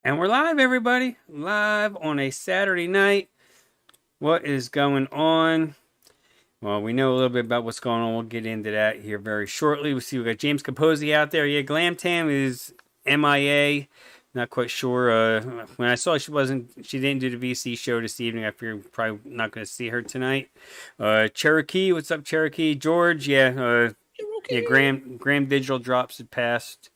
And we're live, everybody. Live on a Saturday night. What is going on? Well, we know a little bit about what's going on. We'll get into that here very shortly. We see we got James Capozzi out there. Yeah, Glam Tam is MIA. Not quite sure. When I saw she didn't do the VC show this evening. I figured probably not going to see her tonight. Cherokee, what's up, Cherokee? George, yeah. Yeah, Graham Digital drops had passed.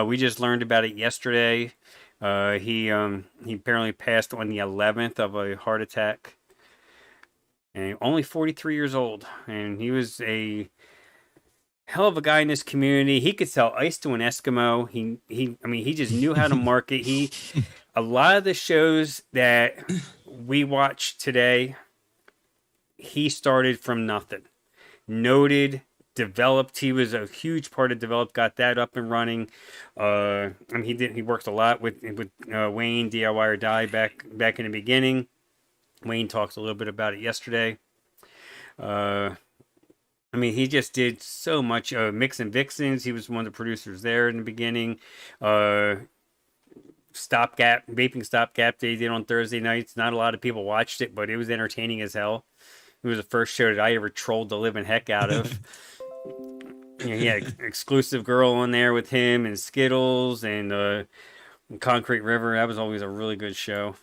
We just learned about it yesterday. He apparently passed on the 11th of a heart attack, and only 43 years old. And he was a hell of a guy in this community. He could sell ice to an Eskimo. I mean, he just knew how to market. A lot of the shows that we watch today, he started from nothing. Noted, developed. He was a huge part of developed. Got that up and running. I mean, he worked a lot with Wayne DIY or Die back in the beginning. Wayne talked a little bit about it yesterday. I mean, he just did so much. Mix and Vixens. He was one of the producers there in the beginning. Stopgap Vaping Stopgap they did on Thursday nights. Not a lot of people watched it, but it was entertaining as hell. It was the first show that I ever trolled the living heck out of. He had an exclusive girl on there with him and Skittles and Concrete River. That was always a really good show.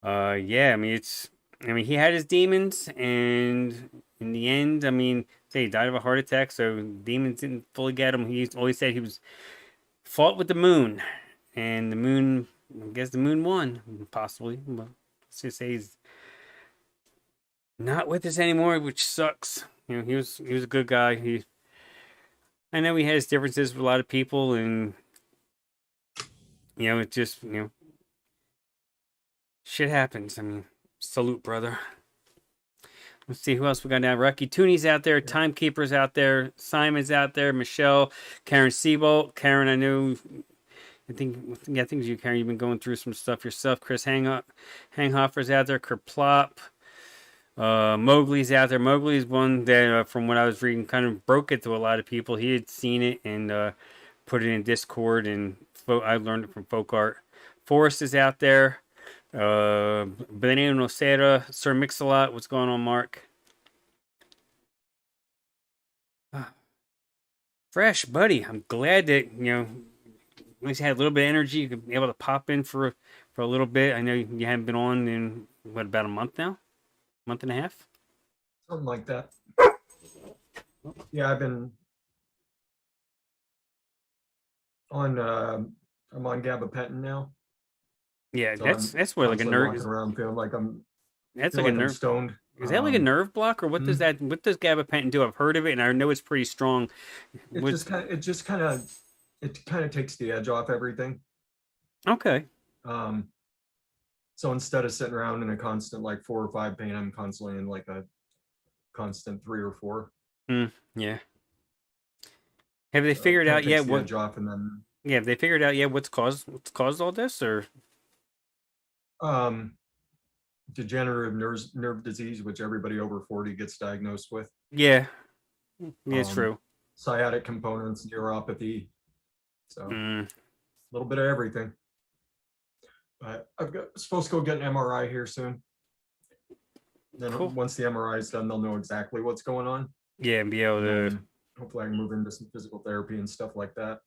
Yeah, I mean, he had his demons, and in the end, I mean, say he died of a heart attack, so demons didn't fully get him. He always said he was fought with the moon, and the moon, I guess the moon won, possibly. But let's just say he's not with us anymore, which sucks. He was a good guy. I know he has differences with a lot of people, and it just shit happens. I mean, salute, brother. Let's see who else we got now. Rocky Tooney's out there. Timekeeper's out there. Simon's out there. Michelle, Karen Seabolt. Karen, I know. I think it's you, Karen. You've been going through some stuff yourself. Chris Hanghoffer's out there. Kerplop. Mowgli's out there. Mowgli's one that, from what I was reading, kind of broke it to a lot of people. He had seen it and put it in Discord, and I learned it from Folk Art. Forrest is out there. Benito Nocera, Sir Mix-a-Lot. What's going on, Mark? Fresh, buddy. I'm glad that at least had a little bit of energy. You could be able to pop in for a little bit. I know you haven't been on in what, about a month now, month and a half. Something like that. Yeah, I've been on. I'm on gabapentin now. Yeah, So that's what like a nerve. Walking around feeling like I'm. That's Feel like a I'm nerve. stoned. Is that like a nerve block, or what does that? What does gabapentin do? I've heard of it, and I know it's pretty strong. It just kind of takes the edge off everything. Okay. So instead of sitting around in a constant like 4 or 5 pain, I'm constantly in like a constant 3 or 4. Yeah. Have they figured out yet what? Edge off and then. Yeah, have they figured out yet what's caused all this, or? Degenerative nerve disease, which everybody over 40 gets diagnosed with. Yeah, it's true. Sciatic components, neuropathy. So a little bit of everything. But supposed to go get an MRI here soon. Then cool. Once the MRI is done, they'll know exactly what's going on. Yeah, and be able to. Hopefully, I can move into some physical therapy and stuff like that.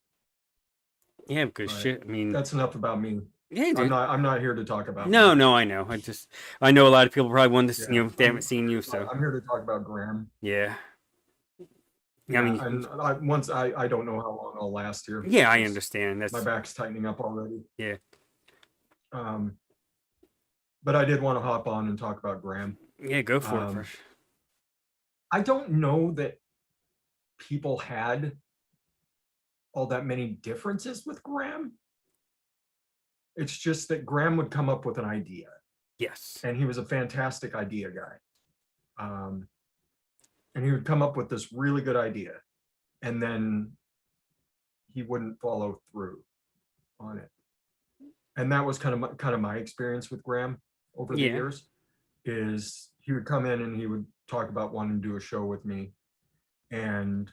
Yeah, because shit. I mean, that's enough about me. Yeah, dude. I'm not here to talk about. No, I know. I know a lot of people probably want to. They haven't seen you, so I'm here to talk about Graham. Yeah. I mean, I don't know how long I'll last here. Yeah, I understand. My back's tightening up already. Yeah. But I did want to hop on and talk about Graham. Yeah, go for it. I don't know that people had all that many differences with Graham. It's just that Graham would come up with an idea. Yes. And he was a fantastic idea guy. And he would come up with this really good idea, and then he wouldn't follow through on it. And that was kind of my experience with Graham over the years. Is he would come in and he would talk about wanting to do a show with me, and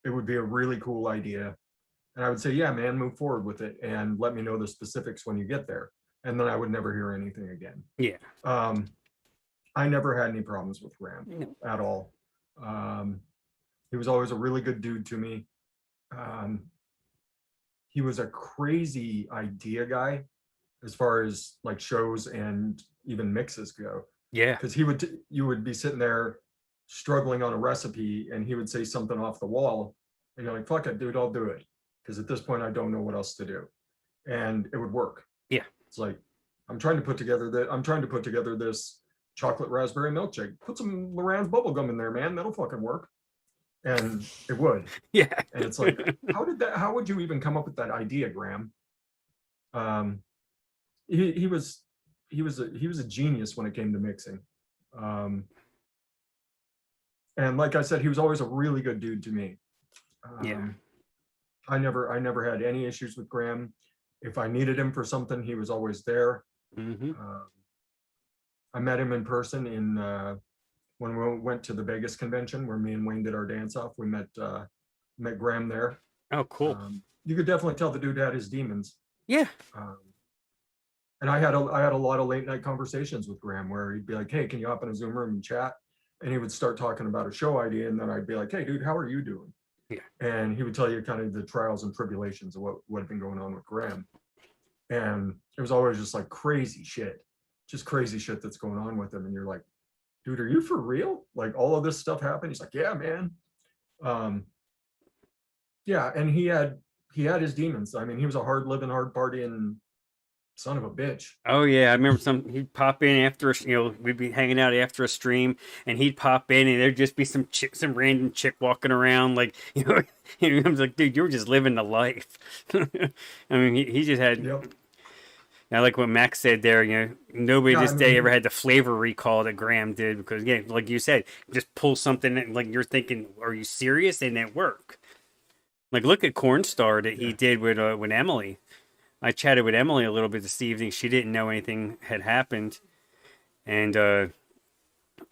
it would be a really cool idea. And I would say, yeah, man, move forward with it and let me know the specifics when you get there. And then I would never hear anything again. Yeah. I never had any problems with Graham No. at all. Um, he was always a really good dude to me. Um, he was a crazy idea guy as far as like shows and even mixes go. Yeah. Because you would be sitting there struggling on a recipe, and he would say something off the wall, and you're like, "Fuck it, dude, I'll do it." Because at this point, I don't know what else to do, and it would work. Yeah. It's like I'm trying to put together this chocolate raspberry milkshake. Put some Loran's bubble gum in there, man. That'll fucking work. And it would. Yeah. And it's like, how would you even come up with that idea, Graham? Um, he was a genius when it came to mixing. Um, and like I said, he was always a really good dude to me. Yeah. I never had any issues with Graham. If I needed him for something, he was always there. Mm-hmm. I met him in person when we went to the Vegas convention where me and Wayne did our dance off. We met Graham there. Oh, cool. You could definitely tell the dude had his demons. Yeah. And I had a lot of late night conversations with Graham where he'd be like, "Hey, can you hop in a Zoom room and chat?" And he would start talking about a show idea, and then I'd be like, "Hey, dude, how are you doing?" Yeah. And he would tell you kind of the trials and tribulations of what had been going on with Graham. And it was always just like crazy shit that's going on with him. And you're like, "Dude, are you for real? Like all of this stuff happened?" He's like, "Yeah, man." Yeah, and he had his demons. I mean, he was a hard living, hard partying son of a bitch. Oh yeah, I remember he'd pop in after we'd be hanging out after a stream, and he'd pop in, and there'd just be some random chick walking around, like I was like, dude, you were just living the life. I mean, he just had. Yep. I like what Max said there. Nobody Yeah, this I day mean, ever had the flavor recall that Graham did, because yeah, like you said, just pull something and, like you're thinking, are you serious? And it worked. Like look at Cornstar that he yeah. did with Emily. I chatted with Emily a little bit this evening. She didn't know anything had happened, and I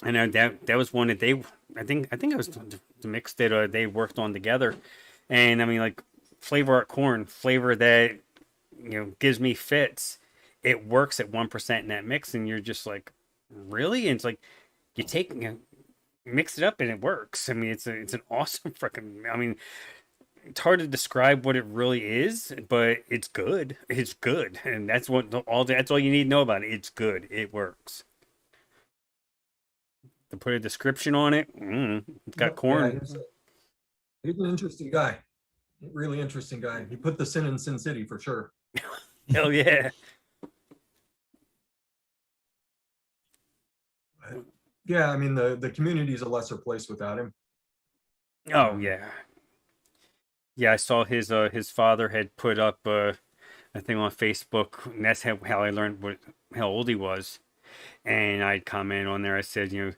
know that was one that I think it was the mix that they worked on together. And I mean, like flavor art corn, flavor that gives me fits. It works at 1% in that mix, and you're just like, really? And it's like you take mix it up and it works. I mean, it's an awesome freaking. I mean, it's hard to describe what it really is, but it's good. It's good, and that's all you need to know about it. It's good. It works. To put a description on it, it's got Yep. Yeah, corn. he's an interesting guy. Really interesting guy. He put the sin in Sin City for sure. Hell yeah. But, yeah, I mean the community is a lesser place without him. Oh yeah. Yeah, I saw his father had put up a thing on Facebook, and that's how I learned how old he was. And I commented on there. I said, a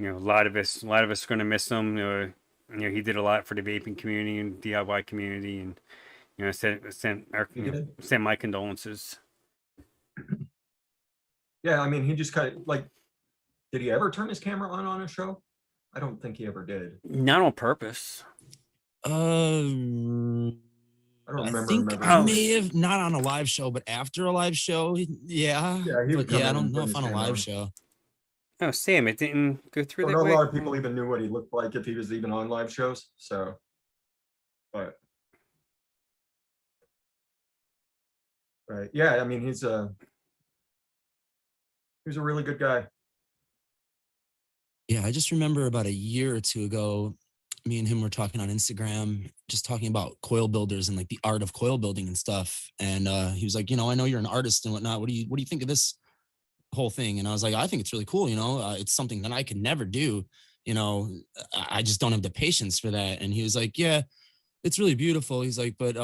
lot of us are gonna miss him. He did a lot for the vaping community and DIY community, and He did. sent my condolences. Yeah, I mean he just kind of like, did he ever turn his camera on a show? I don't think he ever did. Not on purpose. I don't I remember think him I ever. may have not on a live show, but after a live show, yeah. Yeah, he would But come yeah, I in don't and know bring if his on a camera live on. show. Oh, Sam, it didn't go through So that not way. a lot of people even knew what he looked like if he was even on live shows. So, but right, yeah, I mean he's a really good guy. Yeah, I just remember about a year or two ago, me and him were talking on Instagram, just talking about coil builders and like the art of coil building and stuff. And he was like, I know you're an artist and whatnot. What do you think of this whole thing? And I was like, I think it's really cool. It's something that I could never do. I just don't have the patience for that. And he was like, yeah, it's really beautiful. He's like, but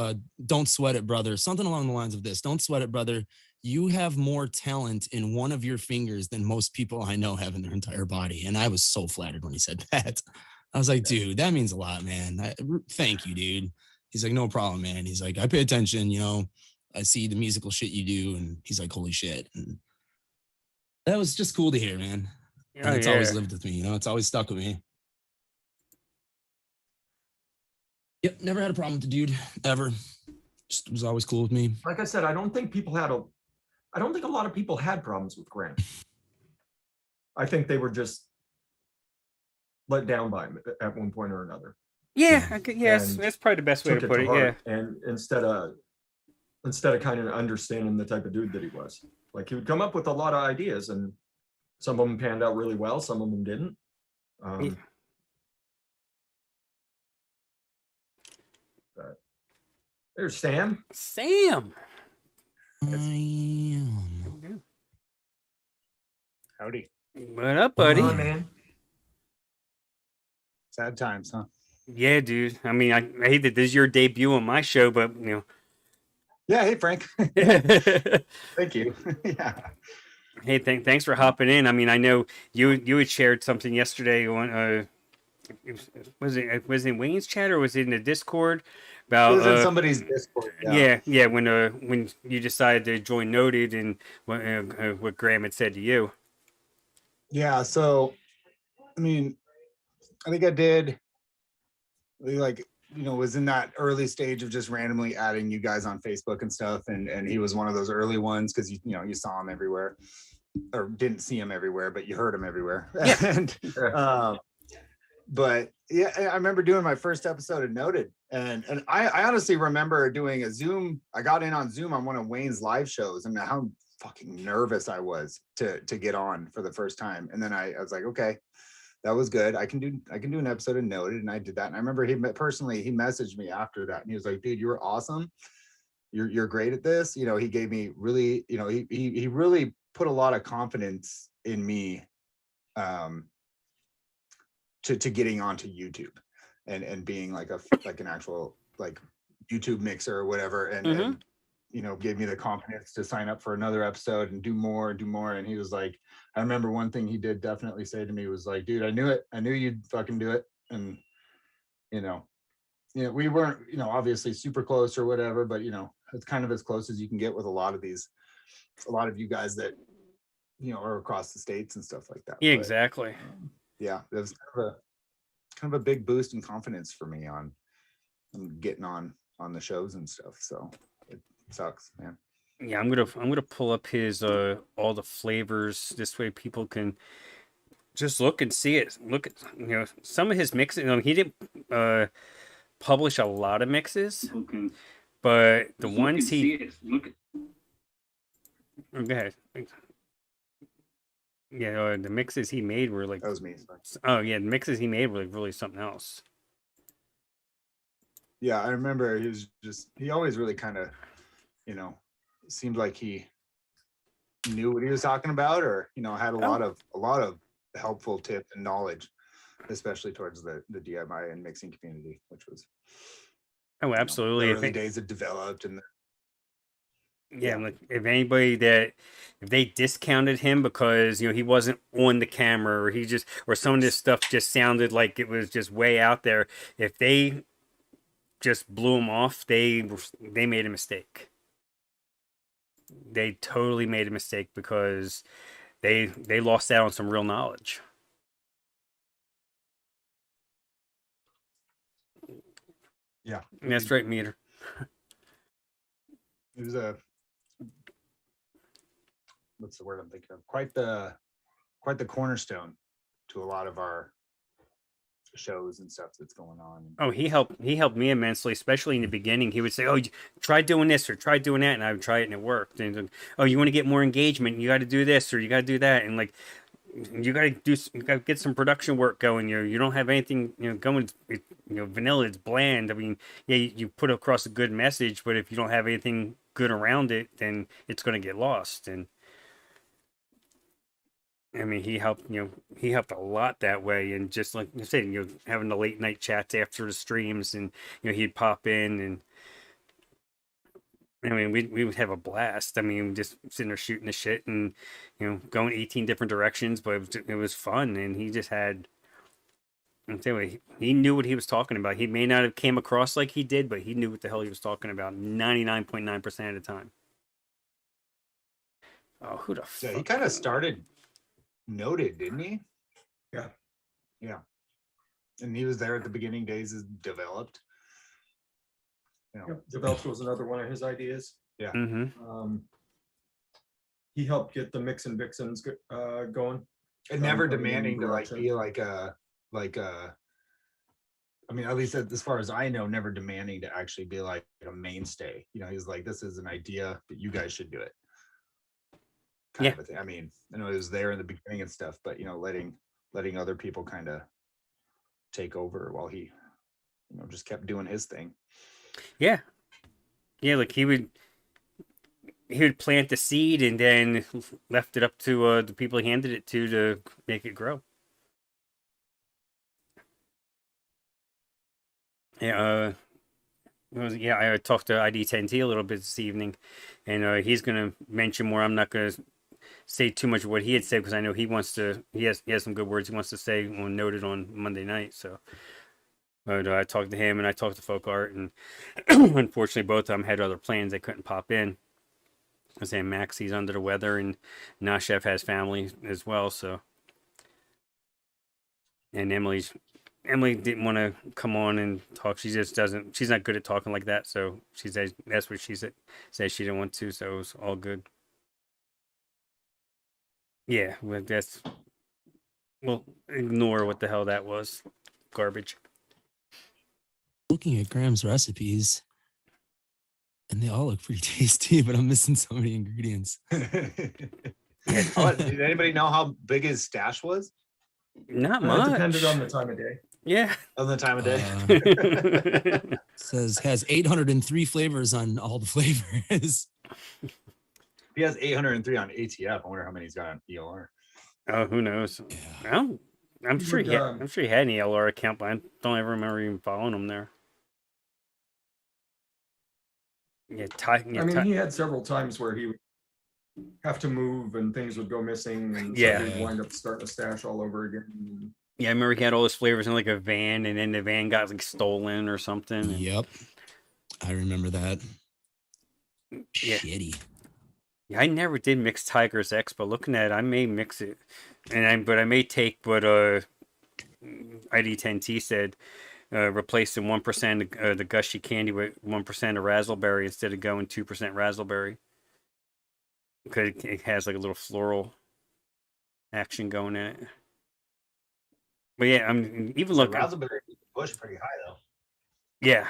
don't sweat it, brother. Something along the lines of this. Don't sweat it, brother. You have more talent in one of your fingers than most people I know have in their entire body. And I was so flattered when he said that. I was like, dude, that means a lot, man. Thank you, dude. He's like, no problem, man. He's like, I pay attention, I see the musical shit you do. And he's like, holy shit. And that was just cool to hear, man. Oh And it's always yeah. lived with me, it's always stuck with me. Yep, never had a problem with the dude ever. Just was always cool with me. Like I said, I don't think a lot of people had problems with Grant. I think they were just let down by him at one point or another. Yeah, yes, And that's probably the best way to Took it put to it. Yeah. heart, and instead of kind of understanding the type of dude that he was, like he would come up with a lot of ideas, and some of them panned out really well, some of them didn't. Yeah. But there's Sam. Sam. I Howdy. What up, What's buddy? going on, man? Sad times, huh? Yeah, dude. I mean, I hate that this is your debut on my show, but Yeah. Hey, Frank. hey, Thank you. Yeah. thanks for hopping in. I mean, I know you had shared something yesterday on was it in Wayne's chat or was it in the Discord It about was in somebody's Discord. yeah when you decided to join Noted and what Graham had said to you. Yeah. So, I mean, I think I did like, was in that early stage of just randomly adding you guys on Facebook and stuff. And he was one of those early ones because, you saw him everywhere or didn't see him everywhere, but you heard him everywhere. Yeah. And, but yeah, I remember doing my first episode of Noted, and I honestly remember doing a Zoom. I got in on Zoom on one of Wayne's live shows, and how fucking nervous I was to get on for the first time. And then I was like, okay, that was good. I can do an episode of Noted, and I did that. And I remember he messaged me after that, and he was like, dude, you were awesome. You're great at this. He gave me really, he really put a lot of confidence in me. To getting onto YouTube and being like an actual like YouTube mixer or whatever, and gave me the confidence to sign up for another episode and do more. And he was like, I remember one thing he did definitely say to me was like, dude, I knew you'd fucking do it. And we weren't obviously super close or whatever, but it's kind of as close as you can get with a lot of you guys that are across the states and stuff like that. Yeah, But, exactly. yeah, it was kind of a big boost in confidence for me on getting on the shows and stuff. So it sucks, man. Yeah, I'm gonna pull up his all the flavors. This way people can just look and see it. Look at some of his mixes. He didn't publish a lot of mixes, but the ones he look at. Oh, go ahead. Yeah, the mixes he made were like. That was me. Oh yeah, the mixes he made were like really something else. Yeah, I remember he always really kind of, seemed like he knew what he was talking about, or had a lot of helpful tips and knowledge, especially towards the DIY and mixing community, which was Oh, absolutely. The early days it developed and. Yeah, like if they discounted him because he wasn't on the camera or some of this stuff just sounded like it was just way out there. If they just blew him off, they made a mistake. They totally made a mistake because they lost out on some real knowledge. Yeah, And that's right, Meter. It was what's the word I'm thinking of? Quite the cornerstone to a lot of our shows and stuff that's going on. Oh, he helped me immensely, especially in the beginning. He would say, "Oh, try doing this or try doing that," and I would try it and it worked. And oh, you want to get more engagement? You got to do this or you got to do that, and like you got to get some production work going. You don't have anything going. Vanilla. It's bland. I mean, yeah, you put across a good message, but if you don't have anything good around it, then it's going to get lost. And I mean, he helped a lot that way. And just like you said, having the late night chats after the streams, and he'd pop in, and I mean, we would have a blast. I mean, just sitting there shooting the shit and going 18 different directions, but it was fun. And he just had. Anyway, he knew what he was talking about. He may not have came across like he did, but he knew what the hell he was talking about 99.9% of the time. Oh, who the fuck? Yeah, he kind of started Noted, didn't he? Yeah. And he was there at the beginning days as developed. You know, Yep, developed was another one of his ideas. Mm-hmm. He helped get the Mix and Vixens going. and never coming in demanding to like direction. be like a I mean, at least as far as I know, never demanding to actually be like a mainstay. You know, he's like, this is an idea, but you guys should do it. Kind of a thing. I mean, I know it was there in the beginning and stuff, but you know, letting other people kind of take over while he, you know, just kept doing his thing. Yeah. Like he would plant the seed and then left it up to the people he handed it to make it grow. Yeah. I talked to ID10T a little bit this evening, and he's gonna mention more. I'm not gonna say too much of what he had said because I know he wants to. He has some good words he wants to say on noted on Monday night. So, but I talked to him and I talked to Folk Art, and unfortunately both of them had other plans. They couldn't pop in. I was saying Max, he's under the weather, and Nashef has family as well. So, and Emily didn't want to come on and talk. She just doesn't. She's not good at talking like that. So she said that's what she said. Said she didn't want to. So it was all good. Yeah, well, we'll ignore what the hell that was. Garbage. Looking at Graham's recipes, and they all look pretty tasty, but I'm missing so many ingredients. Did anybody know how big his stash was? Not It much. depended on the time of day. Yeah. On the time of day. Says has 803 flavors on all the flavors. He has 803 on ATF. I wonder how many he's got on ELR. Oh, who knows? Yeah. I'm sure he had an ELR account, but I don't ever remember even following him there. Yeah, I mean, he had several times where he would have to move and things would go missing, and so Yeah. he'd wind up starting a stash all over again. Yeah, I remember he had all his flavors in like a van, and then the van got like stolen or something. And Yep. I remember that. Yeah. Shitty. yeah, I never did mix Tiger's X, but looking at it, I may mix it, but I may take what ID10T said, replacing 1% of the gushy candy with 1% of raspberry instead of going 2% raspberry, because it has like a little floral action going in it. But yeah, I mean, even So look, raspberry push pretty high though. yeah,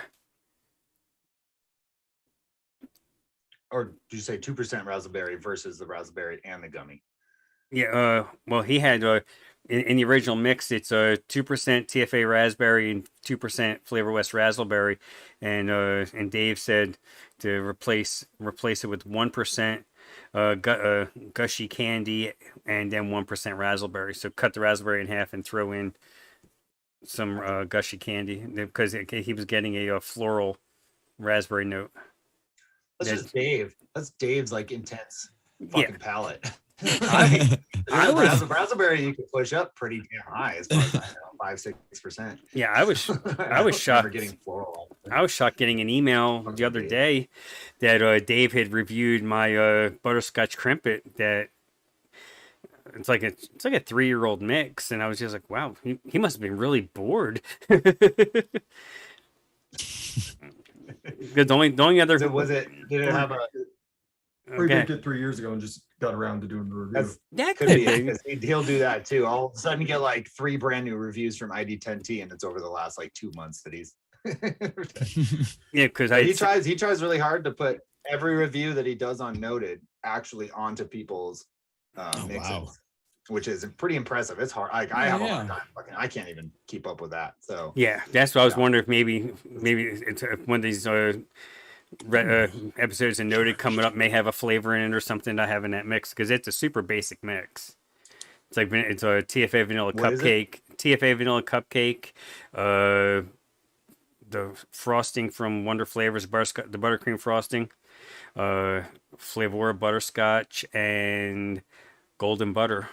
Or did you say 2% raspberry versus the raspberry and the gummy? yeah. Well, he had in the original mix, it's 2% TFA raspberry and 2% Flavor West raspberry, and Dave said to replace it with 1% gushy candy and then 1% raspberry. So cut the raspberry in half and throw in some gushy candy because he was getting a floral raspberry note. That's just Dave. That's Dave's like intense Yeah. fucking palate. I was- Raspberry you can push up pretty damn high as far as I know, 5-6%. Yeah, I was Remember shocked. getting floral. I was shocked getting an email the other day that Dave had reviewed my butterscotch crimpet. That it's like a 3-year-old mix, and I was just like, wow, he must have been really bored. Because the only other Did it have a Or he okay. did get 3 years ago and just got around to doing the review. That's- That could could be be. 'cause he'll do that too. All of a sudden get like 3 brand new reviews from ID10T, and it's over the last like 2 months that he's Yeah, because he tries really hard to put every review that he does on Noted actually onto people's mixes, wow. which is pretty impressive. It's hard. I have a hard Yeah. time. I can't even keep up with that. So yeah, that's what I was Yeah. wondering if maybe it's one of these episodes of Noted coming up may have a flavor in it or something I have in that mix, because it's a super basic mix. It's like it's a TFA vanilla What is cupcake, TFA vanilla cupcake, the frosting from Wonder Flavors, the buttercream frosting, Flavor butterscotch, and golden butter.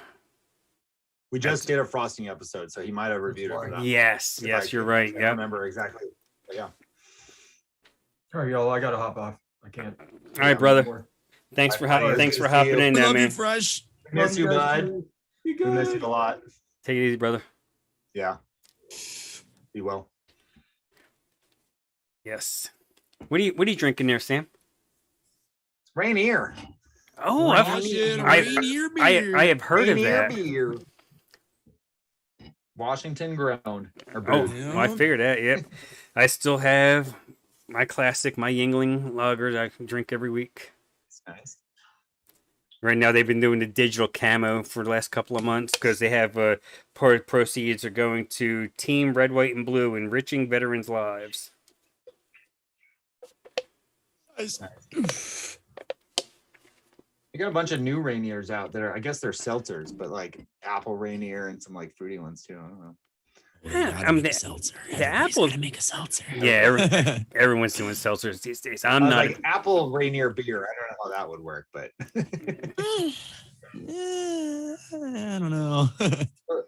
we just did a frosting episode, so he might have reviewed it. For that. Yes, If yes, I you're can- right. I don't Yeah. remember exactly. But yeah. All right, y'all, I gotta hop off. I can't. All right, brother. More. Thanks for Bye. thanks for See hopping you. in We there, love you, man. Fresh. Miss you, guys. bud. Be We miss good. you a lot. Take it easy, brother. Yeah. Be well. Yes. What are you drinking there, Sam? Rainier. Oh, Washington Rainier beer. I have heard of Rainier that. beer. Washington grown. Or Oh, brewed. Yeah. well, I figured that. Yep. I still have my classic, my Yingling lagers I can drink every week. It's nice. Right now, they've been doing the digital camo for the last couple of months because they have part of proceeds are going to Team Red, White, and Blue, enriching veterans' lives. You got a bunch of new Rainiers out there. I guess they're seltzers, but like apple Rainier and some like fruity ones too. I don't know. Yeah, Make a seltzer. Everybody's apples- gotta make a seltzer. Yeah, everyone's doing seltzers these days. I'm I was not. like apple Rainier beer. I don't know how that would work, but I don't know.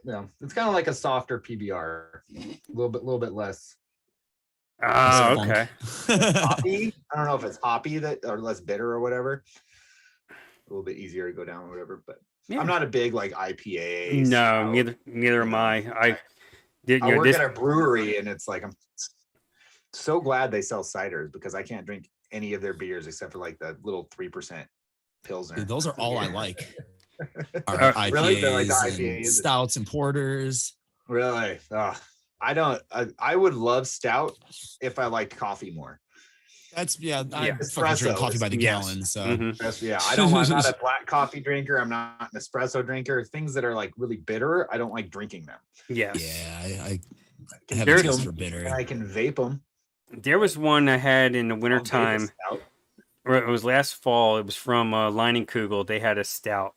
yeah, it's kind of like a softer PBR, a little bit less Oh, Funk. okay. hoppy. I don't know if it's hoppy that or less bitter or whatever. A little bit easier to go down or whatever, but Yeah. I'm not a big like IPA. No, stout. neither am I. I did. I You know, work this, at a brewery and it's like I'm so glad they sell ciders because I can't drink any of their beers except for like the little 3% Pilsner. Dude, those are all I like. Our IPAs, Really? They're like the and IPAs? stouts and porters. Really? I don't. I would love stout if I liked coffee more. That's I Yeah. fucking drink coffee by the Yes. gallon. So Mhm. That's, yeah, I'm not a black coffee drinker. I'm not an espresso drinker. Things that are like really bitter, I don't like drinking them. Yes. yeah, I have There- a taste for bitter. And I can vape them. There was one I had in the wintertime. Or it was last fall. It was from Lining Kugel. They had a stout,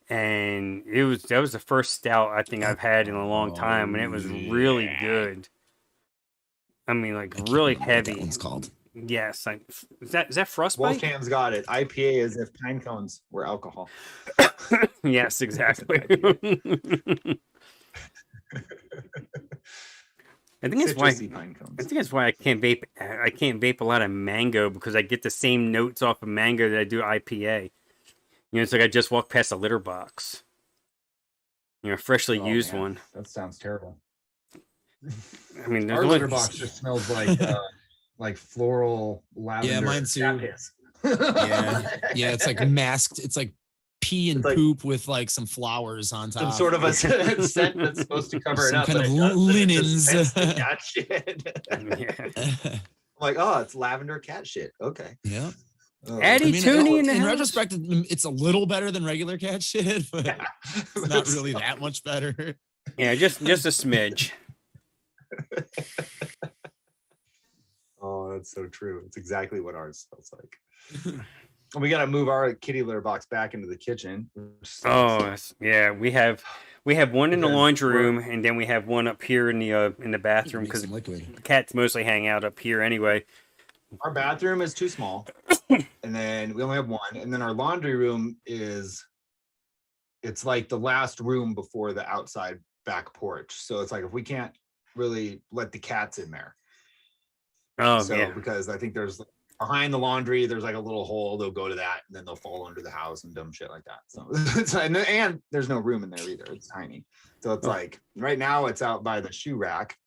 and that was the first stout I think I've had in a long time, and it was really good. I mean, like I can't really remember what that heavy. one's called. Yes, is that frostbite? Wolfcam's got it. IPA is if pine cones were alcohol. Yes, exactly. I think that's why. Citrusy pine I cones. think that's why I can't vape. I can't vape a lot of mango because I get the same notes off of mango that I do IPA. You know, it's like I just walked past a litter box. You know, freshly Oh, used man, one. That sounds terrible. I mean, there's Our only- litter box just smells like floral lavender. mine too. cat piss. Yeah, it's like masked. It's like pee and It's like- poop with like some flowers on top. Some sort of a scent that's supposed to cover it Some up. kind but of it doesn't. It linens. just scents the cat shit. Yeah. I'm like, oh, it's lavender cat shit. Okay. yeah. Oh. Addie Tooney in the house. retrospect, it's a little better than regular cat shit, but Yeah. it's not really that much better. Yeah, just a smidge. Oh, that's so true. It's exactly what ours smells like. And we got to move our kitty litter box back into the kitchen. Oh, yeah. We have one in the Because laundry we're- room, and then we have one up here in the bathroom Make because some liquid. the cats mostly hang out up here anyway. Our bathroom is too small, and then we only have one. And then our laundry room it's like the last room before the outside back porch. So it's like if we can't really let the cats in there. Oh, So yeah. because I think there's behind the laundry, there's like a little hole. They'll go to that, and then they'll fall under the house and dumb shit like that. So and there's no room in there either. It's tiny. So it's Oh. like right now it's out by the shoe rack,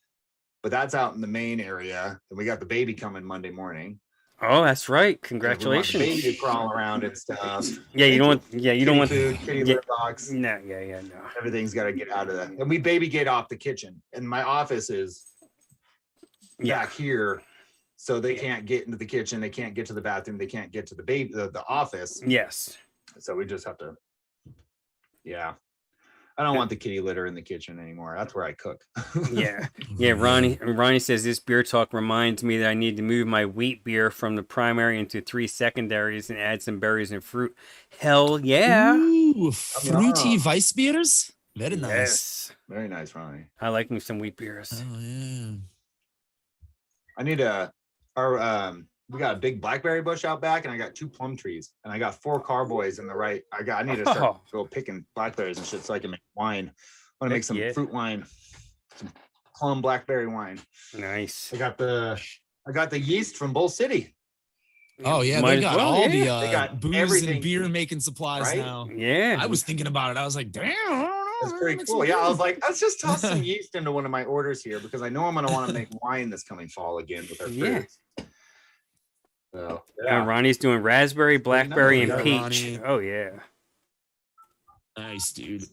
but that's out in the main area. And we got the baby coming Monday morning. Oh, that's right. We want the Congratulations. baby to crawl around and stuff. Yeah, you don't want. Yeah, you don't want. Kitty food, kitty yeah. litter box. No, yeah, no. Everything's got to get out of that. And we baby gate off the kitchen, and my office is Yeah. back here, so they can't get into the kitchen. They can't get to the bathroom. They can't get to the baby, the office. Yes. So we just have to. Yeah, I don't want the kitty litter in the kitchen anymore. That's where I cook. Yeah. Yeah, Ronnie says this beer talk reminds me that I need to move my wheat beer from the primary into 3 secondaries and add some berries and fruit. Hell yeah. Ooh, fruity Yeah. Weiss beers. Very nice. Yes. Very nice, Ronnie. I like me some wheat beers. Oh yeah. I need we got a big blackberry bush out back, and I got 2 plum trees, and I got 4 carboys in the right. I need to start Oh. go picking blackberries and shit so I can make wine. I want to Heck make some yeah. fruit wine, some plum blackberry wine. Nice. I got the yeast from Bull City, Oh yeah, Might they as got well, all yeah. the They got booze everything, and beer making supplies right? now. Yeah. I was thinking about it. I was like, damn, I don't know. that's maybe pretty make cool. some Yeah, I beer. was like, let's just toss some yeast into one of my orders here because I know I'm gonna want to make wine this coming fall again with our Yeah. fruits. So, And Ronnie's doing raspberry, blackberry, and Yeah, peach. Ronnie. Oh yeah. Nice, dude.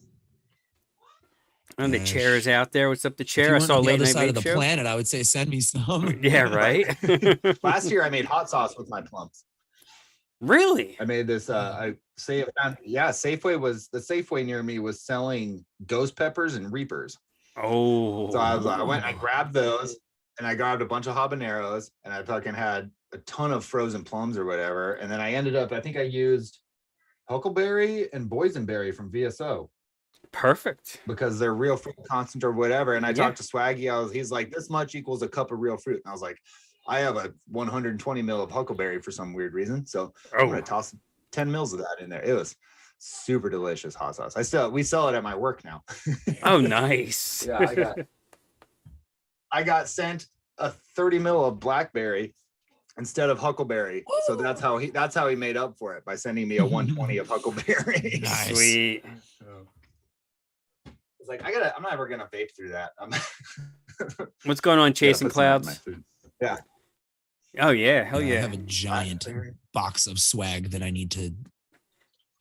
And the Yeah, chair is out there. What's up, the If you chair? I weren't saw on the late other night side of vape the show. planet, I would say send me some. Yeah, right. last year I made hot sauce with my plums. Really? I made this. Safeway was the Safeway near me was selling ghost peppers and reapers. Oh. So I went, I grabbed those, and I grabbed a bunch of habaneros, and I fucking had a ton of frozen plums or whatever. And then I ended up, I think I used huckleberry and boysenberry from VSO Perfect. because they're real fruit concentrate or whatever. And I Yeah. talked to Swaggy. He's like, this much equals a cup of real fruit. And I was like, I have a 120 mil of huckleberry for some weird reason. So I'm gonna toss 10 mils of that in there. It was super delicious hot sauce. We sell it at my work now. Oh, nice. Yeah, I got sent a 30 mil of blackberry instead of huckleberry. So that's how he made up for it by sending me a 120 of huckleberry. Nice. Sweet. It's like I'm never gonna vape through that. What's going on, Chasing Put some on my Clouds? food. Yeah. Oh yeah, hell I yeah. have a giant Blackberry. box of swag that I need to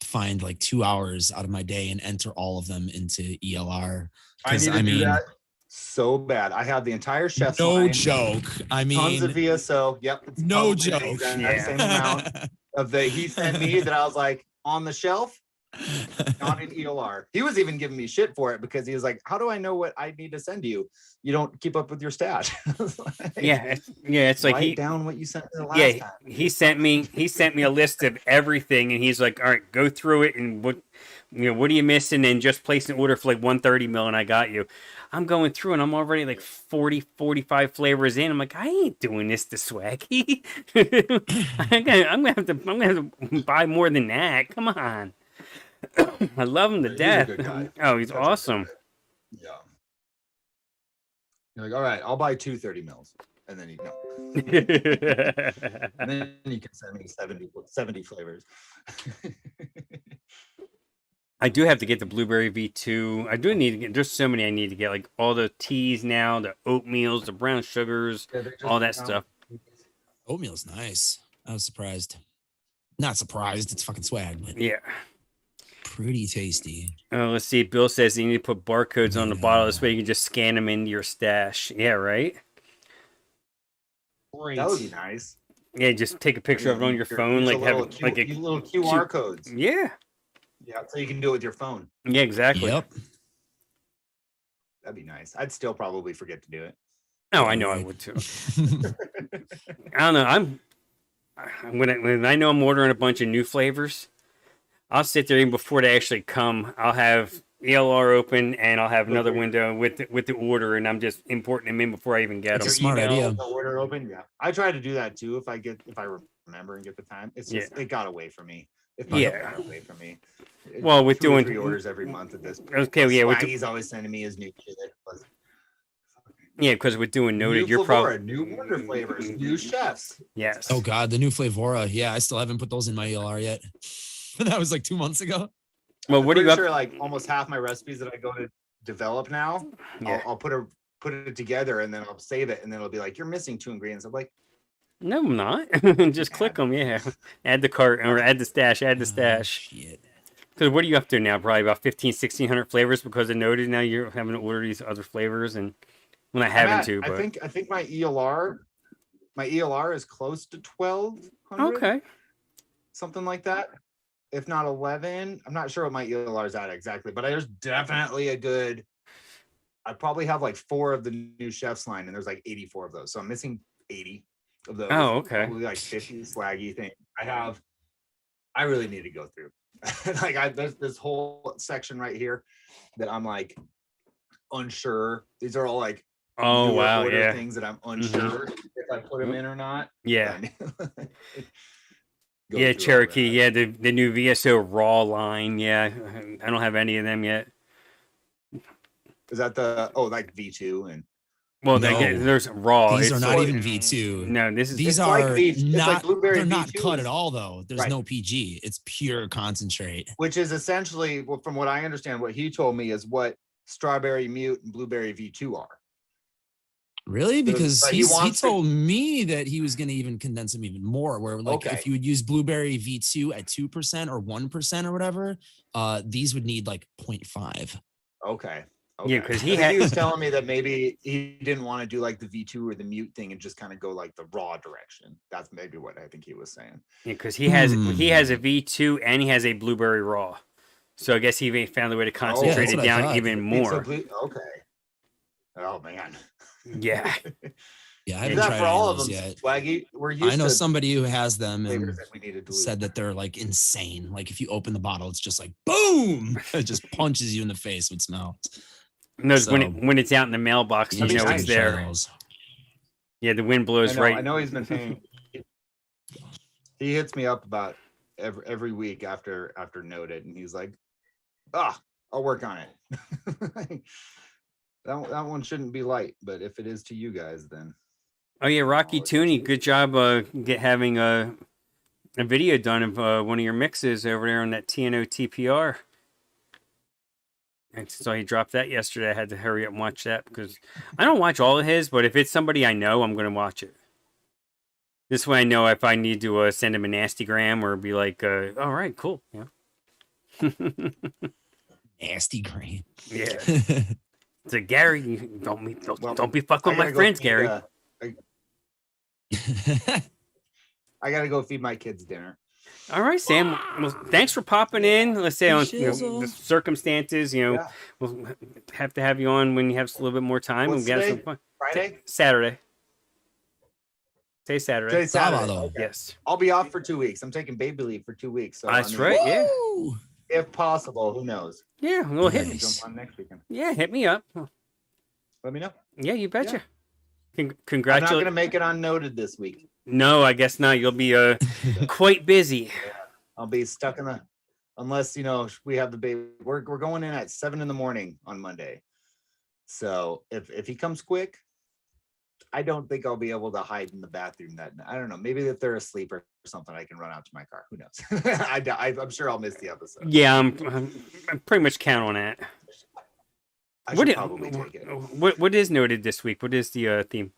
find like 2 hours out of my day and enter all of them into ELR. I 'Cause, need to do that so bad. I have the entire chef's No line, joke. I tons mean, of VSO. Yep. it's no probably the joke. exact Yeah. Same amount of he sent me that I was like on the shelf, not in ELR. He was even giving me shit for it because he was like, how do I know what I need to send you? You don't keep up with your stash. It's like Write down what you sent me the last time. he sent me a list of everything, and he's like, all right, go through it, and what are you missing, and just place an order for like 130 mil, and I got you. I'm going through, and I'm already like 45 flavors in. I'm like, I ain't doing this to Swaggy. I'm gonna have to buy more than that. Come on. I love him to He's a death. good guy. Oh, he's Such a awesome. good guy. Yeah. You're like, all right, I'll buy 230 mils. And then and then you can send me 70 flavors. I do have to get the blueberry V2. I do need to get. There's so many I need to get, like all the teas now, the oatmeals, the brown sugars, all that stuff. oatmeal's nice. I was surprised. Not surprised. It's fucking swag, but Yeah. pretty tasty. Oh, let's see. Bill says you need to put barcodes on the bottle. This way you can just scan them into your stash. Yeah, right? That would be nice. Yeah, just take a picture of it on your phone, Use like a have little it like a little QR codes. Yeah. Yeah, so you can do it with your phone. Yeah, exactly. Yep. That'd be nice. I'd still probably forget to do it. Oh, I know I would too. I don't know. When I know I'm ordering a bunch of new flavors, I'll sit there even before they actually come. I'll have ELR open and I'll have another window with the order, and I'm just importing them in before I even get them. It's a smart idea. The order open. Yeah, I try to do that too if I remember and get the time. It's just it got away from me. It got away from me. Well, with Two or doing 3 orders every month at this point. Okay, yeah, He's always sending me his new shit. Yeah, because with doing noted, new you're Flavora, probably new wonder flavors, new chefs. yes. Oh god, the new Flavora. Yeah, I still haven't put those in my ELR yet. That was like 2 months ago. Well, what do you Pretty got? sure like almost half my recipes that I go to develop now, Yeah. I'll put it together and then I'll save it and then it'll be like, you're missing 2 ingredients. I'm like, No, I'm not. Just click them. Yeah, add the cart or add the stash. Add the stash. Shit. Because what are you up to now? Probably about 1,600 flavors because of noted. Now you're having to order these other flavors, and when I haven't to, but I think my ELR is close to 1,200. okay. Something like that. If not 11, I'm not sure what my ELR is at exactly, but there's definitely a good. I probably have like 4 of the new chef's line, and there's like 84 of those, so I'm missing 80 of those. Oh, okay. Probably like 50 swaggy things. I really need to go through. Like there's this whole section right here that I'm like unsure. These are all like Oh newer wow, order yeah, things that I'm unsure if I put them in or not. yeah, Go yeah. through all Cherokee, that. yeah, the new VSO raw line. Yeah, I don't have any of them yet. Is that like V2 and Well, No. there's raw. These are It's not like- even V2. No, this is These It's like are it's like not. blueberry They're not V2 cut is- at all, though. There's Right. no PG. It's pure concentrate. which is essentially, well, from what I understand, what he told me is what strawberry mute and blueberry V2 are. Really? Because But he he wants to- told me that he was going to even condense them even more. Where like Okay. if you would use Blueberry V2 at 2% or 1% or whatever, these would need like 0.5. Okay. Yeah, Okay. 'cause I he think had- was telling me that maybe he didn't want to do like the V2 or the mute thing and just kind of go like the raw direction. That's maybe what I think he was saying. Yeah, because he has a V2 and he has a Blueberry Raw. So I guess he found a way to concentrate that's it what I down thought. even So more. okay. Oh man. Yeah. Yeah, I Is haven't that tried for any all of of those them, yet. Swaggy? We're used I know to somebody who has them and flavors that we need to dilute. said that they're like insane. Like if you open the bottle, it's just like boom, it just punches you in the face with smell. No, So- when it's out in the mailbox, you That'd be know nice. it's there. Yeah, the wind blows right. I know he's been paying. He hits me up about every week after noted, and he's like, I'll work on it. that one shouldn't be light, but if it is to you guys, then Oh yeah, Rocky Tooney, good job having a video done of one of your mixes over there on that TNO TPR. And so he dropped that yesterday. I had to hurry up and watch that because I don't watch all of his, but if it's somebody I know, I'm going to watch it. This way I know if I need to send him a nastygram or be like, all right, cool. Yeah. Nasty grain. Yeah. So Gary, you don't be fucking with I my gotta go friends, feed, Gary. I gotta go feed my kids dinner. All right, Sam. Well, thanks for popping in. Let's say on Shizzle. the circumstances, Yeah. we'll have to have you on when you have a little bit more time. What's and we have some today? fun. Friday? Saturday. Say Saturday. Today's Saturday. Sabado. Okay. Yes. I'll be off for 2 weeks. I'm taking baby leave for 2 weeks. So That's right. Yeah. Woo! If possible, who knows? Yeah. Well, hit me. Nice. Jump on next weekend. Yeah, hit me up. Let me know. Yeah, you betcha. I'm not Congratulations. gonna make it unnoted this week. No, I guess not. You'll be quite busy. I'll be stuck in the unless we have the baby. We're going in at 7 a.m. on Monday. So if he comes quick, I don't think I'll be able to hide in the bathroom that night. I don't know. Maybe if they're asleep or something, I can run out to my car. Who knows? I'm sure I'll miss the episode. Yeah, I'm pretty much count on that. I should probably take it. What is noted this week? What is the theme?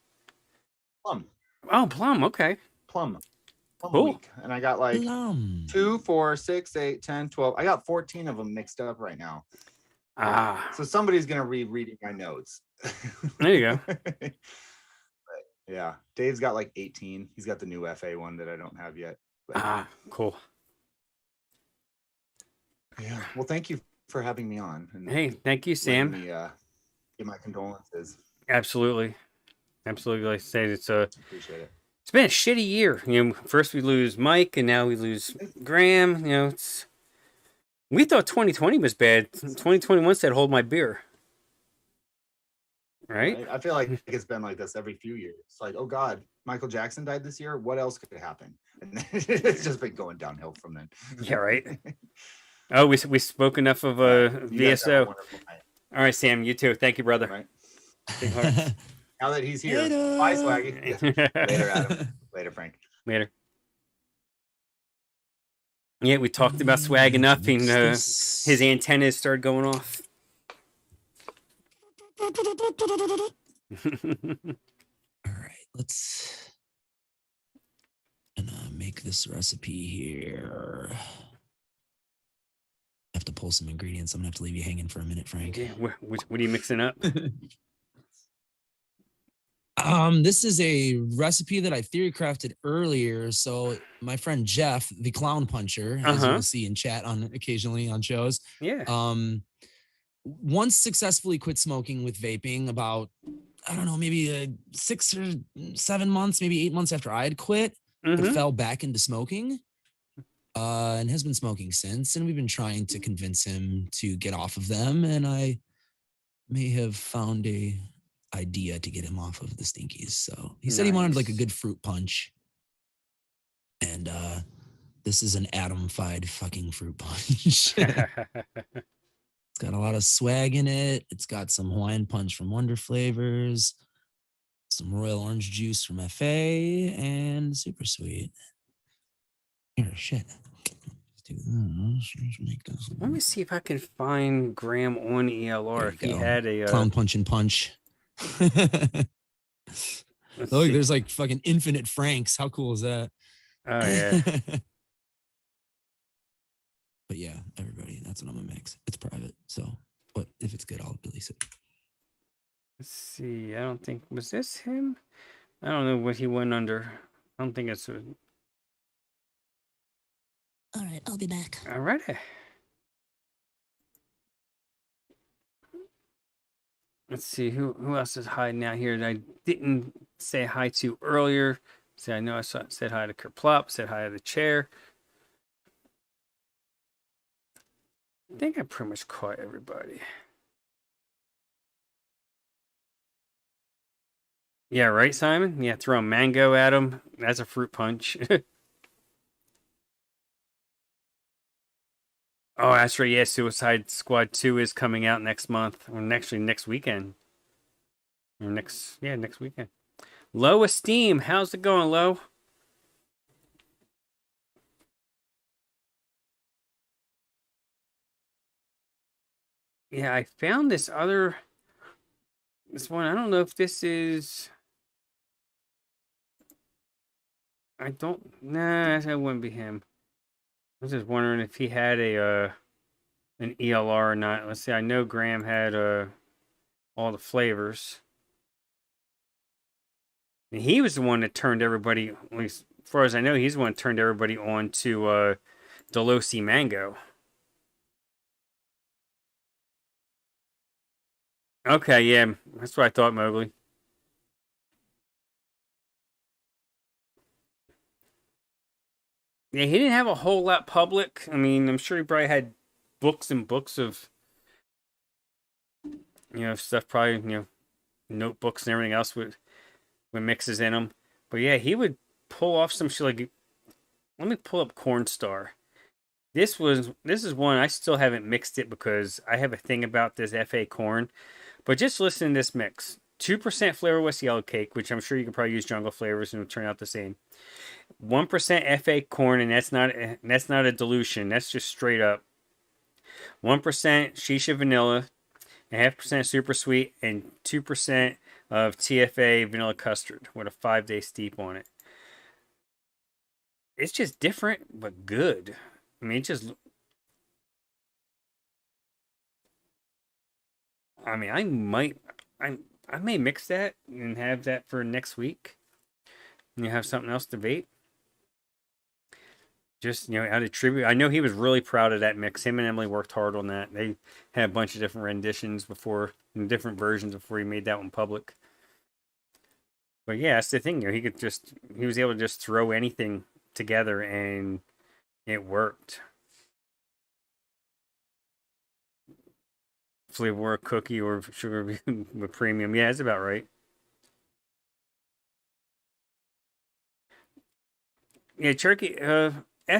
Plum Oh, plum. Okay. Cool. week. And I got like Plum. 2, 4, 6, 8, 10, 12. I got 14 of them mixed up right now. So somebody's gonna reading my notes. There you go. But, yeah, Dave's got like 18. He's got the new FA one that I don't have yet. But, Cool. yeah. Well, thank you for having me on. And Hey, thank you, letting Sam. me, give my condolences. Absolutely. Like I say, Appreciate it. it's been a shitty year. First we lose Mike, and now we lose Graham. We thought 2020 was bad. 2021 said, "Hold my beer." Right? I feel like it's been like this every few years. It's like, oh God, Michael Jackson died this year. What else could happen? And then it's just been going downhill from then. Yeah. Right. Oh, we spoke enough of You guys have a VSO. wonderful night, All right, Sam. You too. Thank you, brother. right? Big heart. Now that he's here, Later. bye, Swaggy. Later, Adam. Later, Frank. Later. Yeah, we talked about swag enough, and his antennas started going off. All right, let's make this recipe here. I have to pull some ingredients. I'm gonna have to leave you hanging for a minute, Frank. Yeah, what are you mixing up? This is a recipe that I theory crafted earlier. So my friend Jeff, the clown puncher, as you'll see in chat occasionally on shows, Yeah. once successfully quit smoking with vaping about, I don't know, maybe 6 or 7 months, maybe 8 months after I had quit, but fell back into smoking, and has been smoking since. And we've been trying to convince him to get off of them. And I may have found a idea to get him off of the stinkies. So he said he wanted like a good fruit punch. And this is an Adam-fied fucking fruit punch. It's got a lot of swag in it. It's got some Hawaiian punch from Wonder Flavors, some royal orange juice from FA, and super sweet. Here, shit. Let's make this. Let me see if I can find Graham on ELR. There If you he go. had a Clown punch and punch. Let's Look, see. there's like fucking infinite Franks. How cool is that? Oh yeah. But yeah, everybody, that's what I'm gonna mix. It's private, so but if it's good, I'll release it. Let's see. I don't think was this him. I don't know what he went under. I don't think it's. All right, I'll be back. All right. Let's see who else is hiding out here that I didn't say hi to earlier. See, I know said hi to Kerplop, said hi to the chair. I think I pretty much caught everybody. Yeah, right, Simon? Yeah, throw a mango at him. That's a fruit punch. Oh, that's right. Yeah, Suicide Squad 2 is coming out next month. Or actually next weekend. Or next weekend. Low Esteem. How's it going, Low? Yeah, I found this one. I don't know if this is. I don't. Nah, that wouldn't be him. I was just wondering if he had an ELR or not. Let's see. I know Graham had all the flavors. And he was the one that turned everybody, at least as far as I know, he's the one that turned everybody on to Delosi Mango. Okay, yeah, that's what I thought, Mowgli. Yeah, he didn't have a whole lot public. I mean, I'm sure he probably had books and books of, stuff, probably, notebooks and everything else with mixes in them. But yeah, he would pull off some shit like, let me pull up Cornstar. This is one I still haven't mixed it because I have a thing about this FA corn. But just listen to this mix. 2% flavorless yellow cake, which I'm sure you can probably use jungle flavors and it'll turn out the same. 1% FA corn, and that's not a dilution. That's just straight up. 1% shisha vanilla, 0.5% super sweet, and 2% of TFA vanilla custard with a 5-day steep on it. It's just different, but good. I mean, I may mix that and have that for next week. And you have something else to vape. Just, out of tribute. I know he was really proud of that mix. Him and Emily worked hard on that. They had a bunch of different renditions and different versions before he made that one public. But yeah, that's the thing. He was able to just throw anything together and it worked. Flavor cookie or sugar with premium. Yeah, that's about right. Yeah, Cherokee,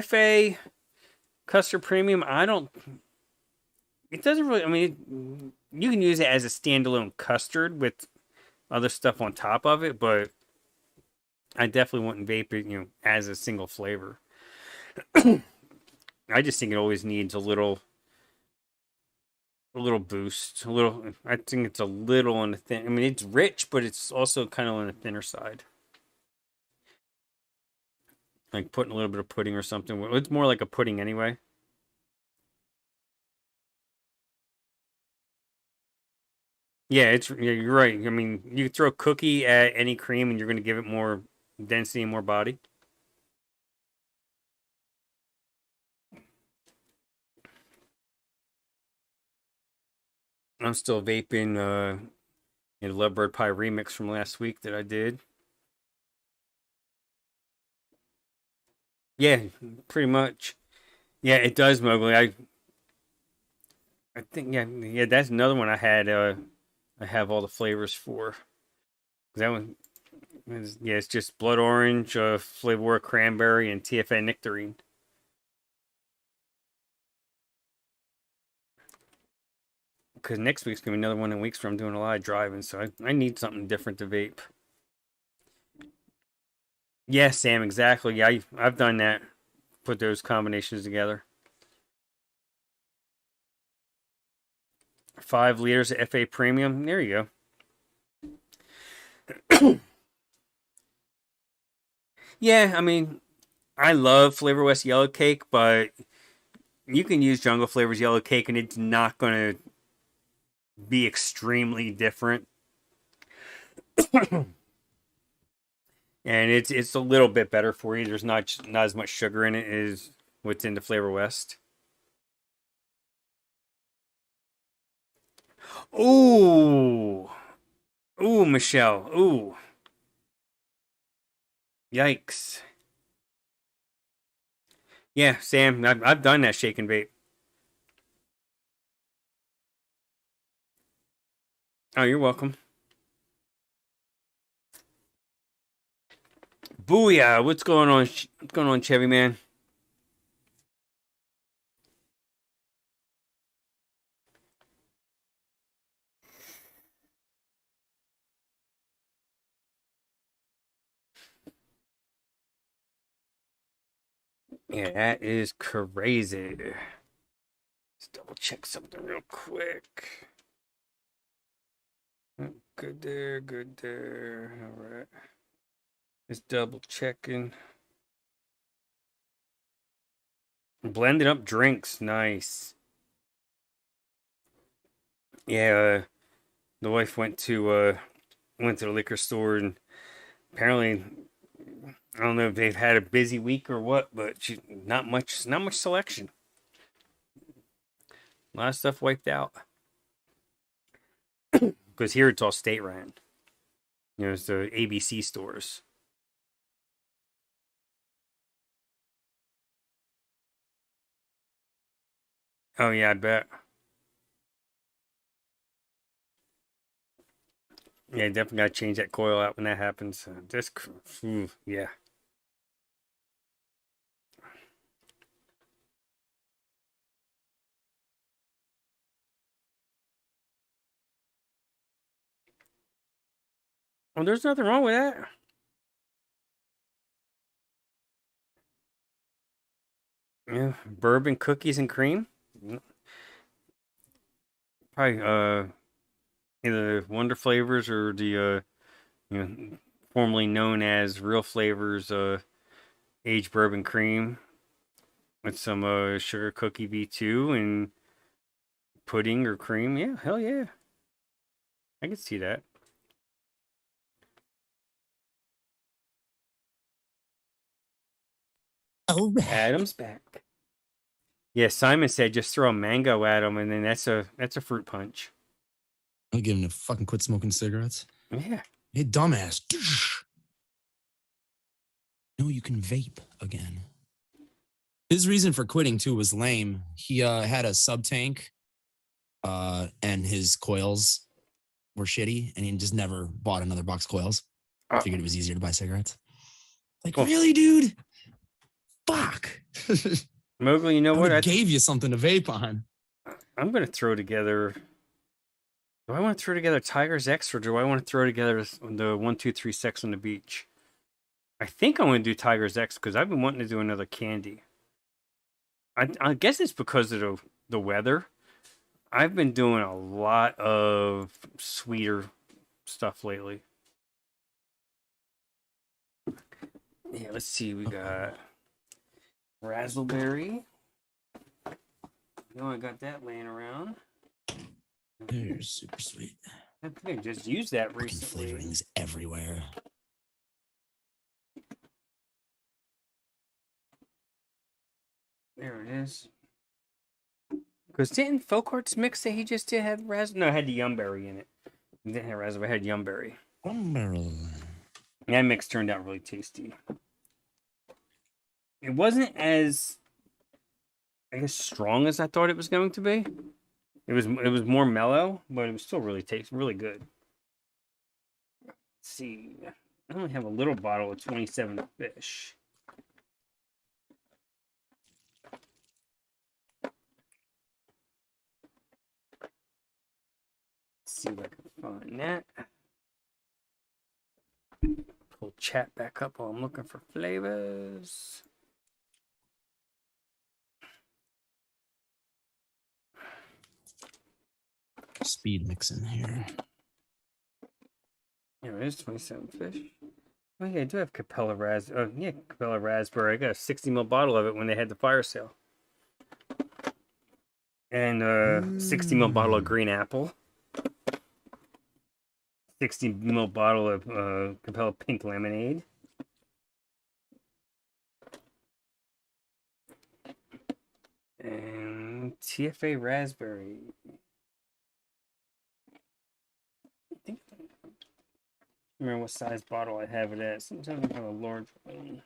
FA custard premium. It doesn't really. I mean, you can use it as a standalone custard with other stuff on top of it, but I definitely wouldn't vape it, as a single flavor. I just think it always needs a little boost. I think it's a little on the thin. I mean, it's rich, but it's also kind of on the thinner side. Like putting a little bit of pudding or something. It's more like a pudding anyway. Yeah, you're right. I mean, you throw a cookie at any cream and you're going to give it more density and more body. I'm still vaping Lovebird Pie remix from last week that I did. Yeah, pretty much. Yeah, it does, Mowgli. I think yeah, that's another one I had. I have all the flavors for. That one it's just blood orange, flavor cranberry, and TFA nectarine. Because next week's gonna be another one in weeks where I'm doing a lot of driving, so I need something different to vape. Yeah, Sam, exactly. Yeah, I've done that. Put those combinations together. 5 liters of FA Premium. There you go. Yeah, I mean, I love Flavor West yellow cake, but you can use Jungle Flavors yellow cake, and it's not going to be extremely different. And it's a little bit better for you. There's not as much sugar in it as what's in the Flavor West. Ooh, ooh, Michelle, ooh, yikes. Yeah, Sam, I've done that shake and bake. Oh, you're welcome. Booyah! What's going on? What's going on, Chevy man? Yeah, that is crazy. Let's double check something real quick. Good there, good there. All right. Just double checking. Blended up drinks, nice. Yeah, the wife went to the liquor store, and apparently I don't know if they've had a busy week or what, but not much selection. A lot of stuff wiped out because here it's all state ran. It's the ABC stores. Oh yeah, I bet. Yeah, definitely gotta change that coil out when that happens. Yeah. Well, there's nothing wrong with that. Yeah, bourbon cookies and cream. Probably either Wonder Flavors or the formerly known as Real Flavors aged bourbon cream with some sugar cookie V2 and pudding or cream. Yeah, hell yeah. I can see that. All right. Adam's back. Yeah, Simon said just throw a mango at him, and then that's a fruit punch. I'll give him to fucking quit smoking cigarettes. Yeah. Hey, dumbass. No, you can vape again. His reason for quitting too was lame. He had a sub tank, and his coils were shitty, and he just never bought another box of coils. Uh, Figured it was easier to buy cigarettes. Like, Well- really, dude? Fuck. Mowgli, you know I what? would gave you something to vape on. I'm gonna throw together. Do I want to throw together Tiger's X or do I want to throw together the 1, 2, 3 Sex on the Beach? I think I'm gonna do Tiger's X because I've been wanting to do another candy. I guess it's because of the weather. I've been doing a lot of sweeter stuff lately. Yeah, let's see. We got raspberry. I got that laying around. They're super sweet. I think I just used that Fucking recently. flavorings everywhere. There it is. Because didn't Folk Arts Mix say he just did have raspberry? No, it had the yumberry in it. It didn't have raspberry, it had yumberry. That mix turned out really tasty. It wasn't as, I guess, strong as I thought it was going to be. It was more mellow, but it was still really good. Let's see. I only have a little bottle of 27 fish. Let's see if I can find that. Pull chat back up while I'm looking for flavors. Speed mixing here. Yeah, it is 27 fish. Oh yeah, I do have Capella Raspberry. Oh yeah, Capella Raspberry. I got a 60 ml bottle of it when they had the fire sale. And 60 ml bottle of green apple. 60 ml bottle of Capella pink lemonade. And TFA raspberry. I think I remember what size bottle I have it at. Sometimes I have a large one.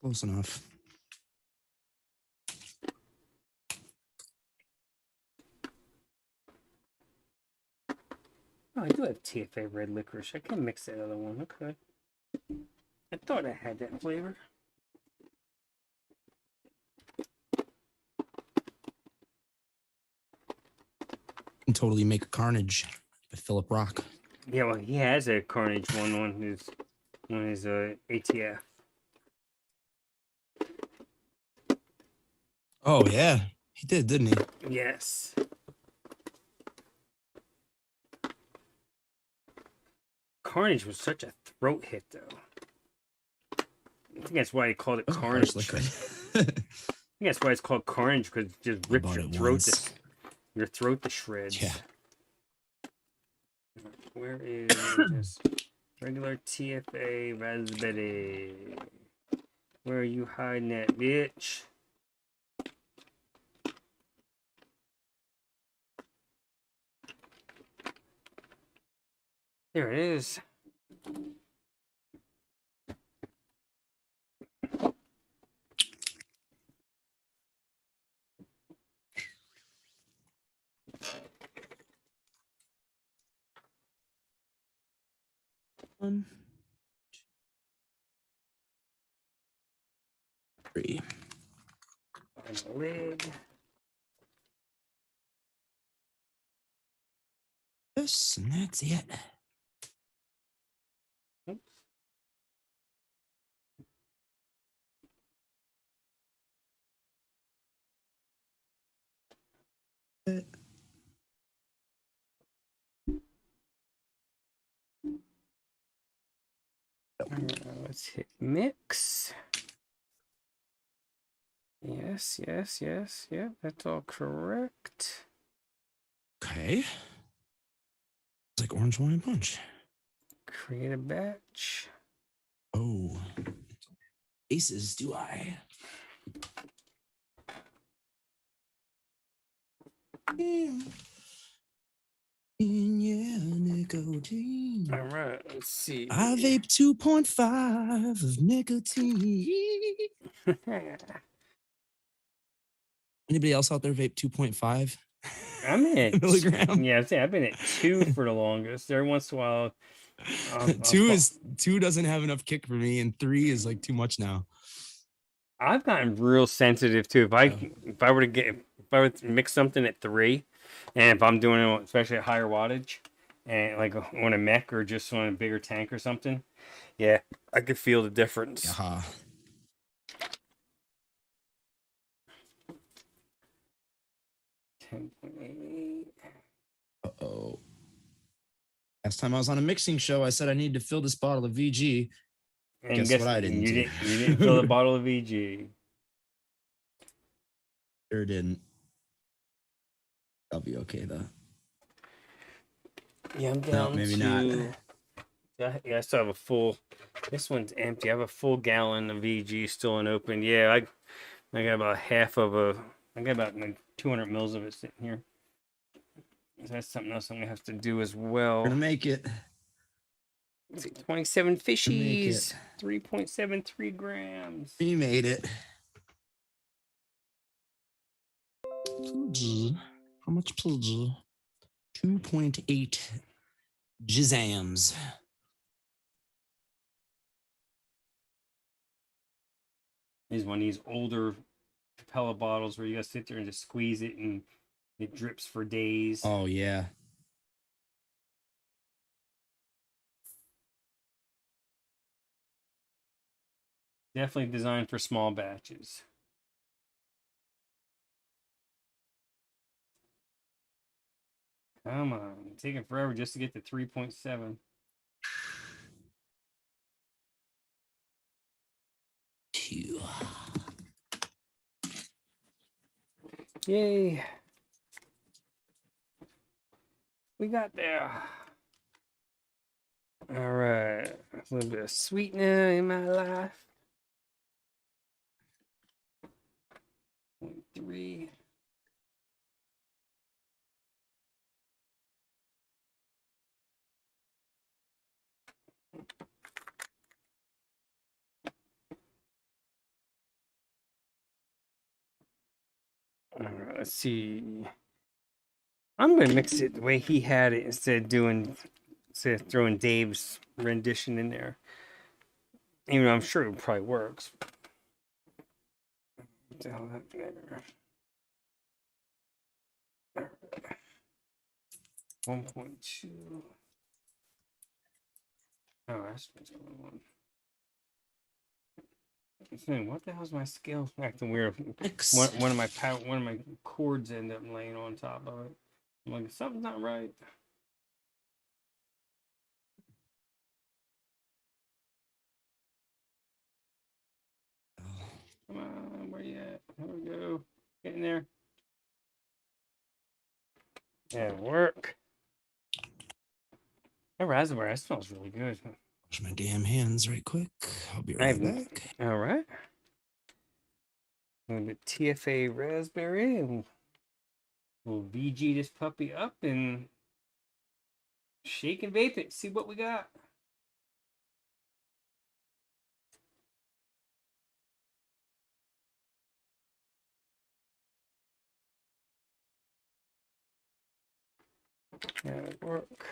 Close enough. Oh, I do have TFA red licorice. I can mix that other one. Okay. I thought I had that flavor. Can totally make a Carnage with Philip Rock. Yeah, well, he has a Carnage one on his ATF. Oh yeah, he did, didn't he? Yes. Carnage was such a throat hit, though. I think that's why he called it That was a Carnage. harsh liquid. I think that's why it's called Carnage, because it just rips bought your it throat once. your throat to shreds. Yeah. Where is this regular TFA raspberry? Where are you hiding at, bitch? There it is. One, two, three. And the lid. Yes, and that's it. Oops. Let's hit mix. Yes, yes, yes, yep, that's all correct. Okay. It's like orange wine punch. Create a batch. Oh. Aces, do I? Yeah, nicotine. All right, let's see. I vape 2.5 of nicotine. Anybody else out there vape 2.5 I'm at milligram? yeah, I've been at 2 for the longest. Every once in a while, Two doesn't have enough kick for me, and 3 is like too much now. I've gotten real sensitive too. If I were to mix something at 3, and if I'm doing it especially at higher wattage, and like on a mech or just on a bigger tank or something, yeah, I could feel the difference. Uh-huh. Uh-oh. Last time I was on a mixing show, I said I needed to fill this bottle of VG. And Guess what I didn't do? You didn't fill a bottle of VG. Sure didn't. I'll be okay though. Yeah, I'm down maybe to. not. Yeah, I still have a full. This one's empty. I have a full gallon of VG still unopened. Yeah, I got about half of a. I got about like 200 mils of it sitting here. So that's something else I'm gonna have to do as well. We're gonna make it. Let's see, 27 fishies, 3.73 grams. We made it. How much pledge? 2.8 jizzams. This is one of these older Capella bottles where you gotta sit there and just squeeze it and it drips for days. Oh yeah. Definitely designed for small batches. Come on. It's taking forever just to get to 3.7. Phew. Yay. We got there. All right. A little bit of sweetener in my life. 0.3. All right, let's see. I'm gonna mix it the way he had it instead of throwing Dave's rendition in there. Even though I'm sure it probably works. What the hell happened there? 1.2. Oh, that's what's going on. What the hell's my scale acting weird? One of my cords end up laying on top of it. I'm like, something's not right. Come on, where you at? There we go. Get in there. Yeah, work. That raspberry, that smells really good. Wash my damn hands right quick. I'll be I right haven't- back. All right. A little bit TFA raspberry, and we'll VG this puppy up and shake and vape it. See what we got. That'll work.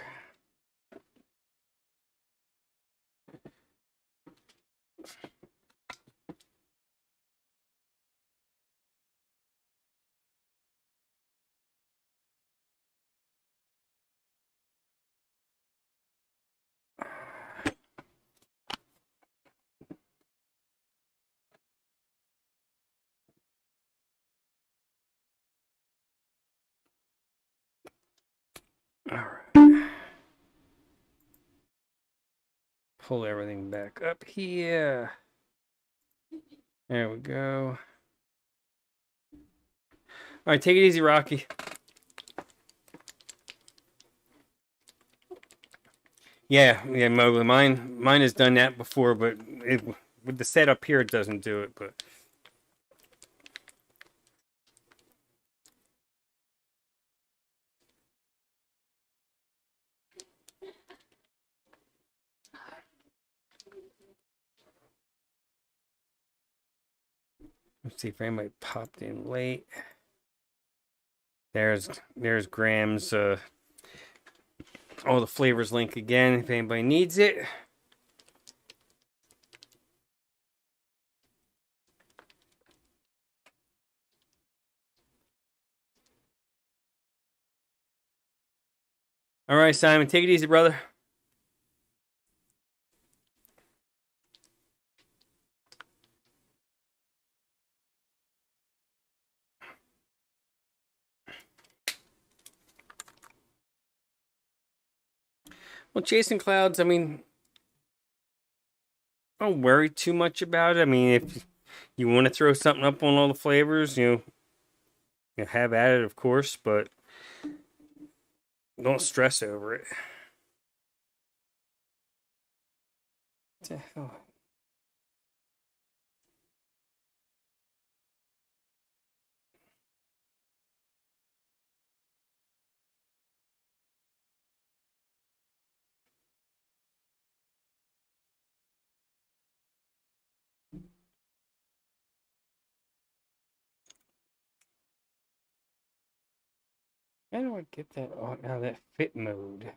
All right. Pull everything back up here. There we go. All right, take it easy, Rocky. Yeah, Mowgli. Mine has done that before, but with the setup here, it doesn't do it. But let's see if anybody popped in late. There's Graham's all the flavors link again if anybody needs it. All right, Simon, take it easy, brother. Well, chasing clouds, I mean, don't worry too much about it. I mean, if you want to throw something up on all the flavors, you have at it, of course, but don't stress over it. What the hell? How do I get that out of that fit mode?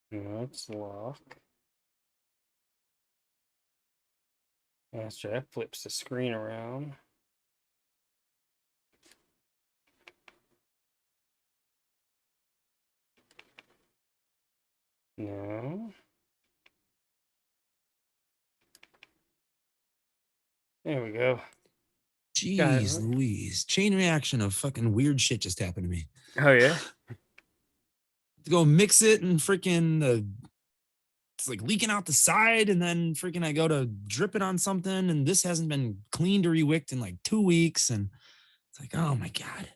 No, it's lock. That's right, that flips the screen around. No. There we go. Jeez Louise. Chain reaction of fucking weird shit just happened to me. Oh, yeah? To go mix it and freaking it's like leaking out the side, and then freaking I go to drip it on something, and this hasn't been cleaned or rewicked in like 2 weeks, and it's like, oh my god,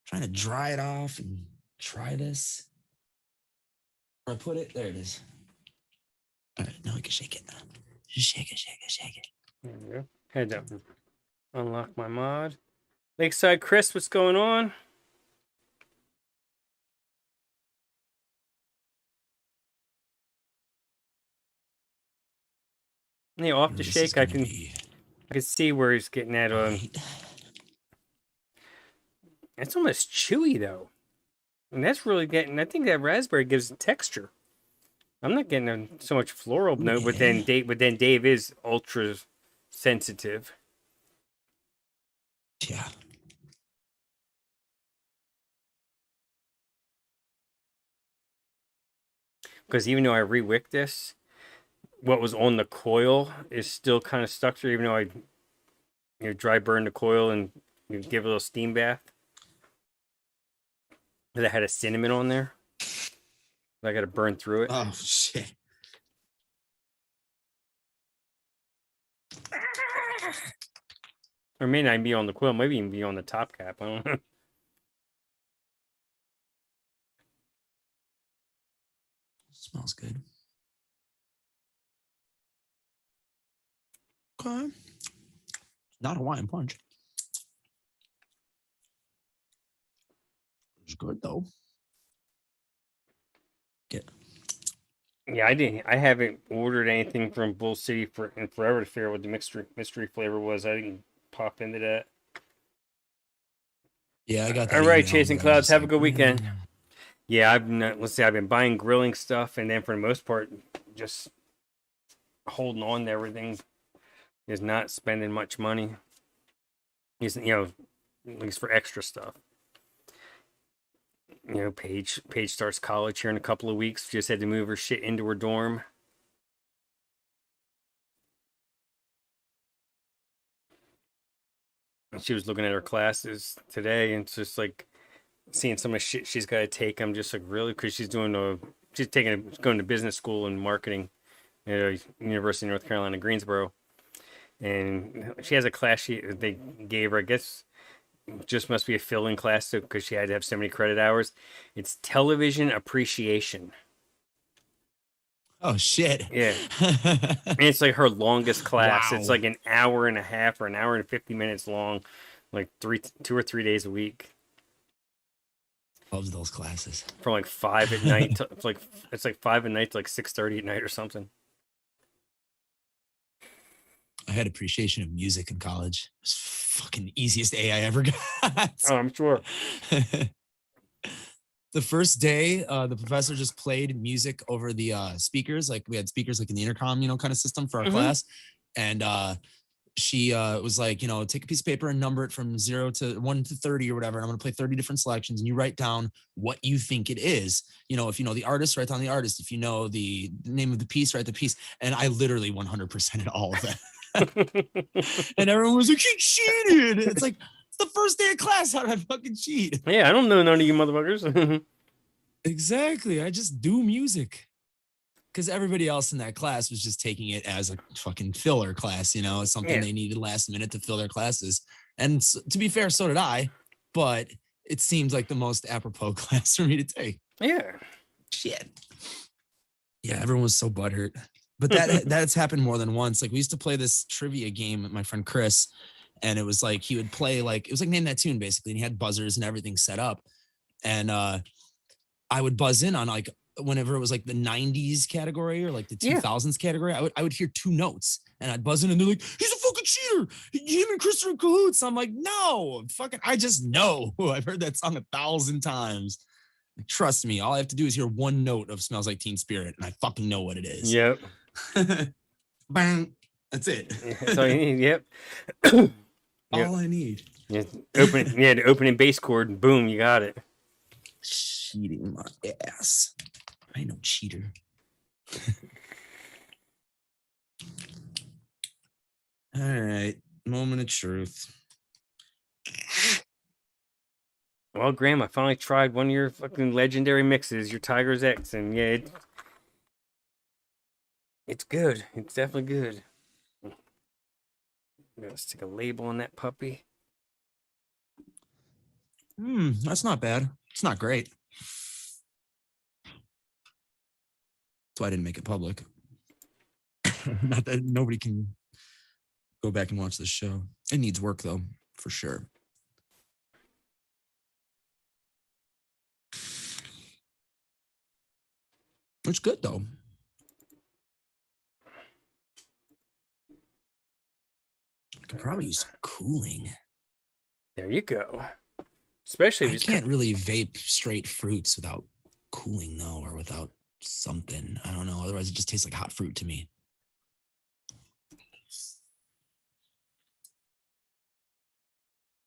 trying to dry it off and try this. Where I put it, there it is. All right, now we can shake it. Just shake it. There we go. Head down. Unlock my mod. Lakeside Chris, what's going on? Yeah, off the This is shake, I gonna can be see where he's getting at. great. It's almost chewy though, and that's really getting. I think that raspberry gives it texture. I'm not getting so much floral note, but then Dave is ultra sensitive. Yeah. Because even though I re-wicked this, what was on the coil is still kind of stuck there. Even though I dry burn the coil and give it a little steam bath. Because I had a cinnamon on there. I got to burn through it. Oh shit. Or it may not be on the coil, maybe even be on the top cap. I don't know. Smells good. Okay. Not Hawaiian punch. It's good though. Get. Yeah, I haven't ordered anything from Bull City in forever to figure out what the mystery flavor was. I didn't pop into that. Yeah, I got that. All right, email, Chasing but I was Clouds. just Have a like, good weekend. Yeah, I've been buying grilling stuff, and then for the most part, just holding on to everything. Is not spending much money. Is at least for extra stuff. Paige starts college here in a couple of weeks. Just had to move her shit into her dorm. And she was looking at her classes today, and it's just like seeing some of the shit she's got to take. I'm just like, really? Because she's going to business school and marketing at University of North Carolina, Greensboro. And she has a class they gave her, I guess, just must be a fill-in class because she had to have so many credit hours. It's television appreciation. Oh shit. Yeah. And it's like her longest class. Wow. It's like an hour and a half or an hour and 50 minutes long, like 2 or 3 days a week. Loves those classes. From like 5 at night to, it's like 5 at night to like 6:30 at night or something. I had appreciation of music in college. It was fucking easiest A I ever got. Oh, I'm sure. The first day, the professor just played music over the speakers. Like we had speakers like in the intercom, kind of system for our class. And she was like, take a piece of paper and number it from 0 to 1 to 30 or whatever. And I'm going to play 30 different selections and you write down what you think it is. If you know the artist, write down the artist. If you know the name of the piece, write the piece. And I literally 100%ed all of that. And everyone was like, he cheated. It's like, it's the first day of class. How did I fucking cheat? Yeah, I don't know none of you motherfuckers. Exactly. I just do music. Because everybody else in that class was just taking it as a fucking filler class, something they needed last minute to fill their classes. And to be fair, so did I. But it seems like the most apropos class for me to take. Yeah. Shit. Yeah, everyone was so butthurt. But that's happened more than once. Like we used to play this trivia game with my friend Chris, and it was like he would play it was like Name That Tune basically, and he had buzzers and everything set up. And I would buzz in on like whenever it was like the 90s category or like the 2000s category, I would hear 2 notes and I'd buzz in and they're like, he's a fucking cheater. Him and Chris are in cahoots. I'm like, no, fucking, I just know. I've heard that song 1,000 times. Trust me, all I have to do is hear 1 note of Smells Like Teen Spirit and I fucking know what it is. Yep. Bang. That's it. That's all you need. Yep. All I need. Yeah, the opening bass chord, and boom, you got it. Cheating my ass. I ain't no cheater. All right. Moment of truth. Well, Graham, I finally tried one of your fucking legendary mixes, your Tiger's X, and yeah, it's good. It's definitely good. Let's stick a label on that puppy. That's not bad. It's not great. That's why I didn't make it public. Not that nobody can go back and watch this show. It needs work though, for sure. It's good though. I could probably use some cooling. There you go. Especially if I you just can't really vape straight fruits without cooling though, or without something. I don't know. Otherwise, it just tastes like hot fruit to me.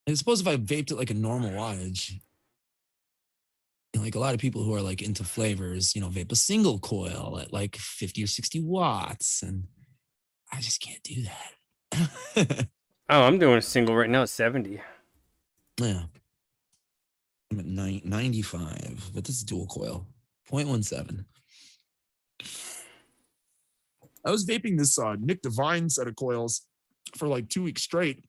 I suppose if I vaped it like a normal wattage, like a lot of people who are like into flavors, vape a single coil at like 50 or 60 watts, and I just can't do that. Oh, I'm doing a single right now at 70. Yeah. I'm at 95, but this is dual coil, 0.17. I was vaping this Nick Devine set of coils for like 2 weeks straight.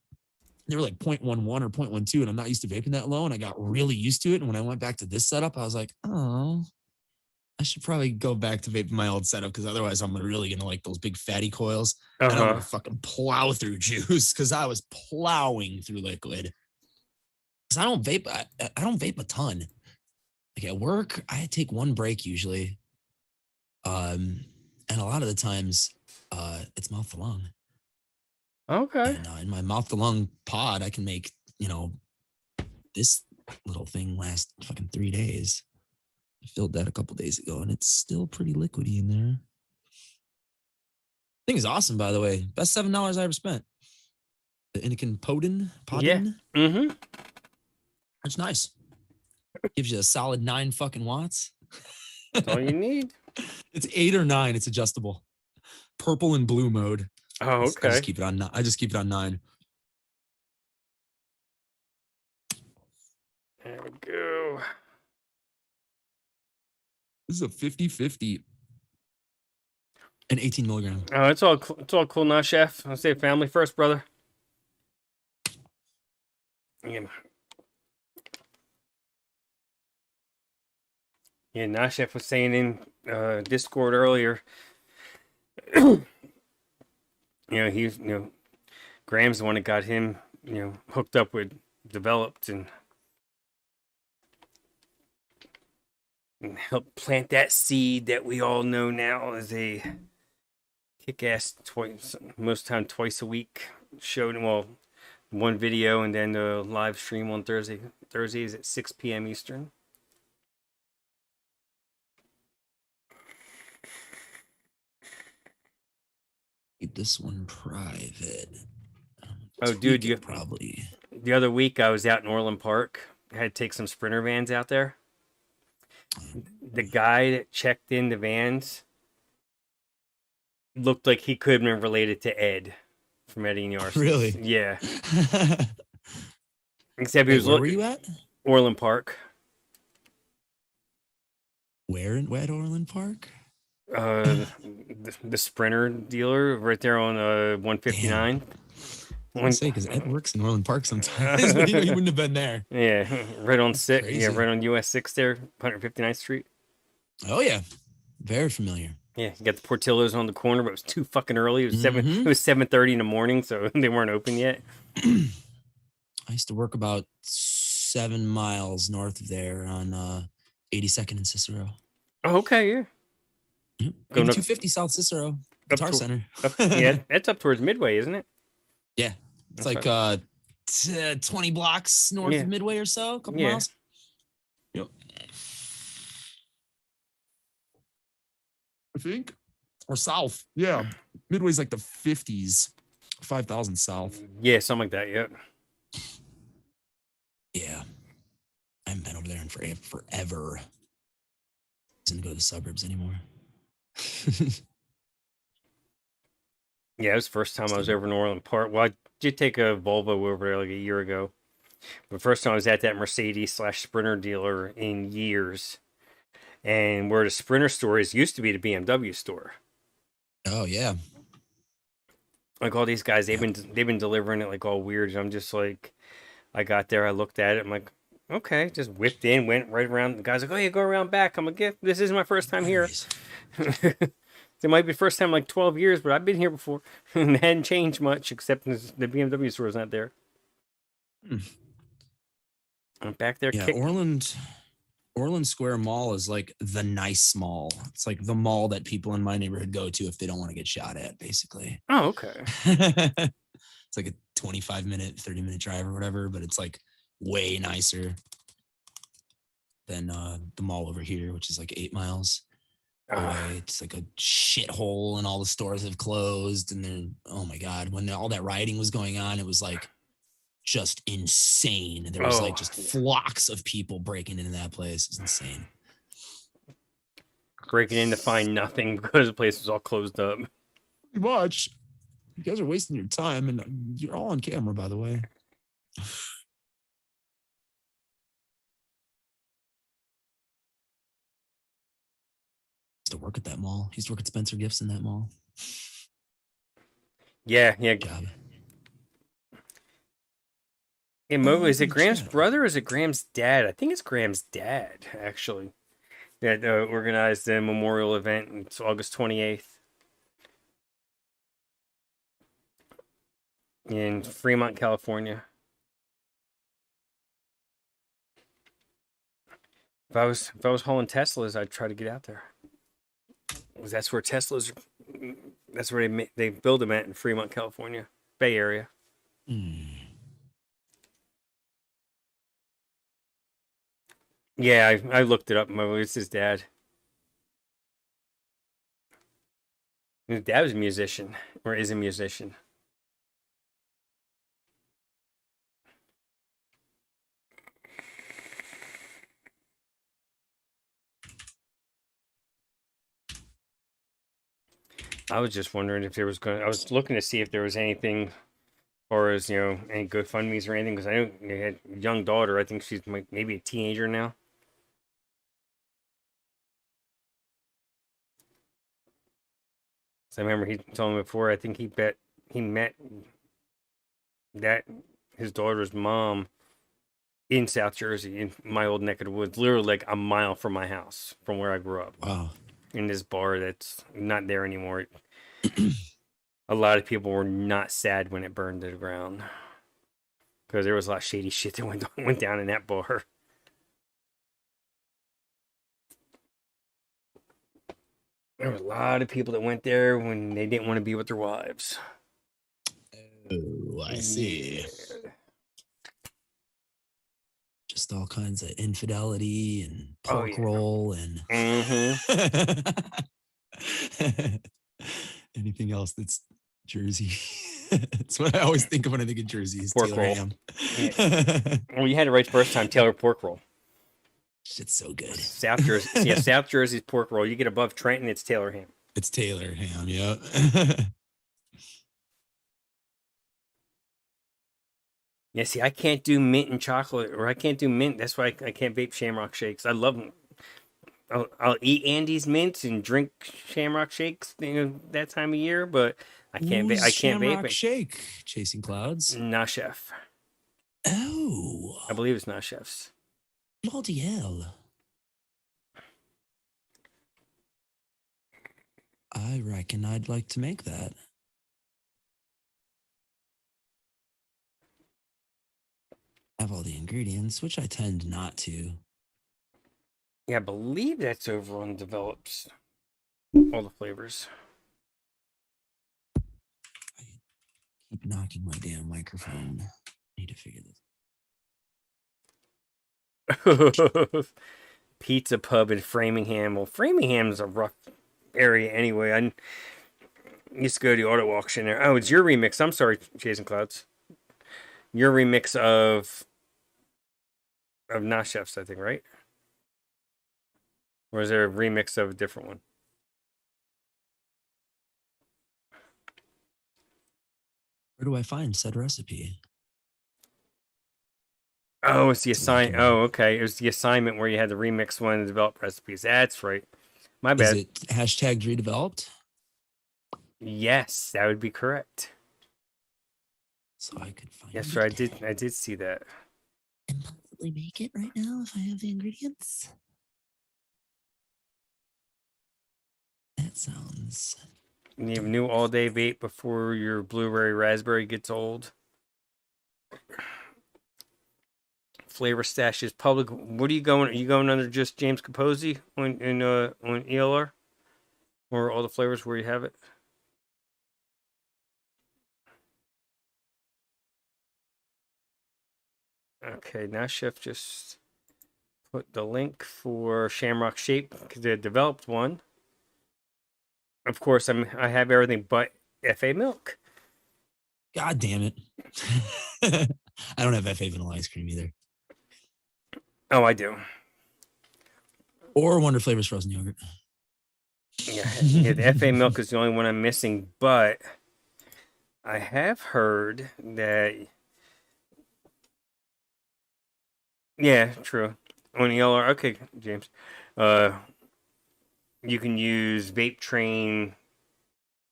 They were like 0.11 or 0.12, and I'm not used to vaping that low, and I got really used to it. And when I went back to this setup, I was like, oh, I should probably go back to vaping my old setup, because otherwise I'm really going to like those big fatty coils. And I'm going to fucking plow through juice, because I was plowing through liquid. Because I don't vape. I don't vape a ton. Like at work, I take one break usually. And a lot of the times it's mouth to lung. Okay. And in my mouth to lung pod, I can make, this little thing last fucking 3 days. I filled that a couple days ago, and it's still pretty liquidy in there. Thing is awesome, by the way. Best $7 I ever spent. The Inikin Podin. Yeah. Mm-hmm. It's nice. Gives you a solid 9 fucking watts. That's all you need. It's 8 or 9. It's adjustable. Purple and blue mode. Oh, okay. I just keep it on 9. There we go. This is a 50-50. And 18 milligram. Oh, it's all cool now, chef. I'll say family first, brother. Yeah. Yeah, Nashef was saying in Discord earlier. He's Graham's the one that got him, hooked up with Developed and helped plant that seed that we all know now as a kick-ass most time twice a week show. Well, one video and then the live stream on Thursday. Thursdays at 6 p.m. Eastern. Keep this one private. Oh, dude, you probably. The other week I was out in Orland Park. I had to take some Sprinter vans out there. The guy that checked in the vans looked like he could have been related to Ed from Eddie and the Arsons. Really? Yeah. Except he was where were you at? Orland Park. Where at Orland Park? The Sprinter dealer right there on 159. I say because Ed works in Orland Park sometimes, but he wouldn't have been there. Yeah, right on That's crazy. right on US 6 there, 159th Street. Oh yeah, very familiar. Yeah, you got the Portillo's on the corner, but it was too fucking early. It was 7:30 in the morning, so they weren't open yet. I used to work about 7 miles north of there on 82nd and Cicero. Oh, okay, yeah. Yep. 250 South Cicero Guitar Center. Yeah, that's up towards Midway, isn't it? Yeah, it's like 20 blocks north of Midway or so, a couple miles. Yep. I think, or south. Yeah, Midway's like the 50s, 5,000 south. Yeah, something like that. Yep. Yeah, I haven't been over there in forever. Didn't go to the suburbs anymore. Yeah, it was the first time I was over in Orland Park. Well, did take a Volvo over there like a year ago. The first time I was at that Mercedes slash Sprinter dealer in years, and where the Sprinter store is used to be the BMW store. Oh yeah. Like all these guys, Yeah. they've been delivering it like all weird. And I'm just like, I got there, I looked at it, I'm like, okay, just whipped in, went right around. The guy's like, oh, you go around back. I'm like, yeah, this is my first time here. Batteries. It might be the first time in like 12 years, but I've been here before. And it hadn't changed much, except the BMW store is not there. Hmm. I'm back there. Yeah, Orland Square Mall is like the nice mall. It's like the mall that people in my neighborhood go to if they don't want to get shot at, basically. Oh, okay. It's like a 25-minute, 30-minute drive or whatever, but it's like way nicer than the mall over here, which is like 8 miles away. It's like a shithole, and all the stores have closed. And then, oh my God, when all that rioting was going on, it was like just insane. There was like just flocks of people breaking into that place. It's insane. Breaking in to find nothing because the place was all closed up. Much. You guys are wasting your time, and you're all on camera, by the way. Used to work at that mall. He used to work at Spencer Gifts in that mall. Yeah. Job. Hey, Mo, is it in the Graham's chat. brother or is it Graham's dad? I think it's Graham's dad, actually, that organized the memorial event. It's August 28th in Fremont, California. If I was hauling Teslas, I'd try to get out there. 'Cause that's where Teslas. That's where they build them at in Fremont, California, Bay Area. Yeah, I looked it up. It's his dad. His dad was a musician, or is a musician. I was just wondering if there was going. I was looking to see if there was anything, or as any GoFundmes or anything, because I know you had a young daughter. I think she's maybe a teenager now. So I remember he told me before. I think he met that his daughter's mom in South Jersey, in my old neck of the woods, literally like a mile from my house, from where I grew up. Wow. In this bar that's not there anymore. A lot of people were not sad when it burned to the ground, because there was a lot of shady shit that went down in that bar. There were a lot of people that went there when they didn't want to be with their wives. Oh, I see. Yeah. Just all kinds of infidelity and pork roll and anything else that's Jersey. That's what I always think of when I think of Jersey. Is Pork Taylor roll. ham. Well, you had it right the first time. Taylor pork roll. Shit's so good. South Jersey. Yeah, South Jersey's pork roll. You get above Trenton, it's Taylor ham. It's Taylor ham, yeah. Yeah, see, I can't do mint and chocolate, or I can't do mint. That's why I can't vape Shamrock Shakes. I love them. I'll eat Andy's mints and drink Shamrock Shakes, that time of year, but I can't. I can't vape it. Shake, Chasing Clouds. Not chef. Oh, I believe it's not chef's. bloody hell! I reckon I'd like to make that. Have all the ingredients, which I tend not to. Yeah, I believe that's over on Develops. All the flavors. I keep knocking my damn microphone. Need to figure this. Pizza Pub in Framingham. Well, Framingham's a rough area anyway. I used to go to the auto auction there. Oh, it's your remix. I'm sorry, Chasing Clouds. Your remix of Not Chef's, I think, right? Or is there a remix of a different one? Where do I find said recipe? Oh, it's the It's like, assign. Oh, okay. It was the assignment where you had to remix one and develop recipes. That's right. My is bad. it hashtag redeveloped? Yes, that would be correct. So I could find Yes, it. sir. I did see that. And possibly make it right now if I have the ingredients. That sounds. You have a new all-day vape before your blueberry raspberry gets old. Flavor stashes public. What are you going? Are you going under just James Capozzi on ELR, or all the flavors where you have it? Okay, now Chef just put the link for Shamrock Shake, the developed one. Of course, I have everything but FA milk. God damn it. I don't have FA vanilla ice cream either. Oh, I do. Or Wonder Flavors frozen yogurt. Yeah, the FA milk is the only one I'm missing, but I have heard that. Yeah, true. On ELR, okay, James. You can use Vape Train.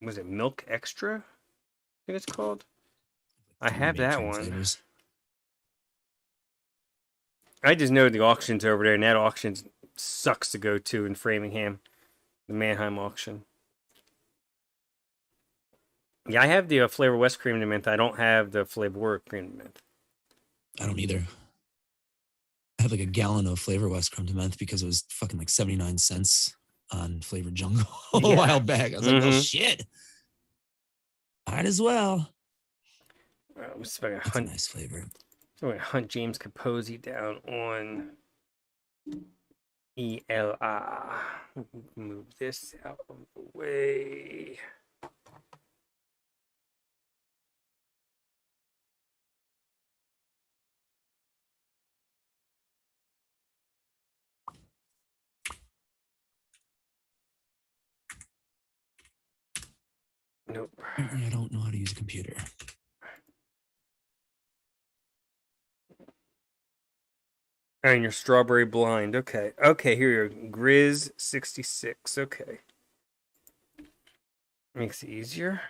Was it Milk Extra? I think it's called. I Three have Vape that Train one. flavors. I just know the auction's over there, and that auction sucks to go to in Framingham, the Mannheim auction. Yeah, I have the Flavor West Cream and Mint. I don't have the Flavor Cream and Mint. I don't either. I have like a gallon of Flavor West Creme de Menthe because it was fucking like 79 cents on Flavor Jungle a Yeah. while back. I was like, well, Mhm. shit. Might as well. Let's see if I can That's a hunt, nice flavor. so I'm gonna hunt James Capozzi down on ELR. Move this out of the way. Nope. Apparently, I don't know how to use a computer. And your strawberry blind. Okay. Okay, here you go. Grizz 66. Okay. Makes it easier.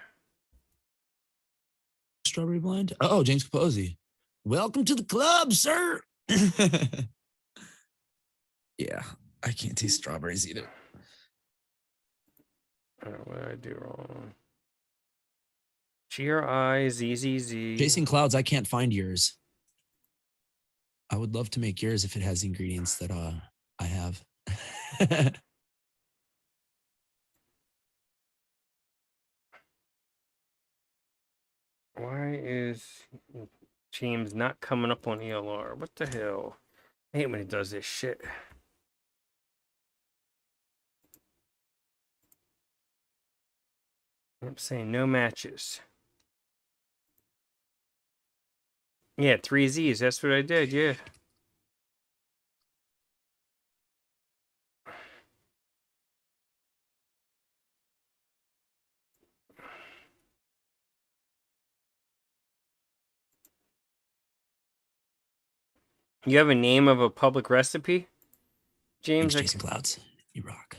Strawberry blind? Oh, James Capozzi. Welcome to the club, sir. Yeah, I can't taste strawberries either. Oh, what did I do wrong? GRIZZZ. Chasing Clouds, I can't find yours. I would love to make yours if it has the ingredients that I have. Why is James not coming up on ELR? What the hell? I hate when he does this shit. I'm saying no matches. Yeah, 3 Z's. That's what I did. Yeah. You have a name of a public recipe, James? Thanks, Jason Clouds. You rock.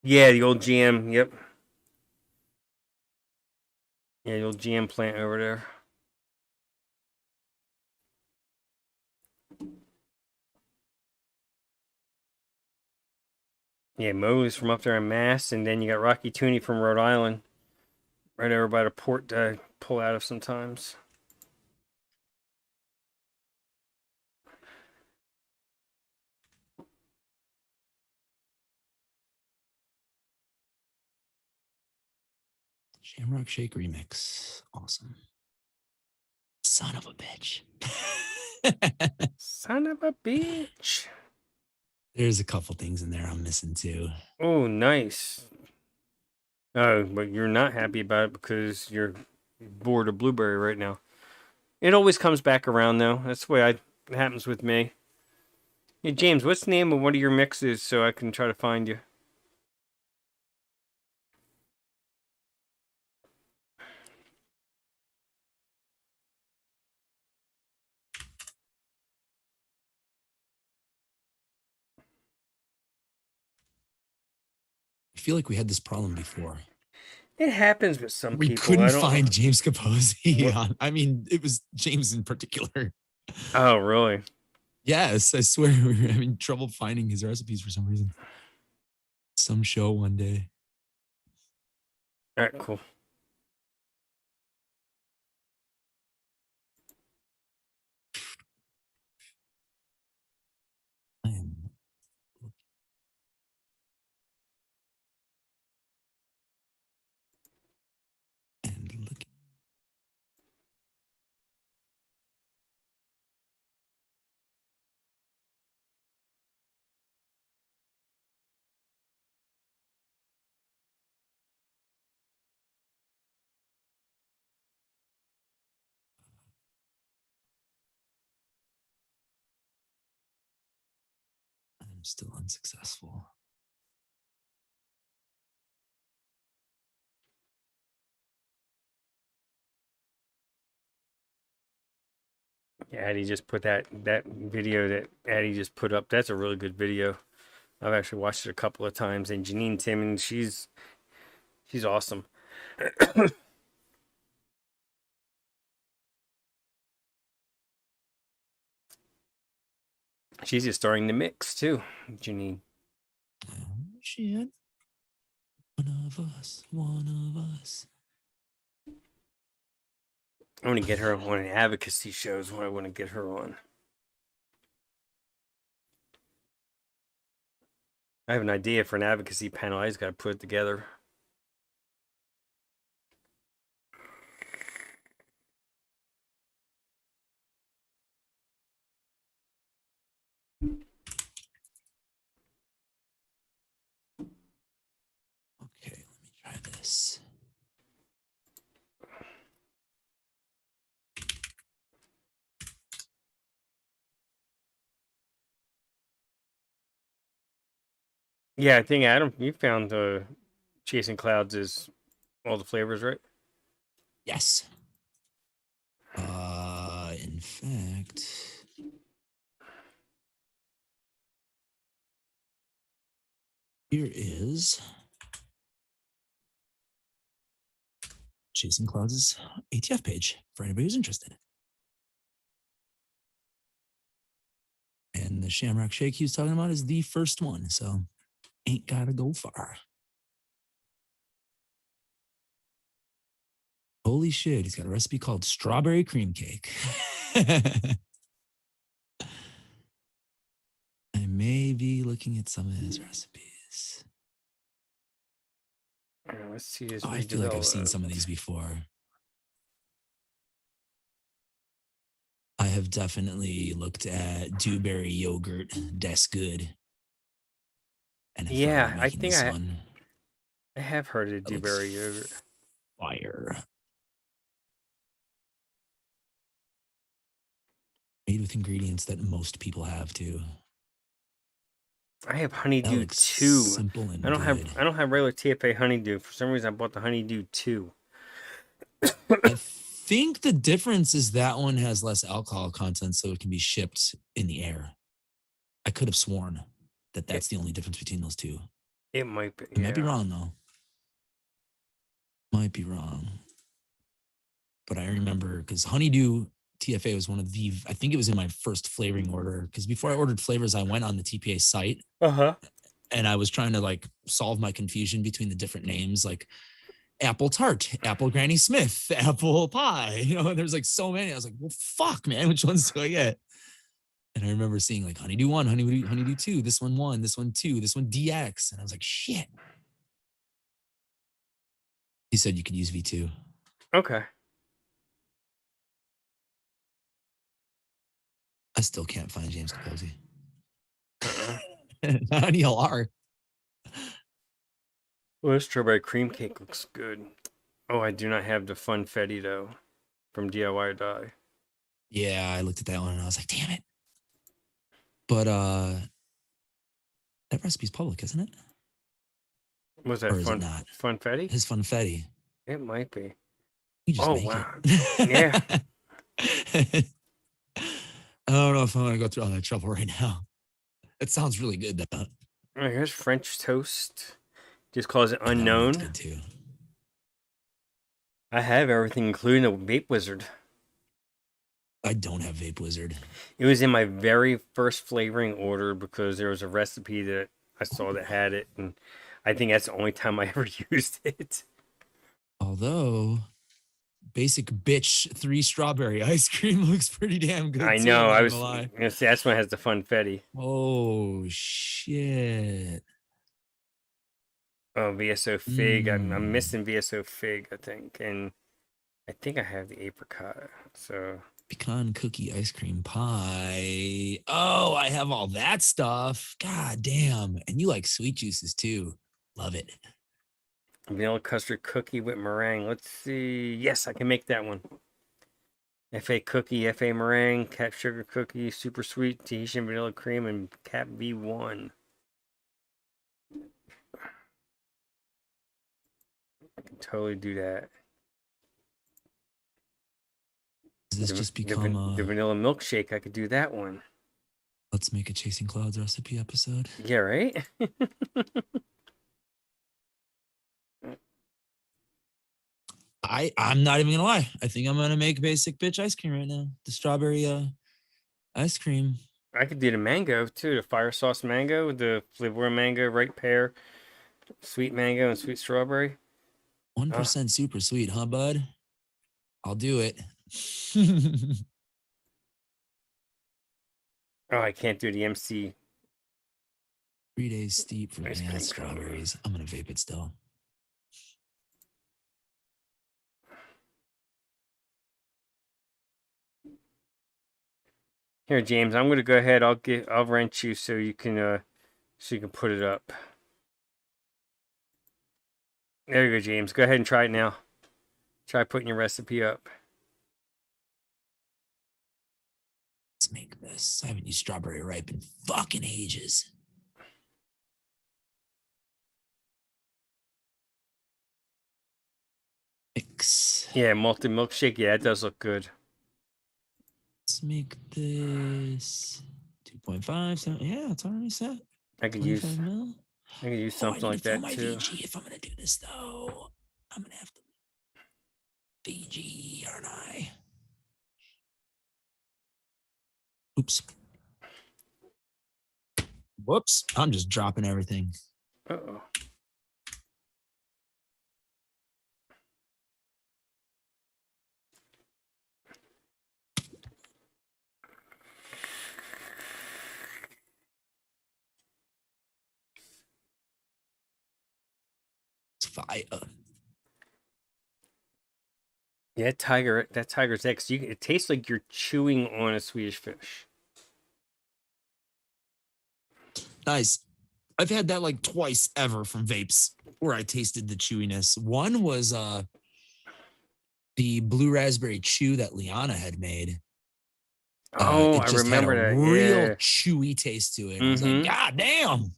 Yeah, the old GM. Yep. Yeah, the old GM plant over there. Yeah, Mo's from up there in Mass, and then you got Rocky Tooney from Rhode Island, right over by the port to pull out of sometimes. Shamrock Shake remix. Awesome. Son of a bitch. Son of a bitch. There's a couple things in there I'm missing too. Oh, nice. Oh, but you're not happy about it because you're bored of blueberry right now. It always comes back around, though. That's the way it happens with me. Hey, James, what's the name of one of your mixes so I can try to find you? I feel like we had this problem before. It happens with some We people. couldn't I don't. find James Capozzi. What- On, I mean, it was James in particular. Oh, really? Yes, I swear we were having trouble finding his recipes for some reason. Some show one day. All right, cool. I am and looking. I'm still unsuccessful. Yeah, Addie just put that video that Addie just put up. That's a really good video. I've actually watched it a couple of times. And Janine Timmons, she's awesome. She's just starting to mix too, Janine. Oh, shit. One of us. One of us. I want to get her on one of the advocacy shows when I want to get her on. I have an idea for an advocacy panel. I just got to put it together. Okay, let me try this. Yeah, I think Adam, you found Chasing Clouds is all the flavors, right? Yes. In fact, here is Chasing Clouds' ATF page for anybody who's interested. And the Shamrock Shake he was talking about is the first one, so ain't gotta go far. Holy shit, he's got a recipe called strawberry cream cake. I may be looking at some of his recipes. Let's see this. Oh, I feel like I've seen some of these before. I have definitely looked at dewberry yogurt. That's good. And Yeah, I think this I one, have heard of that looks dewberry yogurt. fire. Made with ingredients that most people have too. I have That honeydew looks 2. simple and I don't good. have regular TFA honeydew. For some reason I bought the honeydew 2. I think the difference is that one has less alcohol content, so it can be shipped in the air. I could have sworn that that's the only difference between those two. It might be. I might be wrong though. Might be wrong. But I remember because honeydew TFA was one of the, I think it was in my first flavoring order. Because before I ordered flavors, I went on the TPA site Uh-huh. and I was trying to like solve my confusion between the different names, like apple tart, apple Granny Smith, apple pie. You know, there's like so many. I was like, well, fuck, man, which ones do I get? And I remember seeing like honeydew 1, honeydew 2, this one 1, this one 2, this one DX. And I was like, shit. He said you could use V2. Okay. I still can't find James Capozzi. Uh-uh. Not on ELR. Well, this strawberry cream cake looks good. Oh, I do not have the funfetti though from DIY Die. Yeah, I looked at that one and I was like, damn it. But that recipe's public, isn't it? Was that Or is it not? funfetti? His funfetti. It might be. You just Oh, make wow. it. Yeah. I don't know if I'm gonna go through all that trouble right now. It sounds really good though. Oh, here's French toast. Just calls it That one unknown. looked good too. I have everything, including a Vape Wizard. I don't have Vape Wizard. It was in my very first flavoring order because there was a recipe that I saw that had it, and I think that's the only time I ever used it. Although basic bitch 3 strawberry ice cream looks pretty damn good. I too, know. I'm not I was gonna lie. gonna say that's one that has the funfetti. Oh shit. Oh, VSO fig. I'm missing VSO fig, I think, and I think I have the apricot. So Pecan cookie ice cream pie. Oh, I have all that stuff. God damn. And you like sweet juices too. Love it. vanilla custard cookie with meringue. Let's see. Yes, I can make that one. FA cookie, FA meringue, cap sugar cookie, super sweet Tahitian vanilla cream, and cap V1. I can totally do that. Does this just become the vanilla milkshake? I could do that one. Let's make a Chasing Clouds recipe episode? Yeah, right? I'm not even gonna lie. I think I'm gonna make basic bitch ice cream right now. The strawberry ice cream. I could do the mango too, the fire sauce mango with the flavor mango, right pear, sweet mango, and sweet strawberry. 1% super sweet, huh, bud? I'll do it. Oh, I can't do the MC. 3 days steep for Ice yeah, cream strawberries. I'm gonna vape it still. Here, James, I'm gonna go ahead. I'll rent you so you can put it up. There you go, James. Go ahead and try it now. Try putting your recipe up. Let's make this. I haven't used strawberry ripe in fucking ages. Mix. Yeah, malted milkshake. Yeah, it does look good. Let's make this 2.5. So yeah, it's already set. I could 25 use mil. something like that my too. VG if I'm gonna do this though. I'm gonna have to VG, aren't I? Oops. Whoops. I'm just dropping everything. Uh-oh. It's fire. Yeah, that tiger's X. It tastes like you're chewing on a Swedish fish. Nice. I've had that like twice ever from vapes where I tasted the chewiness. One was the blue raspberry chew that Liana had made. Oh, it I just remember had a that. real Yeah. chewy taste to it. I was like, God damn.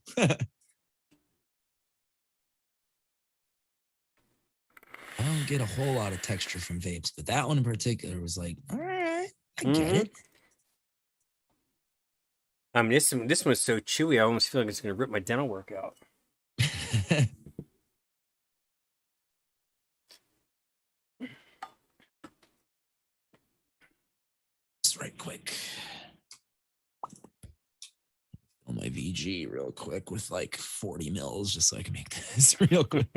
I don't get a whole lot of texture from vapes, but that one in particular was like, all right, I get it. I mean, this one's so chewy. I almost feel like it's gonna rip my dental work out. Just right quick. On my VG real quick with like 40 mils just so I can make this real quick.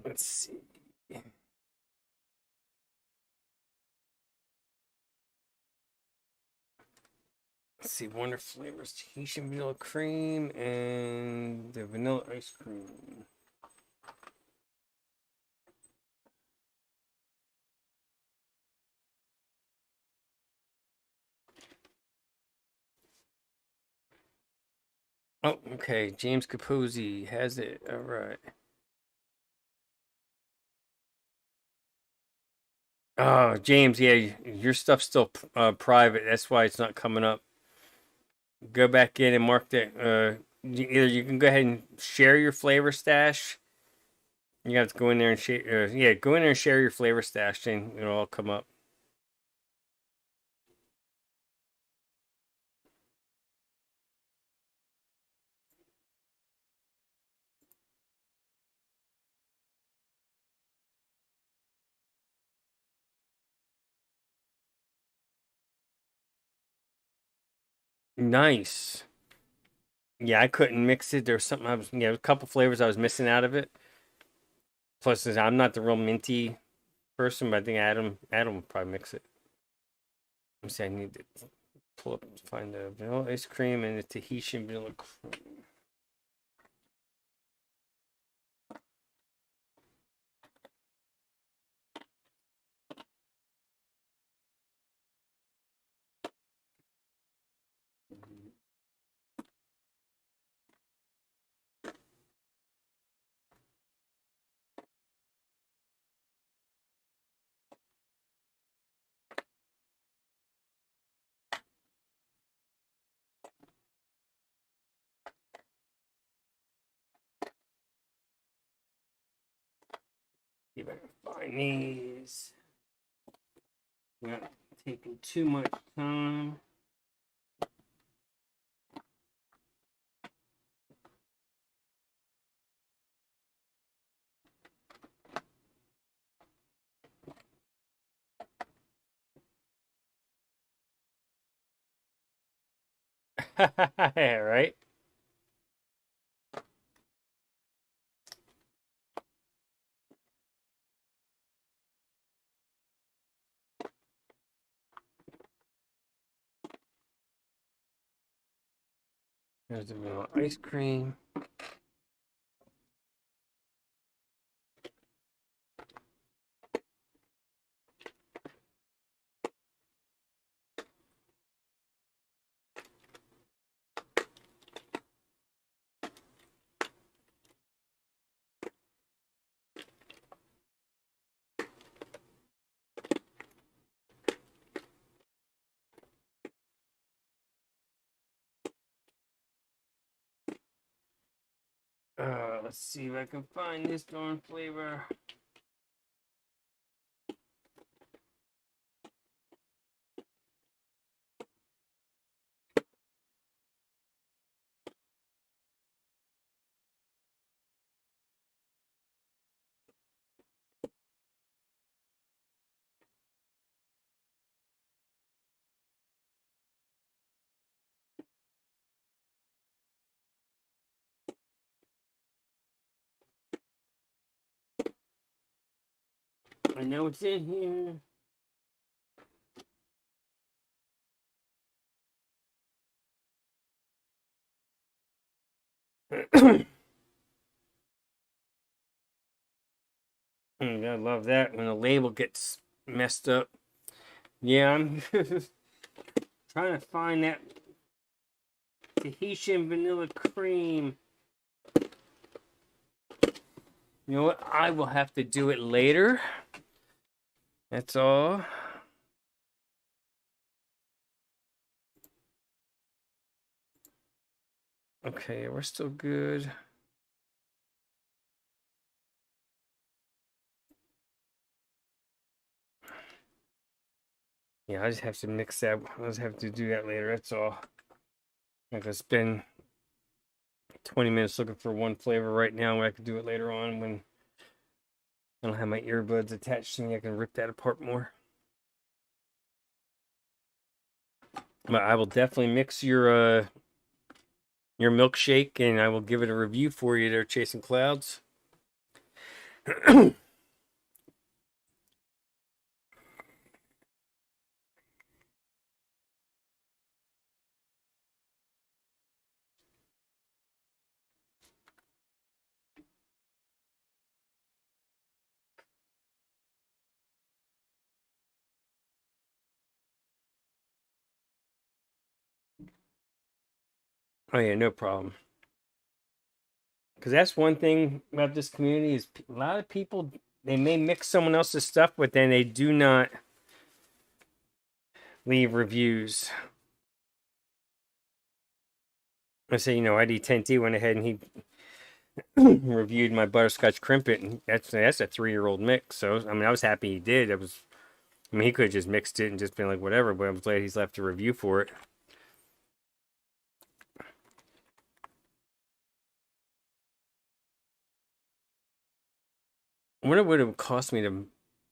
Let's see. Let's see, Wonder Flavors, Tahitian vanilla cream, and the vanilla ice cream. Oh, okay. James Capozzi has it. All right. Oh, James, yeah, your stuff's still private. That's why it's not coming up. Go back in and mark that. Either you can go ahead and share your flavor stash. You have to go in there and share. Yeah, go in there and share your flavor stash, and it'll all come up. Nice. Yeah, I couldn't mix it. There's something I was. Yeah, a couple flavors I was missing out of it. Plus, I'm not the real minty person, but I think Adam will probably mix it. Let me see. I need to pull up find the vanilla ice cream and the Tahitian vanilla cream. See if I can find these. Not taking too much time. Yeah, right? There's the vanilla ice cream. Let's see if I can find this darn flavor. I know it's in here. I love that when the label gets messed up. Yeah, I'm trying to find that Tahitian vanilla cream. You know what? I will have to do it later. That's all. Okay, we're still good. Yeah, I just have to mix that. I just have to do that later. That's all. I'm gonna spend 20 minutes looking for one flavor right now when I can do it later on when I don't have my earbuds attached to me. I can rip that apart more. But I will definitely mix your milkshake and I will give it a review for you there, Chasing Clouds. Oh yeah, no problem. Because that's one thing about this community is a lot of people they may mix someone else's stuff, but then they do not leave reviews. I say, ID10T went ahead and he reviewed my butterscotch crimpet, and that's a 3-year-old mix. So I mean, I was happy he did. He could have just mixed it and just been like whatever, but I'm glad he's left a review for it. I wonder what it would cost me to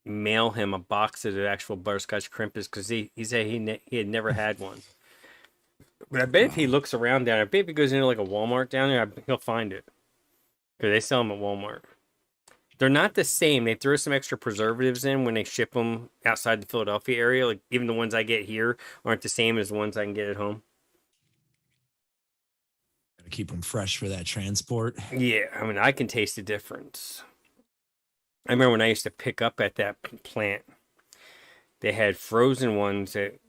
mail him a box of the actual butterscotch crimpets, because he said he had never had one. But I bet if he looks around down there, I bet if he goes into like a Walmart down there, he'll find it. Because they sell them at Walmart. They're not the same. They throw some extra preservatives in when they ship them outside the Philadelphia area. Like, even the ones I get here aren't the same as the ones I can get at home. Gotta keep them fresh for that transport. Yeah, I mean, I can taste the difference. I remember when I used to pick up at that plant, they had frozen ones that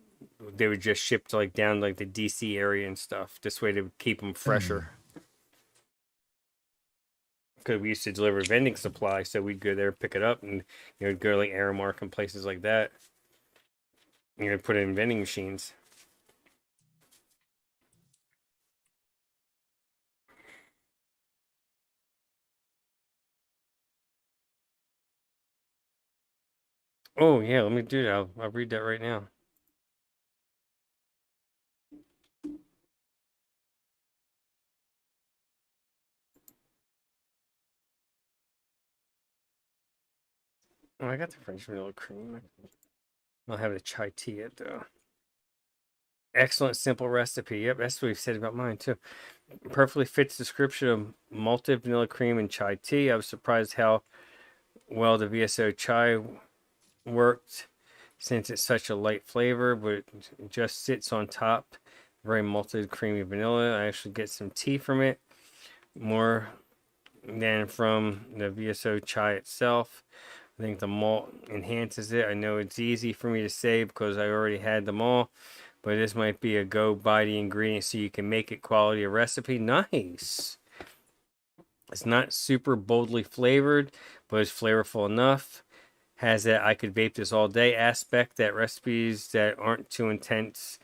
they would just ship to like down like the DC area and stuff. This way to keep them fresher. Because we used to deliver vending supply, so we'd go there, pick it up, and go to like Aramark and places like that. Put it in vending machines. Oh yeah, let me do that. I'll read that right now. Oh, I got the French vanilla cream. I'll have the chai tea yet though. Excellent simple recipe. Yep, that's what we've said about mine too. Perfectly fits description of malted vanilla cream and chai tea. I was surprised how well the VSO chai worked, since it's such a light flavor, but it just sits on top. Very malted, creamy vanilla. I actually get some tea from it, more than from the VSO chai itself. I think the malt enhances it. I know it's easy for me to say because I already had them all, but this might be a go buy the ingredients so you can make it quality of recipe. Nice. It's not super boldly flavored, but it's flavorful enough. Has that I could vape this all day aspect that recipes that aren't too intense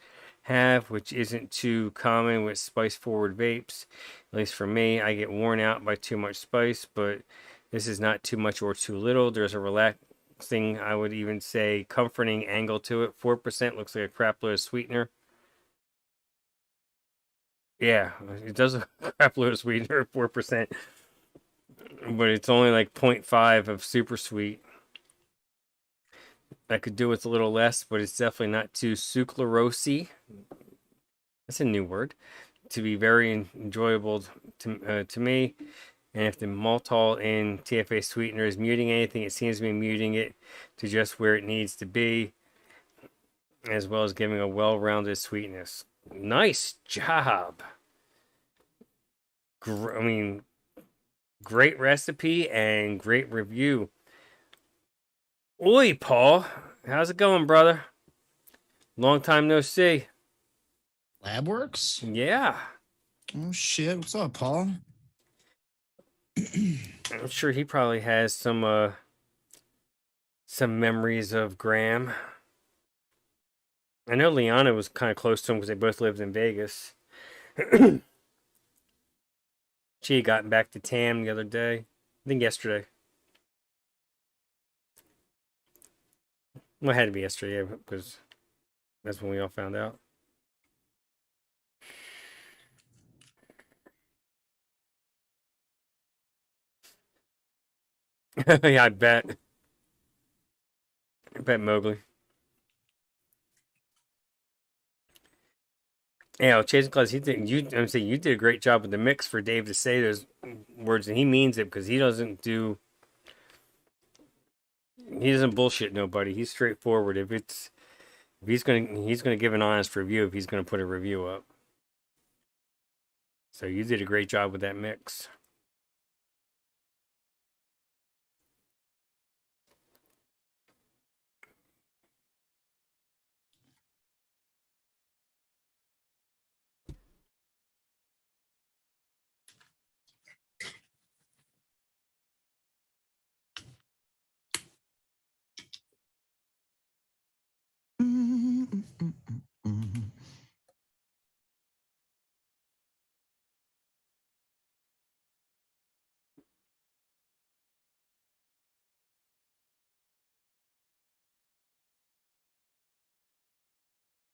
have, which isn't too common with spice forward vapes. At least for me, I get worn out by too much spice, but this is not too much or too little. There's a relaxing, I would even say comforting angle to it. 4% looks like a crap load of sweetener. Yeah, it does a crap load of sweetener, 4%. But it's only like 0.5 of super sweet. I could do with a little less, but it's definitely not too sucralosey. That's a new word. To be very enjoyable to me. And if the maltol in TFA sweetener is muting anything, it seems to be muting it to just where it needs to be, as well as giving a well-rounded sweetness. Nice job. Great recipe and great review. Oi, Paul. How's it going, brother? Long time no see. Labworks? Yeah. Oh shit. What's up, Paul? I'm sure he probably has some memories of Graham. I know Liana was kind of close to him because they both lived in Vegas. She had gotten back to Tam the other day. I think yesterday. Well, it had to be yesterday because that's when we all found out. Yeah, I bet. I bet Mowgli. Yeah, Chasing Clouds, I'm saying you did a great job with the mix for Dave to say those words, and he means it because he doesn't bullshit nobody. He's straightforward. If he's gonna give an honest review if he's gonna put a review up. So you did a great job with that mix.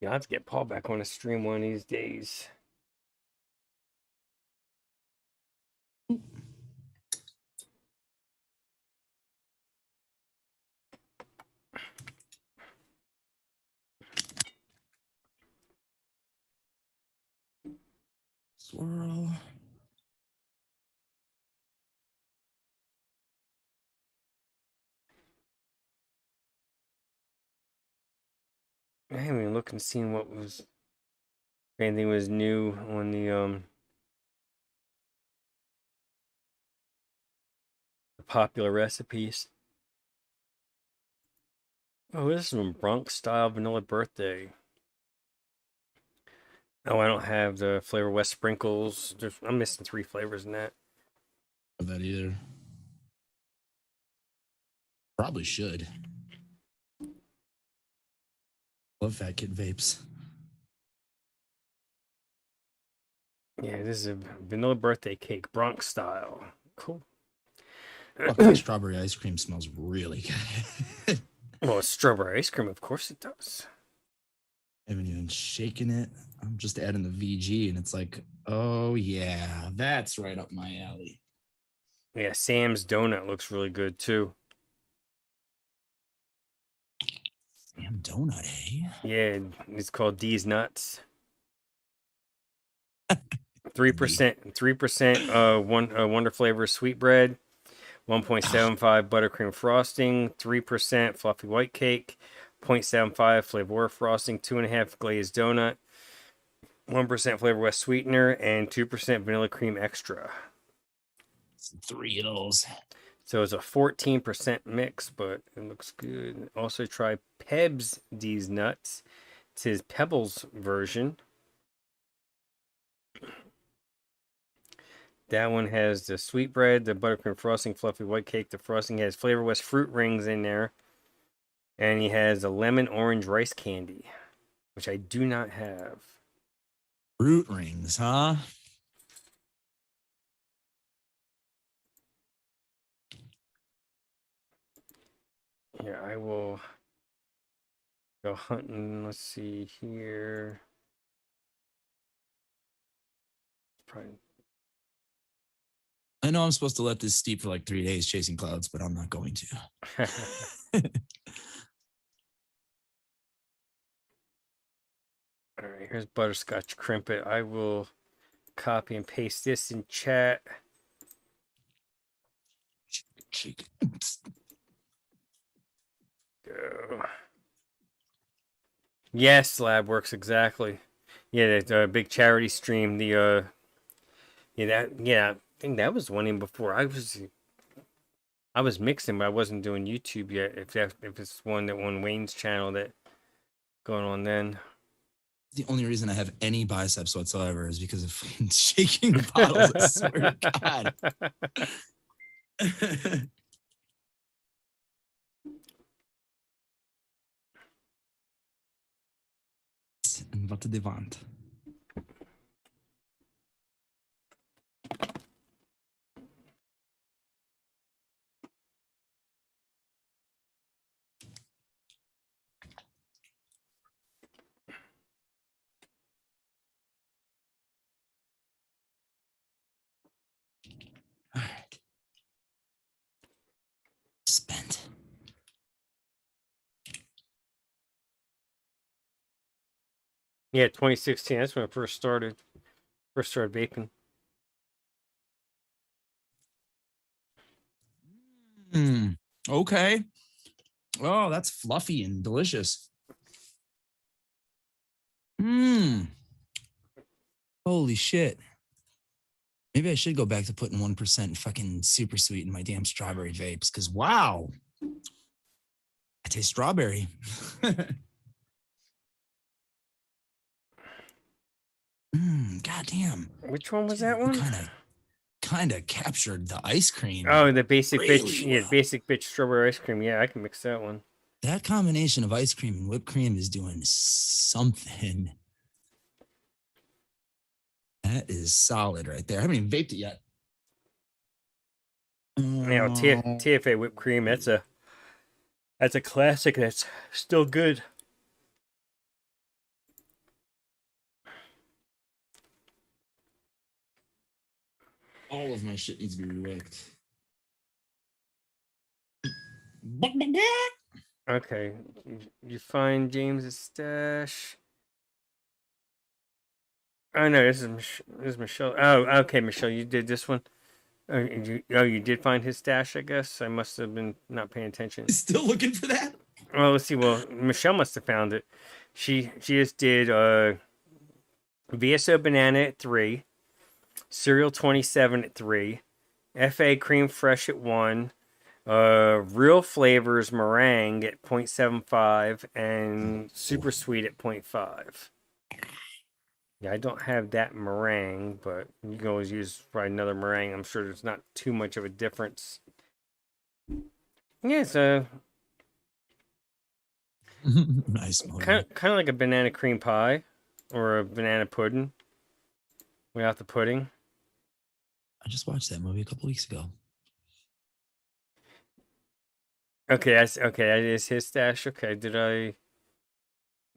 Yeah, I'll have to get Paul back on the stream one of these days. Swirl. I haven't even looked and seen what was, if anything was new on the popular recipes. Oh, this is from Bronx style vanilla birthday. Oh, I don't have the Flavor West sprinkles. I'm missing 3 flavors in that. Of that either. Probably should. Love Fat Kid vapes. Yeah, this is a vanilla birthday cake, Bronx style. Cool. Fucking strawberry ice cream smells really good. Well, it's strawberry ice cream, of course it does. I haven't even shaken it. I'm just adding the VG, and it's like, oh yeah, that's right up my alley. Yeah, Sam's donut looks really good too. Damn donut, eh? Yeah, it's called D's Nuts. 3%, Wonder Flavor sweetbread, 1.75 buttercream frosting, 3% fluffy white cake, 0.75 Flavor frosting, 2.5 glazed donut, 1% Flavor West sweetener, and 2% vanilla cream extra. 3 of those. So it's a 14% mix, but it looks good. Also try Peb's D's Nuts. It's his Pebbles version. That one has the sweetbread, the buttercream frosting, fluffy white cake. The frosting has Flavor West fruit rings in there. And he has a lemon orange rice candy, which I do not have. Fruit rings, huh? Yeah, I will go hunting. Let's see here. Probably. I know I'm supposed to let this steep for like 3 days chasing clouds, but I'm not going to. All right, here's butterscotch crimpet. I will copy and paste this in chat. Go. Yes, lab works exactly. Yeah, the big charity stream. I think that was one in before. I was mixing, but I wasn't doing YouTube yet. If it's one that on Wayne's channel that going on then. The only reason I have any biceps whatsoever is because of fucking shaking the bottles. I swear to God. En wat de wand. All right. Spent. Yeah, 2016. That's when I first started vaping. Okay. Oh, that's fluffy and delicious. Holy shit. Maybe I should go back to putting 1% fucking super sweet in my damn strawberry vapes, because wow. I taste strawberry. Goddamn. Which one was that one? Kind of captured the ice cream. Oh, the basic really bitch. well. Yeah, basic bitch strawberry ice cream. Yeah, I can mix that one. That combination of ice cream and whipped cream is doing something. That is solid right there. I haven't even vaped it yet. Now, TFA whipped cream. That's a classic. That's still good. All of my shit needs to be reworked. Okay. You find James's stash. Oh no, this is Michelle. Oh, okay, Michelle, you did this one. You did find his stash, I guess. I must have been not paying attention. Still looking for that? Well, let's see. Well, Michelle must have found it. She just did VSO banana at 3, cereal 27 at 3, FA cream fresh at 1, real flavors meringue at 0.75, and super sweet at 0.5. Yeah, I don't have that meringue, but you can always use probably another meringue. I'm sure there's not too much of a difference. Yeah, so Nice movie. kind of like a banana cream pie or a banana pudding without the pudding. I just watched that movie a couple weeks ago. Okay, okay. That is his stash. Okay, did I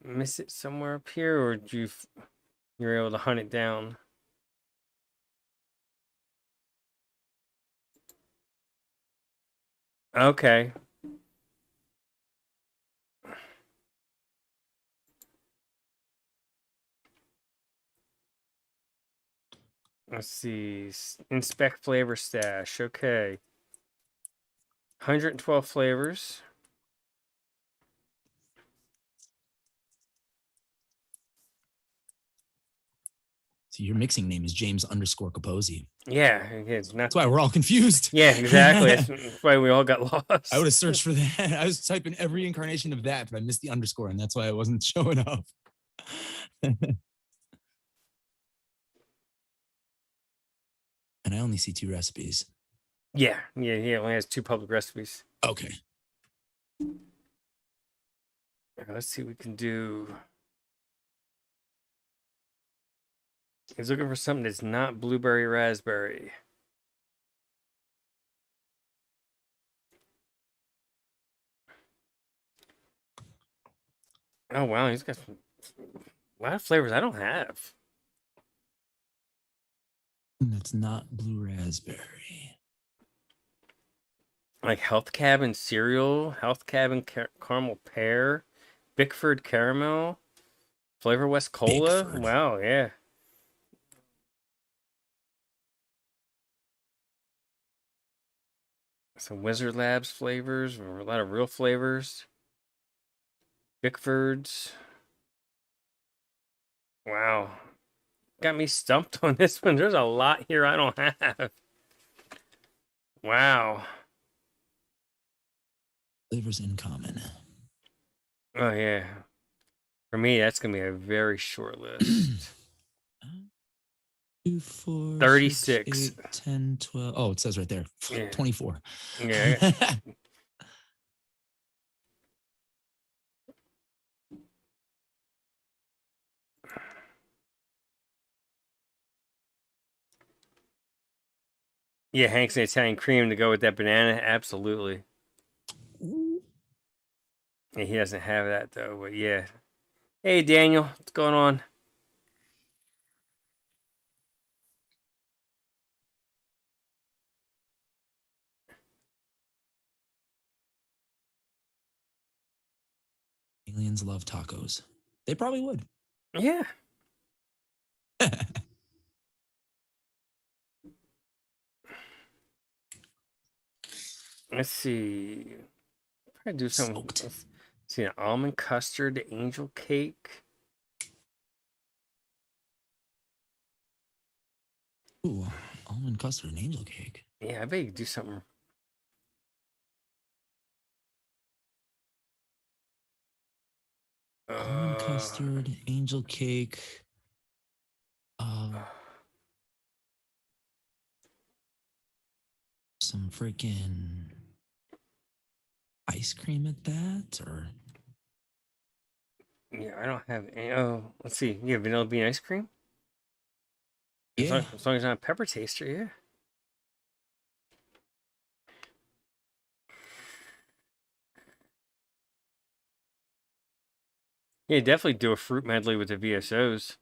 miss it somewhere up here, or did you were able to hunt it down? Okay. Let's see. Inspect flavor stash. Okay. 112 flavors. So your mixing name is James _ Capozzi. Yeah, it's not. That's why we're all confused. Yeah, exactly. That's why we all got lost. I would have searched for that. I was typing every incarnation of that, but I missed the underscore, and that's why it wasn't showing up. And I only see 2 recipes. Yeah. He only has 2 public recipes. Okay. Let's see what we can do. He's looking for something that's not blueberry raspberry. Oh wow, he's got a lot of flavors I don't have. That's not blue raspberry. Like Health Cabin cereal, Health Cabin caramel pear, Bickford caramel, Flavor West cola. Bickford. Wow, yeah. Some Wizard Labs flavors, a lot of real flavors. Bickfords. Wow. Got me stumped on this one. There's a lot here I don't have. Wow. Flavors in common. Oh, yeah. For me, that's going to be a very short list. 2, 4, 36. 6, 8, 10, 12. Oh, it says right there. Yeah. 24. Yeah. Yeah, Hank's an Italian cream to go with that banana. Absolutely. Yeah, he doesn't have that, though. But yeah. Hey, Daniel. What's going on? Aliens love tacos. They probably would. Yeah. Let's see. Try to do something. Soaked. Let's see, an almond custard angel cake. Ooh, almond custard and angel cake. Yeah, I bet you could do something. Almond custard, angel cake. Some freaking ice cream at that, or Yeah, I don't have any. Oh, let's see. You have vanilla bean ice cream? yeah. As long as it's not a pepper taster, yeah. Yeah, definitely do a fruit medley with the VSOs.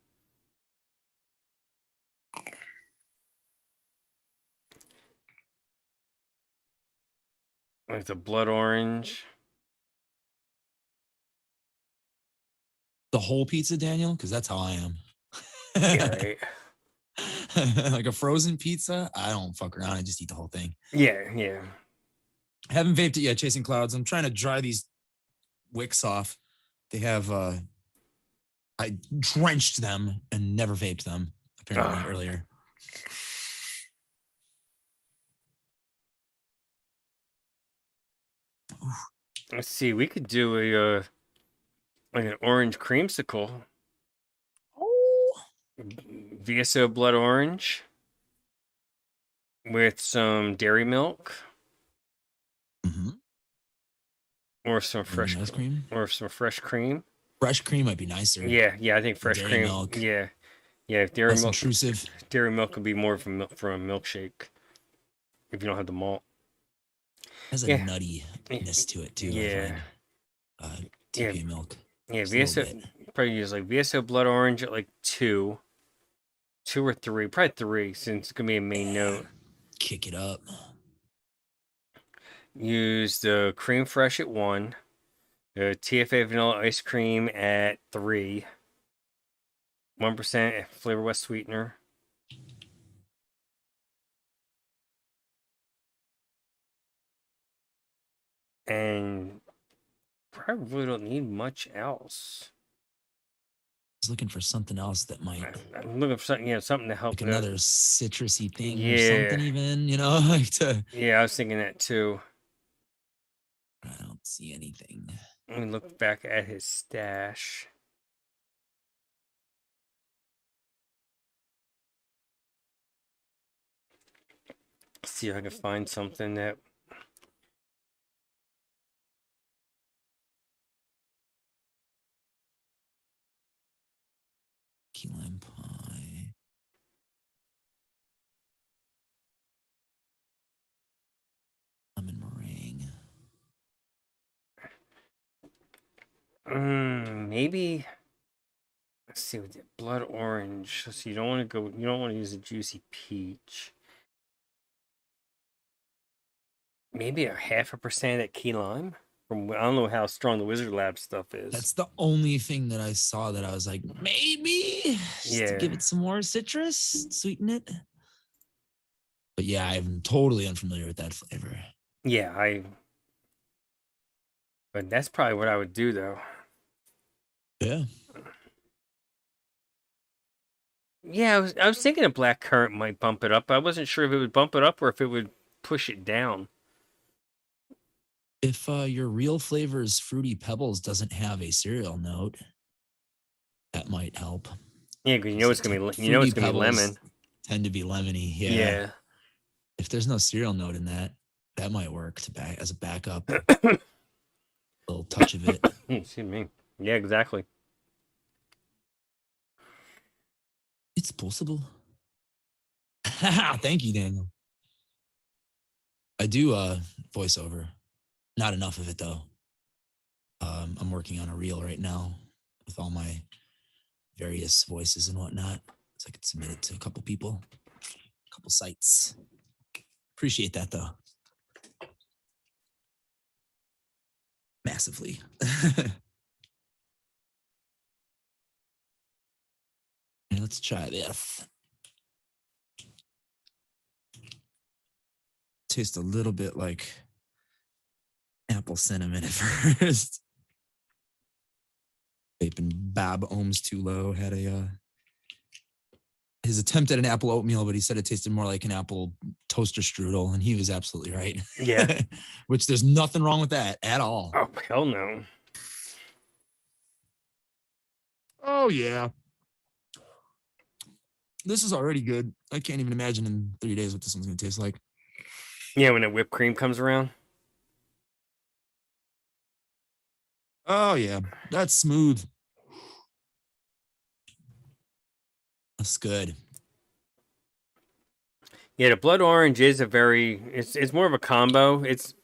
Like the blood orange. The whole pizza, Daniel, because that's how I am. Yeah, right. Like a frozen pizza, I don't fuck around. I just eat the whole thing. Yeah, yeah. I haven't vaped it yet, chasing clouds. I'm trying to dry these wicks off. They have I drenched them and never vaped them, apparently, Ah. earlier. Let's see. We could do a like an orange creamsicle. Oh, VSO blood orange with some dairy milk mm-hmm. or some fresh Ice cream. or some fresh cream. Fresh cream might be nicer. Yeah, yeah. I think fresh Dairy cream. milk. Yeah, yeah. Dairy Less milk. intrusive. Dairy milk could be more for a milkshake if you don't have the malt. Has a Yeah. nuttiness to it too. Yeah. I find. Yeah. TPA milk. Yeah, Just a little VSO bit. probably use like VSO blood orange at like 2 or 3, probably 3 since it's gonna be a main note. Kick it up. Use the cream fresh at 1, the TFA vanilla ice cream at 3, 1% Flavor West sweetener. And probably really don't need much else. I was looking for something else that might I'm looking for something, something to help. like another citrusy thing or Yeah. something, even, like to. Yeah, I was thinking that too. I don't see anything. Let me look back at his stash. See if I can find something that. Key lime pie. Lemon meringue. Maybe. Let's see with the blood orange. So you don't want to go. You don't want to use a juicy peach. Maybe a 0.5% at key lime. From I don't know how strong the Wizard Lab stuff is. That's the only thing that I saw that I was like, maybe just to give Yeah. it some more citrus, sweeten it. But yeah, I'm totally unfamiliar with that flavor. Yeah, But that's probably what I would do though. Yeah. Yeah, I was thinking a black currant might bump it up. I wasn't sure if it would bump it up or if it would push it down. If your real flavors Fruity Pebbles doesn't have a cereal note, that might help. Yeah, because you know it's gonna be lemon. Tend to be lemony. Yeah. Yeah. If there's no cereal note in that, that might work as a backup. Little touch of it. Excuse me. Yeah, exactly. It's possible. Thank you, Daniel. I do voiceover. Not enough of it though. I'm working on a reel right now with all my various voices and whatnot, so I could submit it to a couple people, a couple sites. Appreciate that though. Massively. And let's try this. Tastes a little bit like apple cinnamon at first. Vaping Bob Ohms Too Low had his attempt at an apple oatmeal, but he said it tasted more like an apple toaster strudel, and he was absolutely right. Yeah. Which there's nothing wrong with that at all. Oh, hell no. Oh yeah. This is already good. I can't even imagine in 3 days what this one's gonna taste like. Yeah, when the whipped cream comes around. Oh yeah, that's smooth. That's good. Yeah, the blood orange is it's more of a combo. It's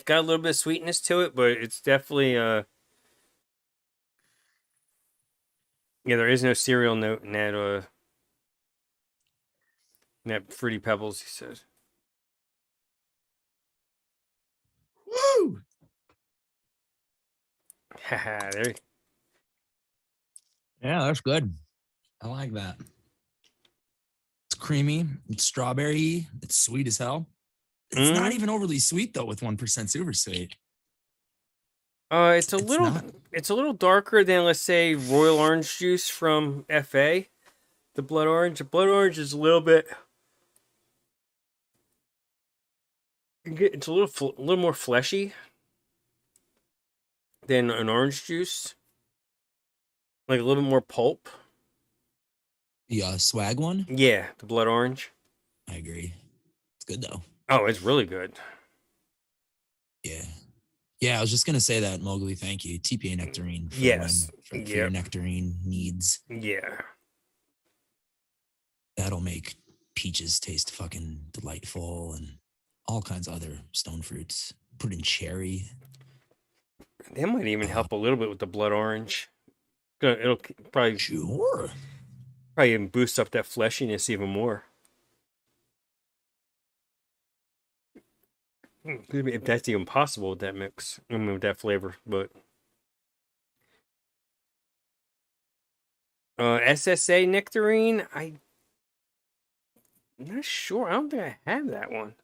got a little bit of sweetness to it, but it's definitely yeah, there is no cereal note in that Fruity Pebbles, he said. Woo! Haha, there. Yeah, that's good. I like that. It's creamy. It's strawberry. It's sweet as hell. It's not Mhm. even overly sweet though, with 1% super sweet. It's a It's little, not. it's a little darker than, let's say, Royal Orange Juice from FA. The blood orange. The blood orange is a little bit. It's a little more fleshy than an orange juice. Like a little bit more pulp. The swag one. Yeah, the blood orange. I agree. It's good though. Oh, it's really good. Yeah. Yeah, I was just gonna say that, Mowgli. Thank you. TPA nectarine for Yes. when for your Yep. nectarine needs. Yeah. That'll make peaches taste fucking delightful and all kinds of other stone fruits. Put in cherry. That might even help a little bit with the blood orange. It'll probably Sure. even boost up that fleshiness even more. If that's even possible with that mix, I mean, with that flavor, but SSA nectarine, I'm not sure. I don't think I have that one.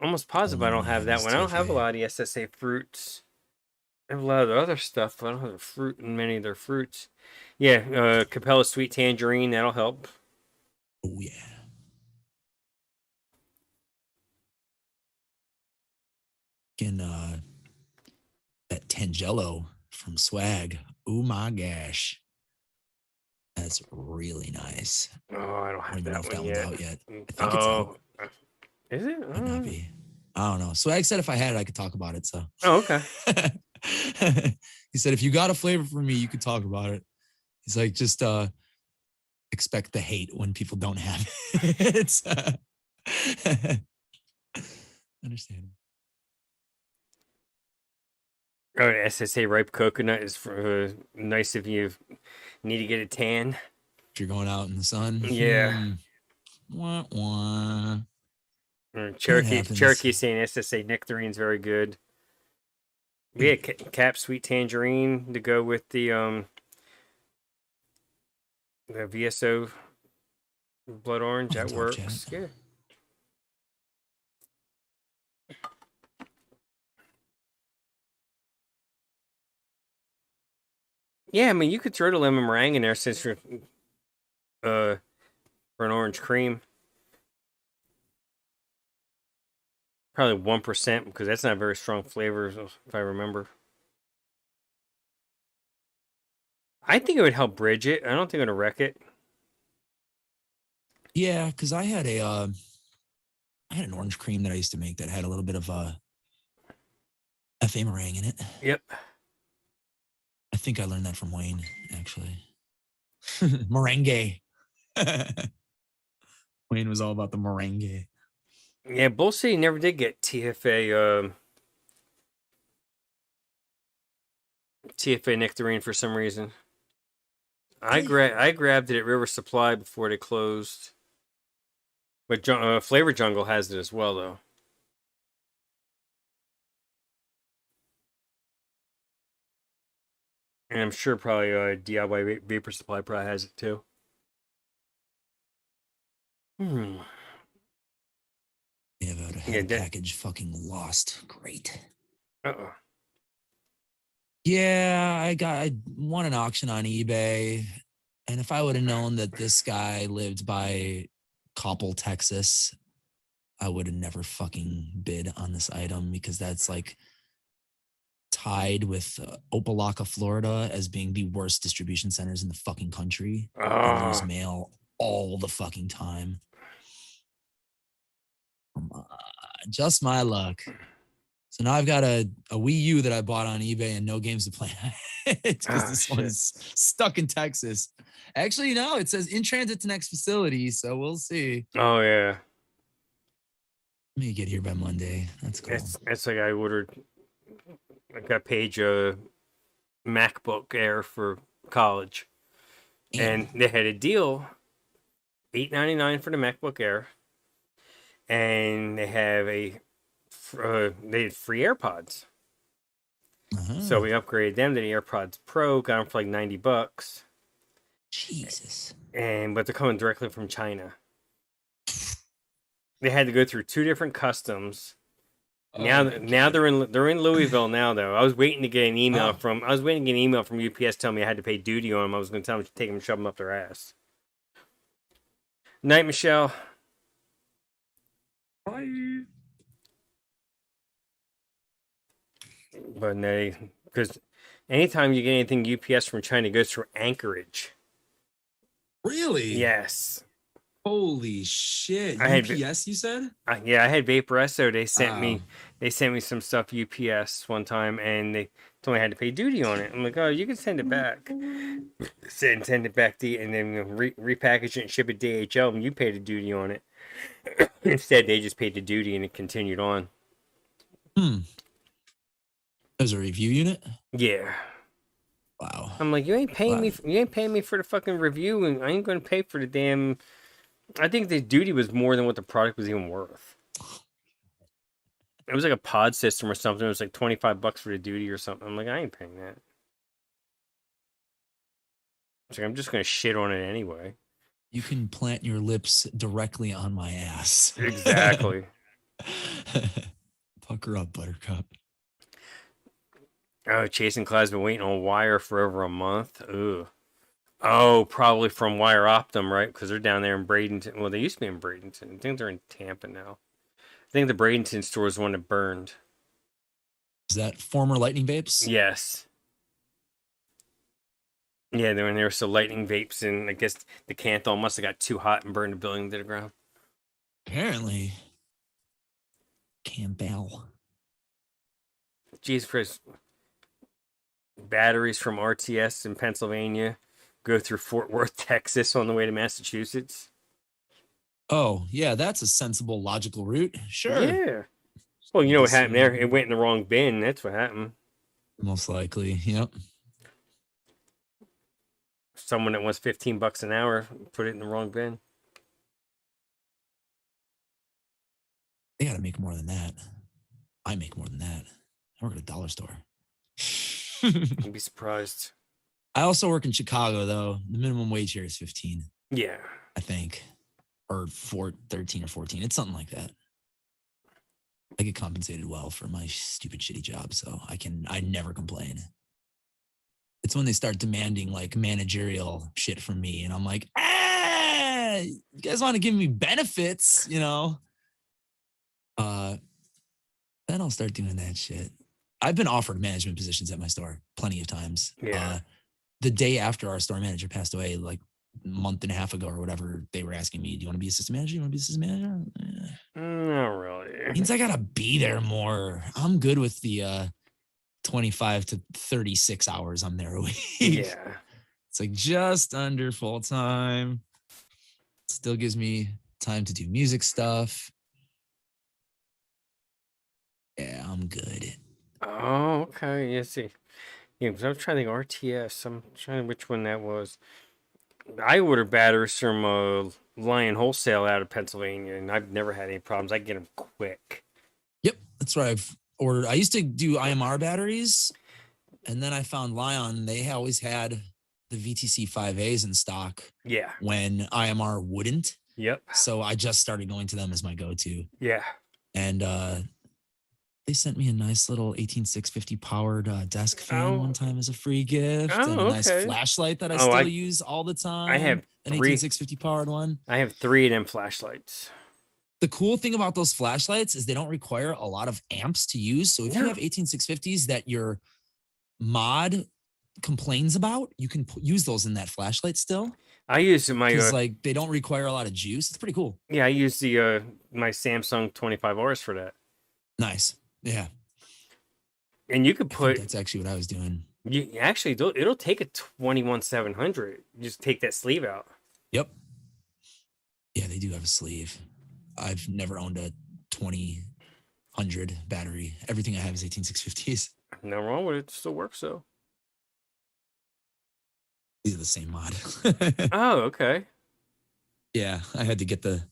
Almost positive I don't have that one. I don't have a lot of the SSA fruits. I have a lot of the other stuff, but I don't have the fruit in many of their fruits. Yeah, Capella Sweet Tangerine, that'll help. Oh yeah. Can that Tangelo from Swag. Oh my gosh. That's really nice. Oh, I don't I have don't even know that if that one one's yet. out yet. I think it's out. Is it? Might not be. I don't know. Swag said if I had it, I could talk about it. So. Oh, okay. He said if you got a flavor for me, you could talk about it. He's like, just expect the hate when people don't have it. It's understandable. Oh, SSA ripe coconut is for nice if you need to get a tan. If you're going out in the sun. Yeah. Wah, wah. Cherokee happens. saying SSA nectarine is very good. We had Cap Sweet Tangerine to go with the VSO blood orange. That Top works. chat. Yeah. Yeah, I mean you could throw the lemon meringue in there since you're for an orange cream. Probably 1% because that's not very strong flavor, if I remember. I think it would help bridge it. I don't think it would wreck it. Yeah, because I had an orange cream that I used to make that had a little bit of FA meringue in it. Yep. I think I learned that from Wayne, actually. Merengue. Wayne was all about the merengue. Yeah, Bull City never did get TFA nectarine for some reason. I grabbed it at River Supply before they closed. But Flavor Jungle has it as well, though. And I'm sure probably DIY Vapor Supply probably has it too. Yeah, but had a package fucking lost. Great. Uh-oh. Yeah, I won an auction on eBay. And if I would have known that this guy lived by Coppell, Texas, I would have never fucking bid on this item because that's like tied with Opelika, Florida as being the worst distribution centers in the fucking country. I lose mail all the fucking time. Just my luck. So now I've got a Wii U that I bought on eBay and no games to play because this one is stuck in Texas. Actually, no, it says in transit to next facility, so we'll see. Oh yeah. Let me get here by Monday. That's cool. That's like I ordered. I got Paige a MacBook Air for college, and they had a deal, $899 for the MacBook Air, and they have a they had free AirPods. So we upgraded them to the AirPods Pro, got them for like $90. Jesus. But they're coming directly from China. They had to go through 2 different customs. Now they're in Louisville now though. I was waiting to get an email from UPS telling me I had to pay duty on them. I was going to tell them to take them and shove them up their ass. Night, Michelle. Bye. But because anytime you get anything UPS from China, it goes through Anchorage. Really? Yes. Holy shit. I had- UPS, you said? Yeah, I had Vaporesso. They sent me some stuff UPS one time, and they told me I had to pay duty on it. I'm like, oh, you can send it back. Send it back to you, and then repackage it and ship it DHL, and you pay the duty on it. Instead, they just paid the duty, and it continued on. There's a review unit? Yeah. Wow. I'm like, you ain't paying me. You ain't paying me for the fucking review, and I ain't going to pay for the damn. I think the duty was more than what the product was even worth. It was like a pod system or something. It was like $25 for the duty or something. I'm like, I ain't paying that. It's like, I'm just gonna shit on it anyway. You can plant your lips directly on my ass. Exactly. Pucker up, Buttercup. Oh, Jason Cloud's been waiting on Wire for over a month. Ugh. Oh, probably from Wire Optum, right? Because they're down there in Bradenton. Well, they used to be in Bradenton. I think they're in Tampa now. I think the Bradenton store is the one that burned. Is that former Lightning Vapes? Yes. Yeah, they were still Lightning Vapes, and I guess the Canthol must have got too hot and burned the building to the ground. Apparently. Campbell. Jesus Christ. Batteries from RTS in Pennsylvania go through Fort Worth, Texas on the way to Massachusetts. Oh, yeah, that's a sensible, logical route. Sure. Yeah. Well, you know what happened there? It went in the wrong bin. That's what happened. Most likely. Yep. Someone that wants $15 an hour put it in the wrong bin. They got to make more than that. I make more than that. I work at a dollar store. You'd be surprised. I also work in Chicago, though. The minimum wage here is 15, Yeah. I think. Or 13 or 14. It's something like that. I get compensated well for my stupid, shitty job, so I never complain. It's when they start demanding like managerial shit from me, and I'm like, you guys want to give me benefits, you know? Then I'll start doing that shit. I've been offered management positions at my store plenty of times. Yeah. The day after our store manager passed away, like a month and a half ago or whatever, they were asking me, do you want to be assistant manager? You want to be assistant manager? Not really. Means I gotta be there more. I'm good with the 25 to 36 hours I'm there a week. Yeah. It's like just under full time. Still gives me time to do music stuff. Yeah, I'm good. Oh, okay. Yeah, see. Yeah, because I was trying to think RTS. I'm trying to which one that was. I order batteries from Lion Wholesale out of Pennsylvania, and I've never had any problems. I get them quick. Yep, that's what I've ordered. I used to do IMR batteries, and then I found Lion. They always had the VTC 5As in stock Yeah. when IMR wouldn't. Yep. So I just started going to them as my go-to. Yeah. And they sent me a nice little 18650 powered desk fan one time as a free gift, and a nice flashlight that I still use all the time. I have an 18650 powered one. I have 3 of them flashlights. The cool thing about those flashlights is they don't require a lot of amps to use. So if you have 18650s that your mod complains about, you can use those in that flashlight still. I use my like they don't require a lot of juice. It's pretty cool. Yeah, I use the my Samsung 25Rs for that. Nice. Yeah. And you could put that's actually what I was doing. You actually it'll take a 21700. You just take that sleeve out. Yep. Yeah, they do have a sleeve. I've never owned a 2000 battery. Everything I have is 18650s. No wrong with it. It still works though. These are the same mod. Oh, okay. Yeah, I had to get the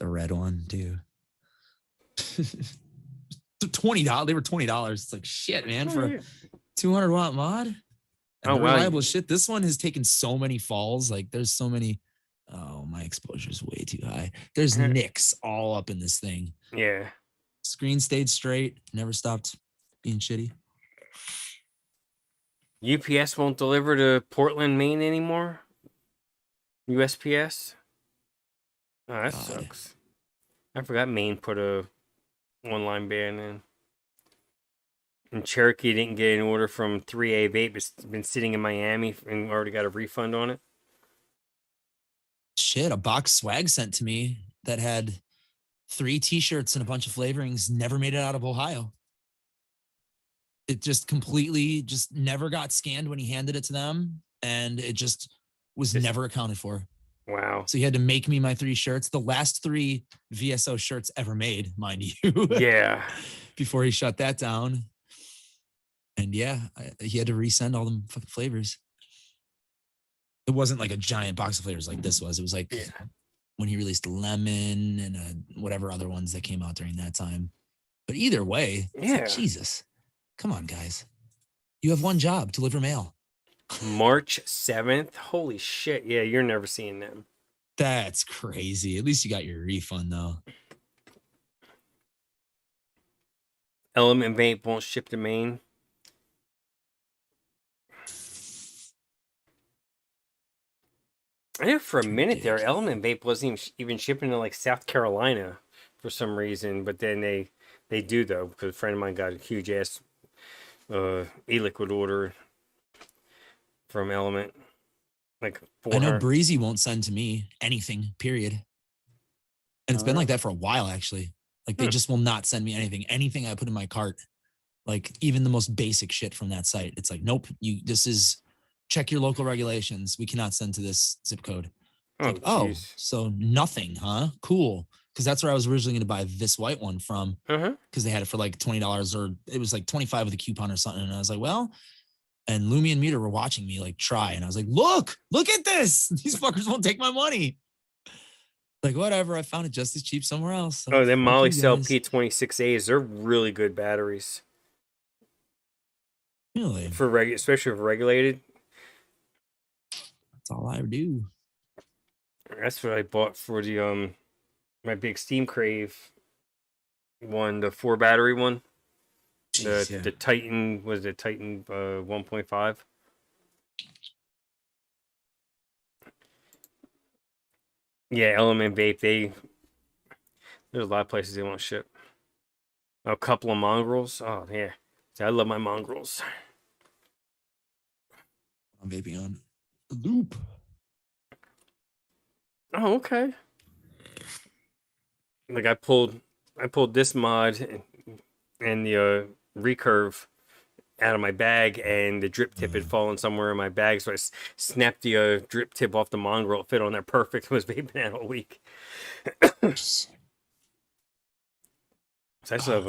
red one too. $20. They were $20. It's like shit, man, for yeah. a 200 watt mod. And Oh, the wow. reliable shit. This one has taken so many falls. Like there's so many. Oh, my exposure is way too high. There's nicks all up in this thing. Yeah. Screen stayed straight. Never stopped being shitty. UPS won't deliver to Portland, Maine anymore. USPS. Oh, that God. sucks. I forgot Maine put a online ban in. And Cherokee didn't get an order from 3A Vape. It's been sitting in Miami and already got a refund on it. Shit, a box swag sent to me that had 3 t-shirts and a bunch of flavorings never made it out of Ohio. It just completely just never got scanned when he handed it to them, and it just was never accounted for. Wow. So he had to make me my 3 shirts, the last 3 VSO shirts ever made, mind you. Yeah. Before he shut that down. And yeah, he had to resend all them fucking flavors. It wasn't like a giant box of flavors like this was. It was like when he released lemon and whatever other ones that came out during that time. But either way, it's like, Jesus, come on, guys. You have one job, deliver mail. March 7th. Holy shit. Yeah, you're never seeing them. That's crazy. At least you got your refund, though. Element Vape won't ship to Maine. I know for a minute there, Element Vape wasn't even shipping to like South Carolina for some reason, but then they do though, because a friend of mine got a huge ass e-liquid order from Element. Like 400. I know Breezy won't send to me anything, period. And it's been like that for a while, actually. Like they just will not send me anything. Anything I put in my cart, like even the most basic shit from that site. It's like, nope, this is check your local regulations. We cannot send to this zip code. Oh, so nothing, huh? Cool. Because that's where I was originally going to buy this white one from. Because they had it for like $20 or it was like 25 with a coupon or something. And I was like, well, and Lumi and Meter were watching me like try. And I was like, look at this. These fuckers won't take my money. Like, whatever. I found it just as cheap somewhere else. So then Molly Cell P26As, they're really good batteries. Really? Especially for regulated. That's all I do. That's what I bought for the my big Steam Crave one, the 4 battery one. Jeez, the Titan was the Titan 1.5. Yeah, Element Vape, there's a lot of places they won't ship. A couple of mongrels. Oh yeah. See, I love my mongrels. I'm vaping on Loop. Oh, okay. Like I pulled this mod and the recurve out of my bag, and the drip tip had fallen somewhere in my bag, so I snapped the drip tip off the mongrel. It fit on there perfect. It was vaping out all week. So I still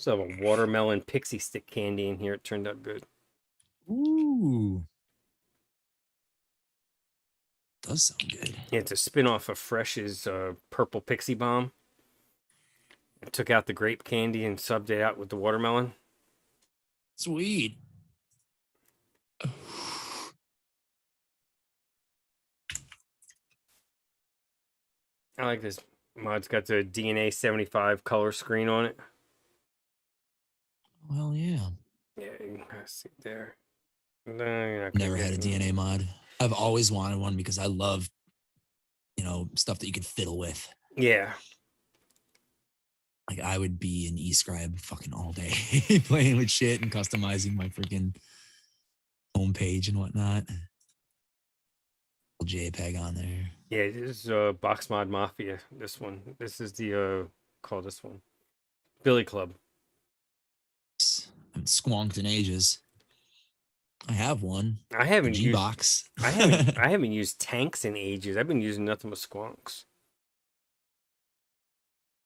have a watermelon pixie stick candy in here. It turned out good. Ooh. Does sound good. Yeah, it's a spin-off of Fresh's Purple Pixie Bomb. I took out the grape candy and subbed it out with the watermelon. Sweet. I like this mod's got the DNA 75 color screen on it. Well, yeah. Yeah, you can see it there. Never had a DNA mod. I've always wanted one because I love, stuff that you could fiddle with. Yeah. Like I would be an e-scribe fucking all day playing with shit and customizing my freaking homepage and whatnot. JPEG on there. Yeah, this is Box Mod Mafia. This one. This is the call this one Billy Club. I haven't squonked in ages. I have one. I haven't used G-Box. I haven't used tanks in ages. I've been using nothing but squonks.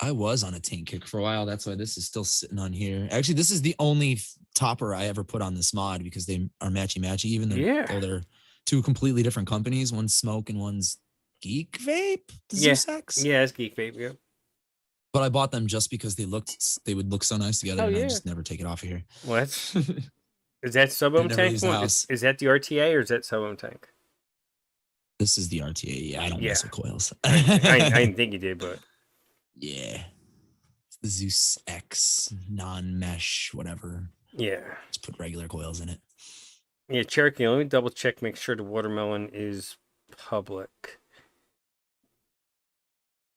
I was on a tank kick for a while. That's why this is still sitting on here. Actually, this is the only topper I ever put on this mod because they are matchy-matchy, even though they're 2 completely different companies. One's Smoke and one's Geek Vape? Yeah, it's Geek Vape, yeah. But I bought them just because they would look so nice together, Oh, and I yeah. just never take it off of here. Well, that's is that sub-ohm never tank? leaves the one? house. Is that the RTA or is that sub-ohm tank? This is the RTA. Yeah, I don't mess Yeah. with coils. I didn't think you did, but Yeah. It's the Zeus X non-mesh, whatever. yeah. Just put regular coils in it. Yeah, Cherokee, let me double check, make sure the watermelon is public.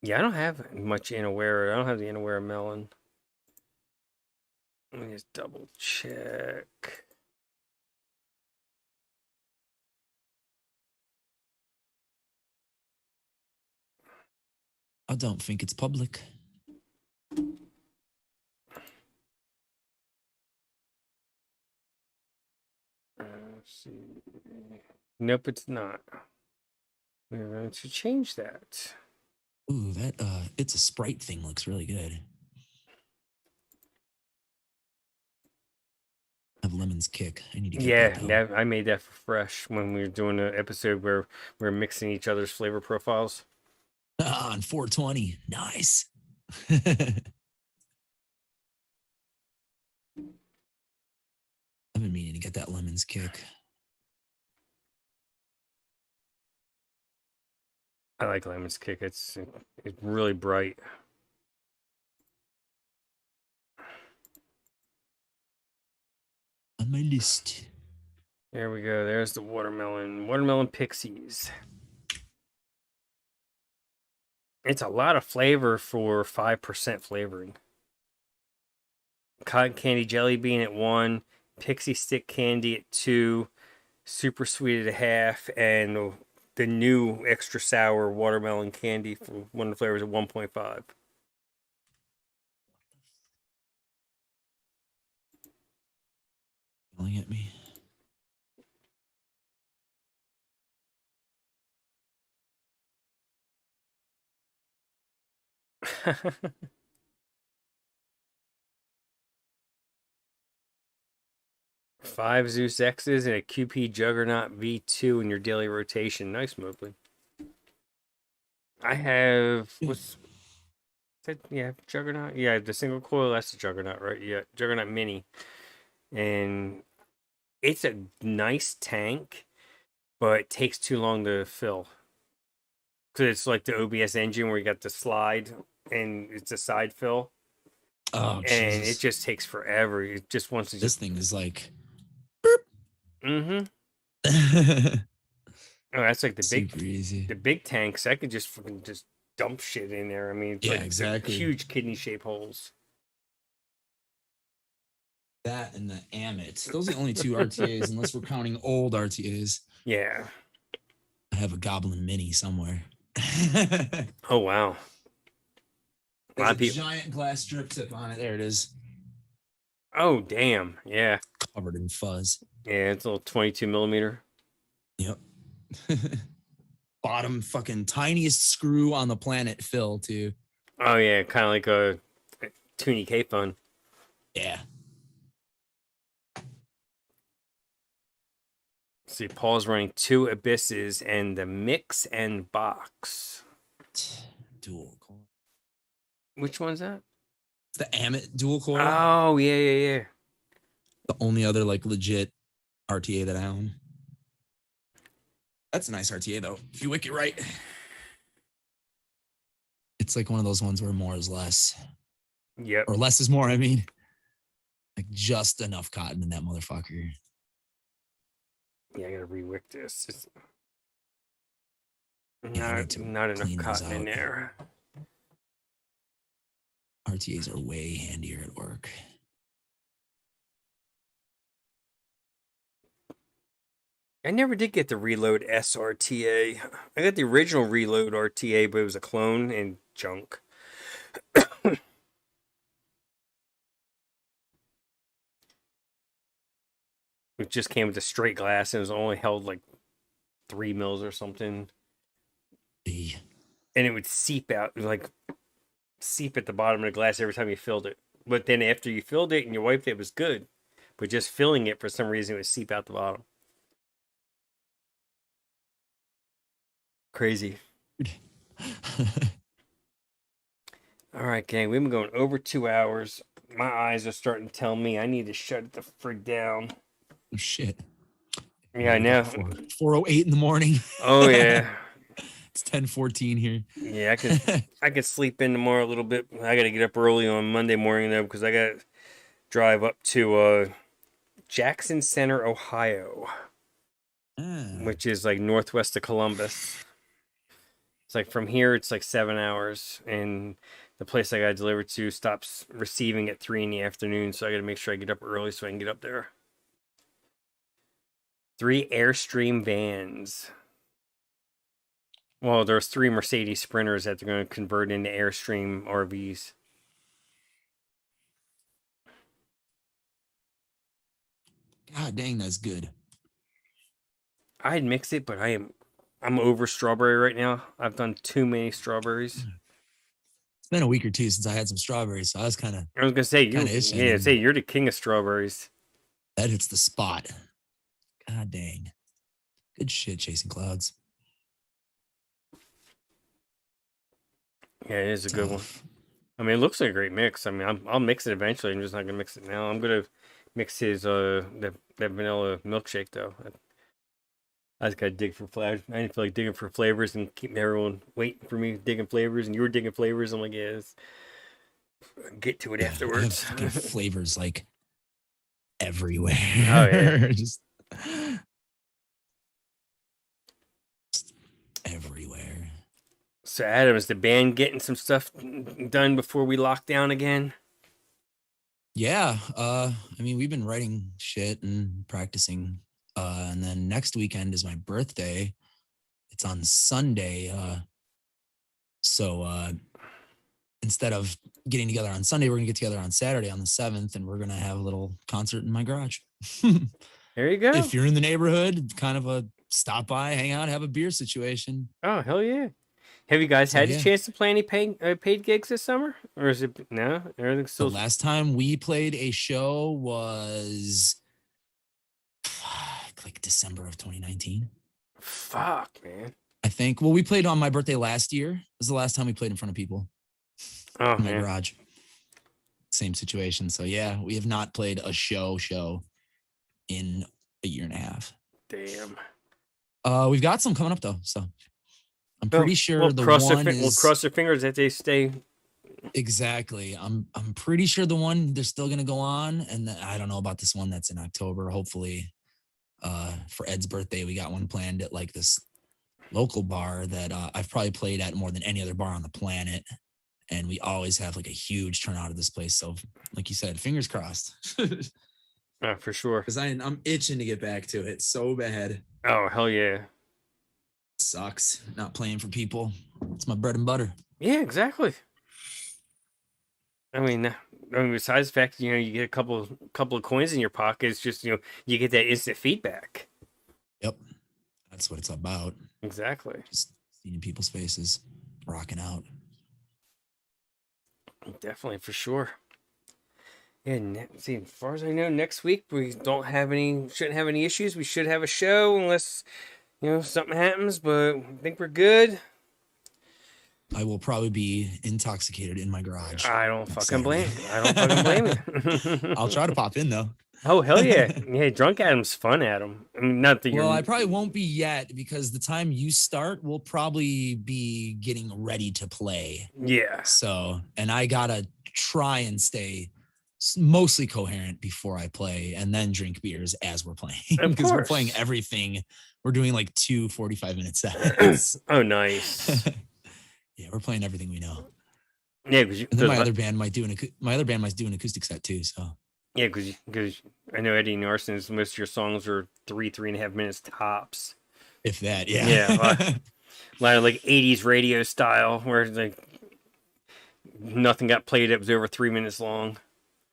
Yeah, I don't have much Inaware. I don't have the Inaware melon. Let me just double check. I don't think it's public. Let's see. Nope, it's not. We're going to change that. Ooh, that it's a Sprite thing looks really good. I have Lemon's Kick. I need to get Yeah, that, though. I made that for Fresh when we were doing an episode where we are mixing each other's flavor profiles. On 420. Nice. I've been meaning to get that Lemon's Kick. I like Lemon's Kick. It's really bright. On my list. There we go. There's the watermelon. Watermelon Pixies. It's a lot of flavor for 5% flavoring. Cotton candy jelly bean at 1, pixie stick candy at 2, super sweet at 1/2, and the new extra sour watermelon candy for one of the flavors at 1.5. Yelling at me. Five Zeus X's and a QP Juggernaut V2 in your daily rotation. Nice, Mobley. I have what's that? Yeah, Juggernaut. Yeah, the single coil. That's the Juggernaut, right? Yeah, Juggernaut Mini, and it's a nice tank, but it takes too long to fill. Cause it's like the OBS engine where you got the slide and it's a side fill, Oh, and Jesus. it just takes forever. It just wants to This just. thing is like. Mm-hmm. Oh, that's like the Super easy. big tanks. I could just fucking just dump shit in there. I mean, it's Yeah, like exactly. huge kidney shaped holes. That and the Amit. Those are the only two RTAs, unless we're counting old RTAs. Yeah. I have a Goblin Mini somewhere. Oh wow. A lot of There's a people. giant glass drip tip on it. There it is. Oh damn. Yeah. Covered in fuzz. Yeah. It's a little 22 millimeter. Yep. Bottom fucking tiniest screw on the planet, Phil, too. Oh yeah, kind of like a Toonie K phone. Yeah. See, Paul's running 2 Abysses and the mix and box. Dual core. Which one's that? It's the Amit dual core. Oh yeah. The only other like legit RTA that I own. That's a nice RTA though. If you wick it right. It's like one of those ones where more is less. Yep. Or less is more, I mean. Like just enough cotton in that motherfucker. Yeah, I gotta re-wick this. It's Yeah, I need to not enough clean those cotton in out. there. RTAs are way handier at work. I never did get the Reload SRTA. I got the original Reload RTA, but it was a clone and junk. It just came with a straight glass and it was only held like 3 mils or something. Yeah. And it would seep out, like seep at the bottom of the glass every time you filled it. But then after you filled it and you wiped it, it was good. But just filling it for some reason, it would seep out the bottom. Crazy. All right, gang. We've been going over 2 hours. My eyes are starting to tell me I need to shut it the frig down. Oh, shit. Yeah, I know. 4:08 in the morning. Oh yeah. It's 10:14 here. Yeah, I could sleep in tomorrow a little bit. I got to get up early on Monday morning though because I got to drive up to Jackson Center, Ohio, which is like northwest of Columbus. It's like from here, it's like 7 hours, and the place I got delivered to stops receiving at 3 in the afternoon. So I got to make sure I get up early so I can get up there. 3 Airstream vans. Well, there's 3 Mercedes Sprinters that they're going to convert into Airstream RVs. God dang, that's good. I'd mix it, but I'm over strawberry right now. I've done too many strawberries. It's been a week or two since I had some strawberries, so I was kind of. I was gonna say Kinda itching. you're the king of strawberries. That hits the spot. God dang. Good shit, Chasing Clouds. Yeah, it is a good one. I mean, it looks like a great mix. I mean, I'll mix it eventually. I'm just not gonna mix it now. I'm gonna mix his that vanilla milkshake though. I just gotta dig for flavors. I didn't feel like digging for flavors and keeping everyone waiting for me digging flavors, and you were digging flavors. I'm like, yes, get to it afterwards. I have fucking flavors like everywhere. Oh yeah, just everywhere. So Adam, is the band getting some stuff done before we lock down again? Yeah. I mean, we've been writing shit and practicing. And then next weekend is my birthday. It's on Sunday. So instead of getting together on Sunday, we're gonna get together on Saturday on the 7th, and we're gonna have a little concert in my garage. There you go. If you're in the neighborhood, kind of a stop by, hang out, have a beer situation. Oh hell yeah! Have you guys had yeah. a chance to play any paid gigs this summer, or is it no? Everything's The still. last time we played a show was like December of 2019. Fuck, man. I think. Well, we played on my birthday last year. It was the last time we played in front of people. Oh In my man. garage. Same situation. So yeah, we have not played a show in a year and a half. Damn. We've got some coming up though. So I'm Well, pretty sure we'll the cross one we'll is cross our fingers that they stay. exactly. I'm pretty sure the one they're still gonna go on, and I don't know about this one that's in October. Hopefully, for Ed's birthday, we got one planned at like this local bar that I've probably played at more than any other bar on the planet, and we always have like a huge turnout of this place. So, like you said, fingers crossed. For sure. Because I'm itching to get back to it so bad. Oh hell yeah. Sucks not playing for people. It's my bread and butter. Yeah, exactly. I mean, besides the fact you get a couple of coins in your pocket, it's just you get that instant feedback. Yep, that's what it's about. Exactly. Just seeing people's faces, rocking out. Definitely, for sure. Yeah, see, as far as I know, next week we shouldn't have any issues. We should have a show unless something happens, but I think we're good. I will probably be intoxicated in my garage. I don't next fucking blame Saturday. you. I don't fucking blame you. I'll try to pop in though. Oh hell yeah! Yeah, drunk Adam's fun, Adam. I mean, not that you're. Well, I probably won't be yet because the time you start, we'll probably be getting ready to play. Yeah. So, and I gotta try and stay mostly coherent before I play, and then drink beers as we're playing because we're playing everything. We're doing like 2 45-minute sets. Oh, nice. Yeah, we're playing everything we know. Yeah, because my other band might do an acoustic set too. So yeah, because I know Eddie Narson's most of your songs are 3.5 minutes tops. If that, yeah, yeah, a lot of like 80s radio style where like nothing got played. It was over 3 minutes long.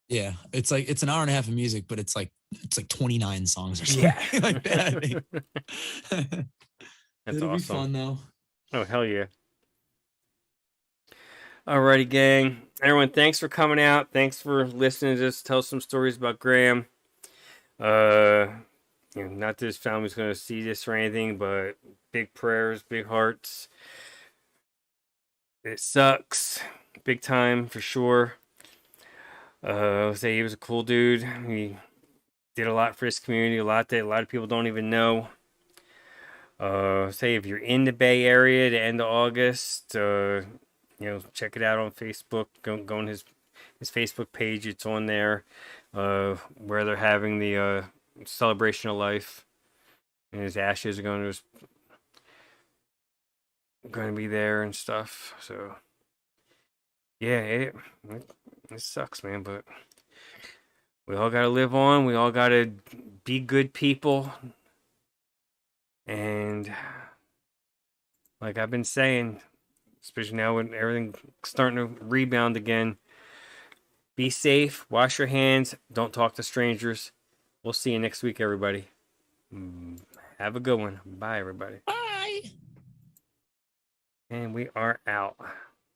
Yeah, it's an hour and a half of music, but it's like 29 songs or something like that. That's It'll awesome. be fun though. Oh hell yeah! Alrighty, gang. Everyone, thanks for coming out. Thanks for listening to us tell some stories about Graham. Not that his family's going to see this or anything, but big prayers, big hearts. It sucks. big time for sure. I would say he was a cool dude. He did a lot for his community, a lot that a lot of people don't even know. Say if you're in the Bay Area, the end of August, check it out on Facebook. Go on his Facebook page. It's on there, where they're having the celebration of life, and his ashes are going to be there and stuff. So yeah, it sucks, man, but we all got to live on. We all got to be good people. And like I've been saying, especially now when everything's starting to rebound again, be safe, wash your hands, don't talk to strangers. We'll see you next week, everybody. Have a good one. Bye, everybody. Bye. And we are out.